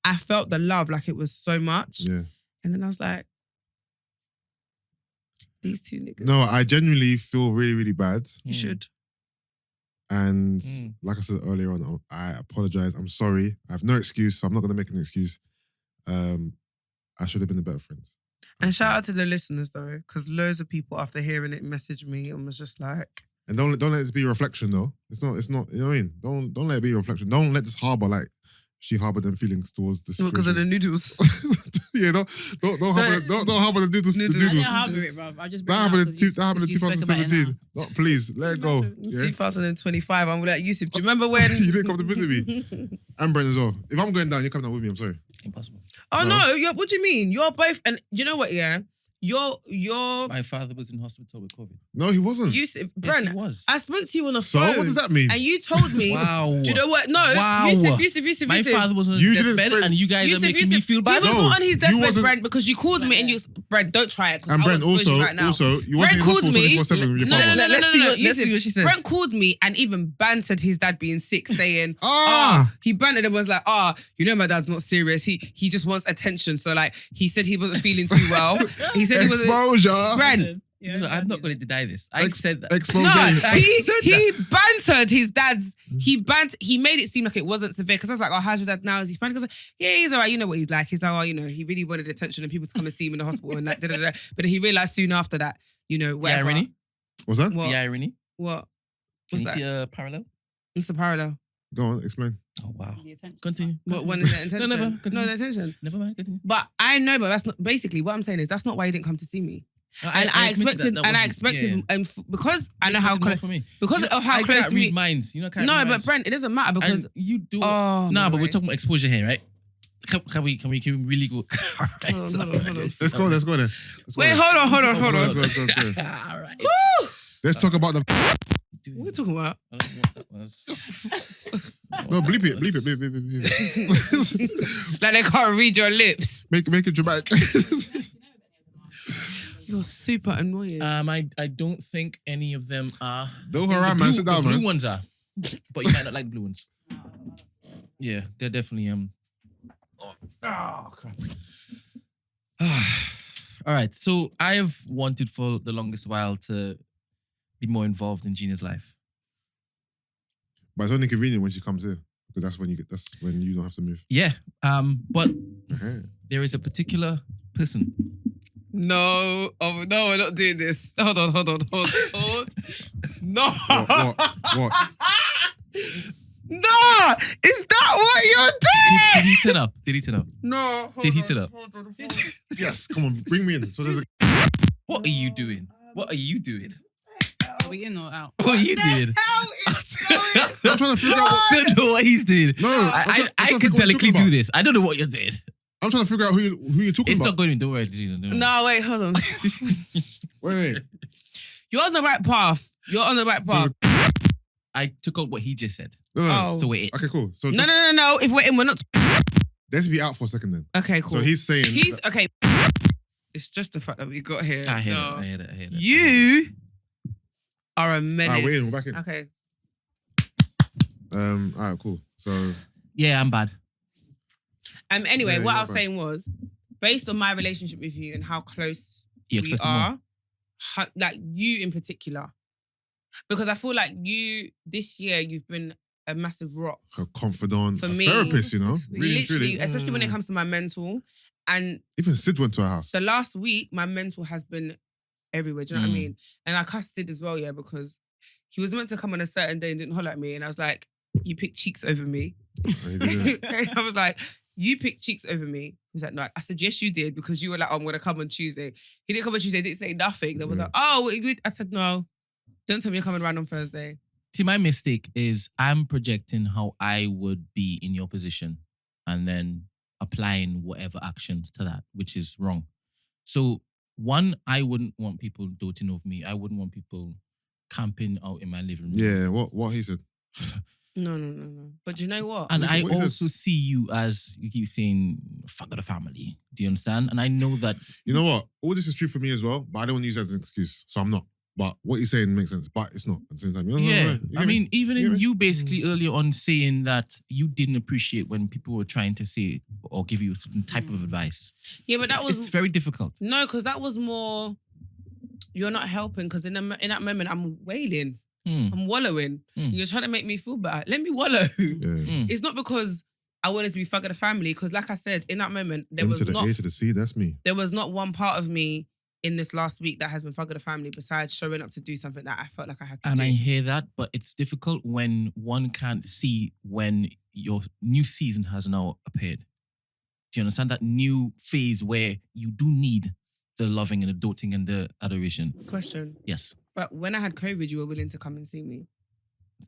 Speaker 2: I felt the love, like it was so much.
Speaker 3: Yeah.
Speaker 2: And then I was like, these two niggas.
Speaker 3: No, I genuinely feel really, really bad.
Speaker 2: You should.
Speaker 3: And like I said earlier on, I apologize. I'm sorry. I have no excuse. So I'm not going to make an excuse. I should have been a better friend.
Speaker 2: And shout out to the listeners though, because loads of people after hearing it messaged me and was just like,
Speaker 3: And don't let this be a reflection though. It's not, you know what I mean? Don't let it be a reflection. Don't let this harbor like she harbored them feelings towards the situation.
Speaker 2: because of the noodles.
Speaker 3: Yeah, don't harbor the noodles.
Speaker 2: Noodles.
Speaker 3: The
Speaker 1: I
Speaker 3: noodles.
Speaker 1: didn't harbour it, bruv. I just
Speaker 3: That happened in 2017. No, please, let it go. Yeah?
Speaker 2: 2025, I'm like, Yusuff, do you remember when?
Speaker 3: You didn't come to visit me. And Brent as well. If I'm going down, you're coming down with me. I'm sorry.
Speaker 4: Impossible.
Speaker 2: Oh no, what do you mean? You're both, and you know what, yeah? You're
Speaker 4: My father was in hospital with COVID.
Speaker 3: No, he wasn't.
Speaker 2: Yusuff, Brent,
Speaker 4: Yes, he was.
Speaker 2: I spoke to you on the
Speaker 3: So
Speaker 2: phone.
Speaker 3: what does that mean?
Speaker 2: And you told me,
Speaker 4: Wow.
Speaker 2: do you know what? No,
Speaker 4: Wow.
Speaker 2: Yusuff.
Speaker 4: My father was on
Speaker 3: You
Speaker 4: his
Speaker 3: didn't
Speaker 4: deathbed
Speaker 3: spread-
Speaker 4: and you guys are making me feel
Speaker 2: He
Speaker 4: bad.
Speaker 2: was
Speaker 3: No,
Speaker 2: not on his
Speaker 3: you
Speaker 2: deathbed,
Speaker 3: wasn't-
Speaker 2: Brent, because you called me and you, Brent, don't try it. 'cause
Speaker 3: And
Speaker 2: I will
Speaker 3: Brent
Speaker 2: expose you
Speaker 3: also,
Speaker 2: right now.
Speaker 3: you wasn't in
Speaker 2: called
Speaker 3: hospital
Speaker 2: me.
Speaker 3: 24/7 with your
Speaker 2: No,
Speaker 3: father.
Speaker 2: no,
Speaker 4: Let's see what
Speaker 2: Yusuff,
Speaker 4: she says.
Speaker 2: Brent called me and even bantered his dad being sick, saying,
Speaker 3: Ah!
Speaker 2: he bantered and was like, you know my dad's not serious. He just wants attention. So like, he said he wasn't feeling too well. He said he wasn't.
Speaker 3: Exposure.
Speaker 2: Brent,
Speaker 4: No, I'm not going to deny this. I said that.
Speaker 3: Exposure.
Speaker 2: no, he
Speaker 4: said
Speaker 2: bantered his dad's. He made it seem like it wasn't severe because I was like, how's your dad now? Is he fine? He goes, yeah, he's all right. You know what he's like. He's like, he really wanted attention and people to come and see him in the hospital and that. Da, da, da. But he realized soon after that,
Speaker 4: The
Speaker 2: whatever.
Speaker 4: irony?
Speaker 3: What's that?
Speaker 2: What?
Speaker 4: The irony?
Speaker 2: What?
Speaker 4: Can
Speaker 2: What's
Speaker 4: you
Speaker 2: that?
Speaker 4: see a parallel?
Speaker 2: What's the parallel?
Speaker 3: Go on, explain.
Speaker 4: Oh, wow. Continue.
Speaker 2: What one is the intention?
Speaker 4: No, never.
Speaker 2: No,
Speaker 4: Continue.
Speaker 2: the intention.
Speaker 4: Never mind. Continue.
Speaker 2: But I know, but that's not basically what I'm saying is that's not why he didn't come to see me. And I
Speaker 4: admit
Speaker 2: expected,
Speaker 4: that wasn't- yeah.
Speaker 2: Because I know how close,
Speaker 4: for me.
Speaker 2: because of how
Speaker 4: I
Speaker 2: close
Speaker 4: can't
Speaker 2: to me.
Speaker 4: read minds. You know, I can't
Speaker 2: No,
Speaker 4: read
Speaker 2: but
Speaker 4: minds.
Speaker 2: Brent, it doesn't matter because
Speaker 4: And you do.
Speaker 2: Oh,
Speaker 4: nah,
Speaker 2: no
Speaker 4: but
Speaker 2: way.
Speaker 4: we're talking about exposure here, right? Can we really go? All right.
Speaker 2: Hold on.
Speaker 3: Let's go there. Let's go there.
Speaker 2: Wait, hold on.
Speaker 3: Let's go.
Speaker 4: All right.
Speaker 3: Let's talk about the.
Speaker 2: What are we talking about?
Speaker 4: I don't know what that was.
Speaker 3: No, bleep it.
Speaker 2: Like they can't read your lips.
Speaker 3: Make it dramatic.
Speaker 2: You're super annoying.
Speaker 4: I don't think any of them are.
Speaker 3: Don't
Speaker 4: I think
Speaker 3: harass,
Speaker 4: the
Speaker 3: man. Sit down,
Speaker 4: the
Speaker 3: man.
Speaker 4: blue ones are, but you might not like the blue ones. Yeah, they're definitely Oh crap. All right, so I've wanted for the longest while to be more involved in Gina's life.
Speaker 3: But it's only convenient when she comes here because that's when you don't have to move.
Speaker 4: Yeah, but
Speaker 3: Uh-huh.
Speaker 4: there is a particular person.
Speaker 2: No, no, we're not doing this. Hold on. No.
Speaker 3: What?
Speaker 2: No, is that what you're doing?
Speaker 4: Did he turn up? Did he turn up?
Speaker 2: No.
Speaker 4: Did he turn up?
Speaker 3: Yes, come on, bring me in. So there's a.
Speaker 4: What are you doing? What are you doing?
Speaker 1: we in or out?
Speaker 4: What you did?
Speaker 2: Hell is going
Speaker 3: I'm trying to figure out what...
Speaker 4: I don't know what he's doing.
Speaker 3: No,
Speaker 4: I can technically do this. I don't know what you did.
Speaker 3: I'm trying to figure out who you're talking
Speaker 4: It's
Speaker 3: about.
Speaker 4: not going. Don't worry, Gina.
Speaker 2: No, wait, hold on.
Speaker 3: Wait.
Speaker 2: You're on the right path. You're on the right path.
Speaker 4: I took out what he just said.
Speaker 3: No.
Speaker 2: Oh.
Speaker 4: So we're in.
Speaker 3: Okay, cool. So
Speaker 2: No. If we're in, we're not.
Speaker 3: let's be out for a second then.
Speaker 2: Okay, cool.
Speaker 3: So he's saying...
Speaker 2: okay. It's just the fact that we got here.
Speaker 4: I hear
Speaker 2: No.
Speaker 4: it.
Speaker 2: You are a menace.
Speaker 3: Alright, we're in. We're back in.
Speaker 2: Okay.
Speaker 3: Alright, cool. So...
Speaker 4: Yeah, I'm bad.
Speaker 2: Anyway,
Speaker 3: Yeah,
Speaker 2: what
Speaker 3: you're
Speaker 2: I was
Speaker 3: bad.
Speaker 2: saying was, based on my relationship with you and how close
Speaker 4: You
Speaker 2: we
Speaker 4: expected
Speaker 2: are, like you in particular, because I feel like you this year you've been a massive rock
Speaker 3: A confidant,
Speaker 2: For
Speaker 3: a
Speaker 2: me,
Speaker 3: therapist, you know?
Speaker 1: literally,
Speaker 3: Really,
Speaker 2: literally,
Speaker 3: truly.
Speaker 2: especially when it comes to my mental. And
Speaker 3: Even Sid went to our house.
Speaker 2: the last week, my mental has been everywhere. Do you know what I
Speaker 4: Mm.
Speaker 2: mean? And I cussed Sid as well, yeah, because he was meant to come on a certain day and didn't holler at me, and I was like, "You picked cheeks over me."
Speaker 3: And he didn't.
Speaker 2: I was like, "You picked cheeks over me." He was like, "No." I said, "Yes, you did," because you were like, "Oh, I'm gonna come on Tuesday." He didn't come on Tuesday. Didn't say nothing. There was
Speaker 3: Yeah.
Speaker 2: like, "Oh," I said, "No, don't tell me you're coming around on Thursday."
Speaker 4: See, my mistake is I'm projecting how I would be in your position and then applying whatever actions to that, which is wrong. So, one, I wouldn't want people doting over me. I wouldn't want people camping out in my living room.
Speaker 3: Yeah, what he said.
Speaker 2: No. But you know what?
Speaker 4: And
Speaker 3: What is
Speaker 4: I
Speaker 3: it- what is it?
Speaker 4: also see you as, you keep saying, fuck the family. Do you understand? And I know that
Speaker 3: You know what? All this is true for me as well, but I don't want to use that as an excuse. So I'm not. But what you're saying makes sense, but it's not at the same time. You know,
Speaker 4: yeah,
Speaker 3: you get
Speaker 4: I
Speaker 3: me?
Speaker 4: mean, even
Speaker 3: You get
Speaker 4: in
Speaker 3: me?
Speaker 4: you basically earlier on saying that you didn't appreciate when people were trying to say or give you a certain type of advice.
Speaker 2: Yeah, but that
Speaker 4: It's
Speaker 2: was
Speaker 4: very difficult.
Speaker 2: no, because that was more. You're not helping because in that moment I'm wailing,
Speaker 4: Mm.
Speaker 2: I'm wallowing.
Speaker 4: Mm.
Speaker 2: You're trying to make me feel bad. Let me wallow.
Speaker 3: Yeah.
Speaker 2: It's not because I wanted to be fuck of the family. Because like I said, in that moment there
Speaker 3: M
Speaker 2: was
Speaker 3: to the
Speaker 2: not
Speaker 3: A to the C, that's me.
Speaker 2: there was not one part of me in this last week that has been fuck of the family besides showing up to do something that I felt like I had to
Speaker 4: And
Speaker 2: do.
Speaker 4: I hear that, but it's difficult when one can't see when your new season has now appeared. Do you understand that new phase where you do need the loving and the doting and the adoration?
Speaker 2: Question.
Speaker 4: Yes.
Speaker 2: But when I had COVID, you were willing to come and see me.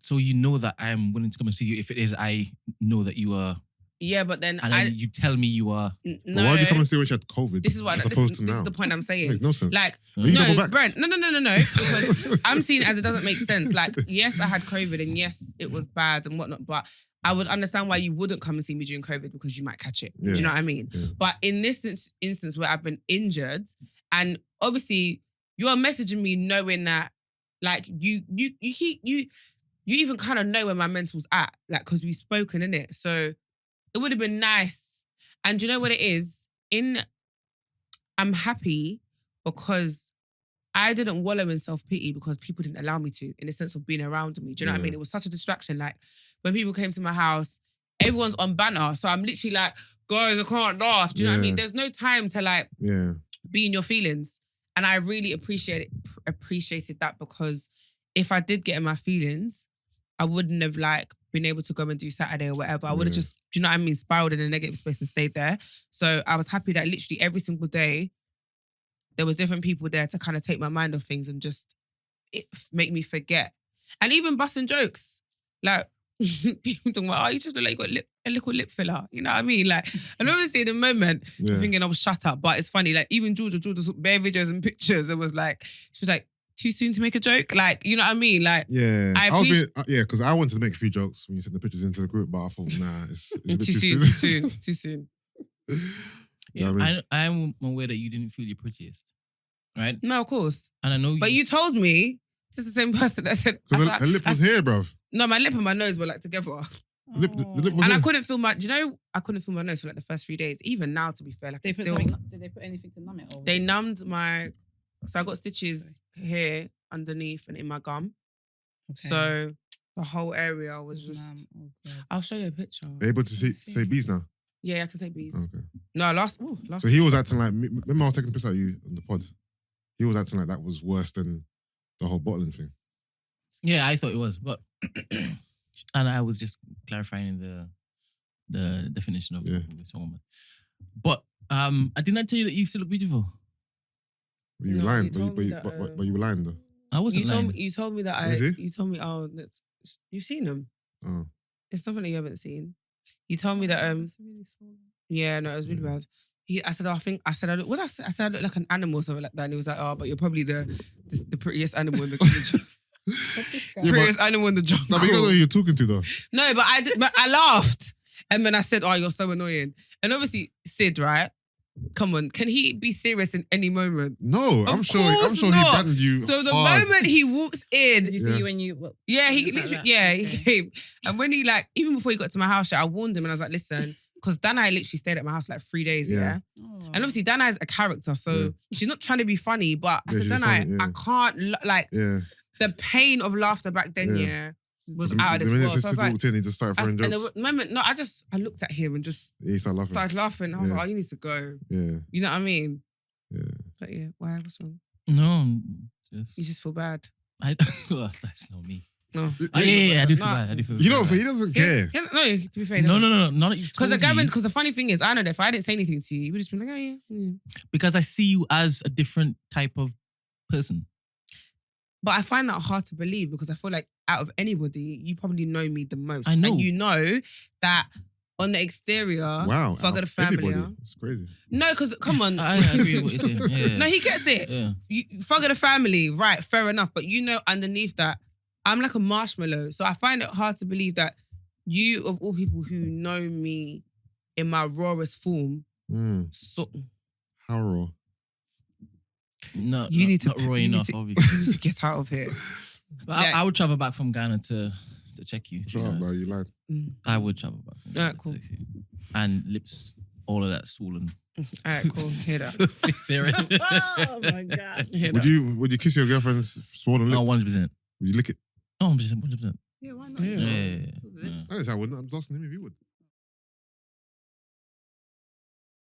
Speaker 4: So you know that I am willing to come and see you. If it is, I know that you are,
Speaker 2: Yeah, but then
Speaker 4: and then you tell me you are.
Speaker 2: no.
Speaker 3: But why did you come and see when she had COVID?
Speaker 2: This is what
Speaker 3: as
Speaker 2: this
Speaker 3: opposed to now?
Speaker 2: is the point I'm saying.
Speaker 3: Makes no sense.
Speaker 2: Like,
Speaker 3: Are you double
Speaker 2: no,
Speaker 3: vaxxed?
Speaker 2: Brent, no. Because I'm seeing it as it doesn't make sense. Like, yes, I had COVID and yes, it was bad and whatnot, but I would understand why you wouldn't come and see me during COVID because you might catch it. Do
Speaker 3: Yeah.
Speaker 2: you know what I mean?
Speaker 3: Yeah.
Speaker 2: But in this instance where I've been injured, and obviously you're messaging me knowing that, like, you even kind of know where my mental's at, like, because we've spoken, innit? So it would have been nice. And do you know what it is? I'm happy because I didn't wallow in self-pity because people didn't allow me to, in the sense of being around me. Do you know what I
Speaker 3: Yeah.
Speaker 2: mean? It was such a distraction. Like, when people came to my house, everyone's on banner. So I'm literally like, guys, I can't laugh. Do you know what I mean?
Speaker 3: Yeah.
Speaker 2: There's no time to, like,
Speaker 3: Yeah.
Speaker 2: be in your feelings. And I really appreciated that, because if I did get in my feelings, I wouldn't have, like, been able to go and do Saturday or whatever. I would have
Speaker 3: Yeah.
Speaker 2: just, do you know what I mean, spiraled in a negative space and stayed there. So I was happy that literally every single day there was different people there to kind of take my mind off things and just make me forget. And even busting jokes. Like, people talking about, oh, you just look like you got a little lip filler. You know what I mean? Like, and obviously in the moment,
Speaker 3: Yeah.
Speaker 2: I'm thinking, oh, shut up. But it's funny, like, even Georgia took bare videos and pictures. It was like, she was like, too soon to make a joke? Like, you know what I mean? Like,
Speaker 3: Yeah.
Speaker 2: I
Speaker 3: I was being, yeah, because I wanted to make a few jokes when you sent the pictures into the group, but I thought, nah, it's a bit
Speaker 2: too soon. Too soon.
Speaker 3: You know what I mean?
Speaker 4: I'm aware that you didn't feel your prettiest, right?
Speaker 2: No, of course.
Speaker 4: And I know
Speaker 2: But you told me, this is the same person that said,
Speaker 3: Because
Speaker 2: I-
Speaker 3: her lip was here, bruv.
Speaker 2: no, my lip and my nose were like together.
Speaker 3: The lip was
Speaker 2: And I
Speaker 3: here.
Speaker 2: couldn't feel my, do you know, I couldn't feel my nose for like the first 3 days. Even now, to be fair, like,
Speaker 1: Did
Speaker 2: it's
Speaker 1: they,
Speaker 2: still,
Speaker 1: did they put anything to numb it? Or
Speaker 2: they numbed my, so I got stitches here, underneath, and in my gum.
Speaker 1: Okay.
Speaker 2: So the whole area was just,
Speaker 1: Oh, God.
Speaker 2: I'll show you a picture.
Speaker 3: Able to say bees now.
Speaker 2: Yeah, I can take bees.
Speaker 3: Okay.
Speaker 2: No, last.
Speaker 3: So he was acting like, remember I was taking a piss at you on the pod? He was acting like that was worse than the whole bottling thing.
Speaker 4: Yeah, I thought it was, but and I was just clarifying the definition of
Speaker 3: Yeah.
Speaker 4: a woman. But I did not tell you that you still look beautiful.
Speaker 3: But you were
Speaker 2: No,
Speaker 3: lying.
Speaker 2: you told me that,
Speaker 3: But you were lying though.
Speaker 4: I wasn't lying.
Speaker 2: You told me that
Speaker 3: Let me see.
Speaker 2: you told me you've seen them.
Speaker 3: Oh.
Speaker 2: It's something that you haven't seen. You told me that
Speaker 1: That's really small.
Speaker 2: yeah, no, it was really bad. I said I look I look like an animal or something like that. And he was like, oh, but you're probably the prettiest animal in the jungle. Prettiest animal in the jungle.
Speaker 3: No, but you don't know who you're talking to though.
Speaker 2: No, but I laughed. And then I said, oh, you're so annoying. And obviously, Sid, right? Come on, can he be serious in any moment?
Speaker 3: No, I'm sure he
Speaker 2: not.
Speaker 3: banned you.
Speaker 2: So the
Speaker 3: hard.
Speaker 2: moment he walks in,
Speaker 1: Did you see you when you? What,
Speaker 2: yeah, he
Speaker 1: Just like
Speaker 2: literally,
Speaker 1: that?
Speaker 2: yeah, he
Speaker 1: Okay.
Speaker 2: came. And when he like, even before he got to my house, I warned him and I was like, listen, because Dana literally stayed at my house like 3 days, yeah.
Speaker 1: Oh.
Speaker 2: And obviously Dana is a character, so
Speaker 3: Yeah.
Speaker 2: she's not trying to be funny, but I
Speaker 3: Yeah,
Speaker 2: said,
Speaker 3: she's
Speaker 2: Dana,
Speaker 3: funny, yeah.
Speaker 2: I can't, like,
Speaker 3: Yeah.
Speaker 2: the pain of laughter back then, yeah, was
Speaker 3: The-
Speaker 2: out of
Speaker 3: the
Speaker 2: this
Speaker 3: minute
Speaker 2: world. So I was
Speaker 3: Sid
Speaker 2: like,
Speaker 3: walked in, he just started throwing
Speaker 2: and
Speaker 3: jokes.
Speaker 2: the moment, no, I looked at him and just
Speaker 3: Yeah, he started laughing.
Speaker 2: started laughing. I was
Speaker 3: Yeah.
Speaker 2: like, oh, you need to go.
Speaker 3: Yeah.
Speaker 2: You know what I mean?
Speaker 3: Yeah.
Speaker 2: But yeah, why? What's wrong?
Speaker 4: No, just
Speaker 2: You just feel bad.
Speaker 4: that's not me.
Speaker 2: No.
Speaker 4: Yeah, I do feel
Speaker 2: No,
Speaker 4: bad. I do feel
Speaker 3: You know,
Speaker 4: bad.
Speaker 3: he doesn't care.
Speaker 2: No, to be fair,
Speaker 4: No. Not that you've told me.
Speaker 2: Because the funny thing is, I know that if I didn't say anything to you, you would just be like, oh yeah.
Speaker 4: Because I see you as a different type of person.
Speaker 2: But I find that hard to believe because I feel like out of anybody, you probably know me the most.
Speaker 4: I know.
Speaker 2: And you know that on the exterior,
Speaker 3: Wow.
Speaker 2: fuck of the family.
Speaker 3: Everybody. It's crazy.
Speaker 2: No, because come on.
Speaker 4: I agree with what you're saying. Yeah.
Speaker 2: No, he gets it.
Speaker 4: Yeah.
Speaker 2: Fuck of the family, right, fair enough. But you know underneath that, I'm like a marshmallow. So I find it hard to believe that you, of all people who know me in my rawest form, so
Speaker 3: How raw.
Speaker 4: No,
Speaker 2: you need to
Speaker 4: not raw
Speaker 2: you need
Speaker 4: enough,
Speaker 2: to-
Speaker 4: obviously.
Speaker 2: you need to get out of here.
Speaker 4: But
Speaker 2: Yeah.
Speaker 4: I would travel back from Ghana to check you. to
Speaker 3: Shut
Speaker 4: be
Speaker 3: up, bro.
Speaker 4: honest.
Speaker 3: You lied.
Speaker 4: I would travel back from Ghana
Speaker 2: Alright, cool.
Speaker 4: to check you. And lips, all of that swollen.
Speaker 2: All right, cool. Hear that.
Speaker 4: Hear it.
Speaker 1: Oh my god.
Speaker 2: Hear
Speaker 3: Would
Speaker 2: that.
Speaker 3: you kiss your girlfriend's swollen lip?
Speaker 4: No, 100%.
Speaker 3: Would you lick it?
Speaker 4: No, 100%. 100%.
Speaker 1: Yeah, why not?
Speaker 2: Yeah.
Speaker 4: Yeah.
Speaker 3: I didn't say I wouldn't. I'm just asking him if you would.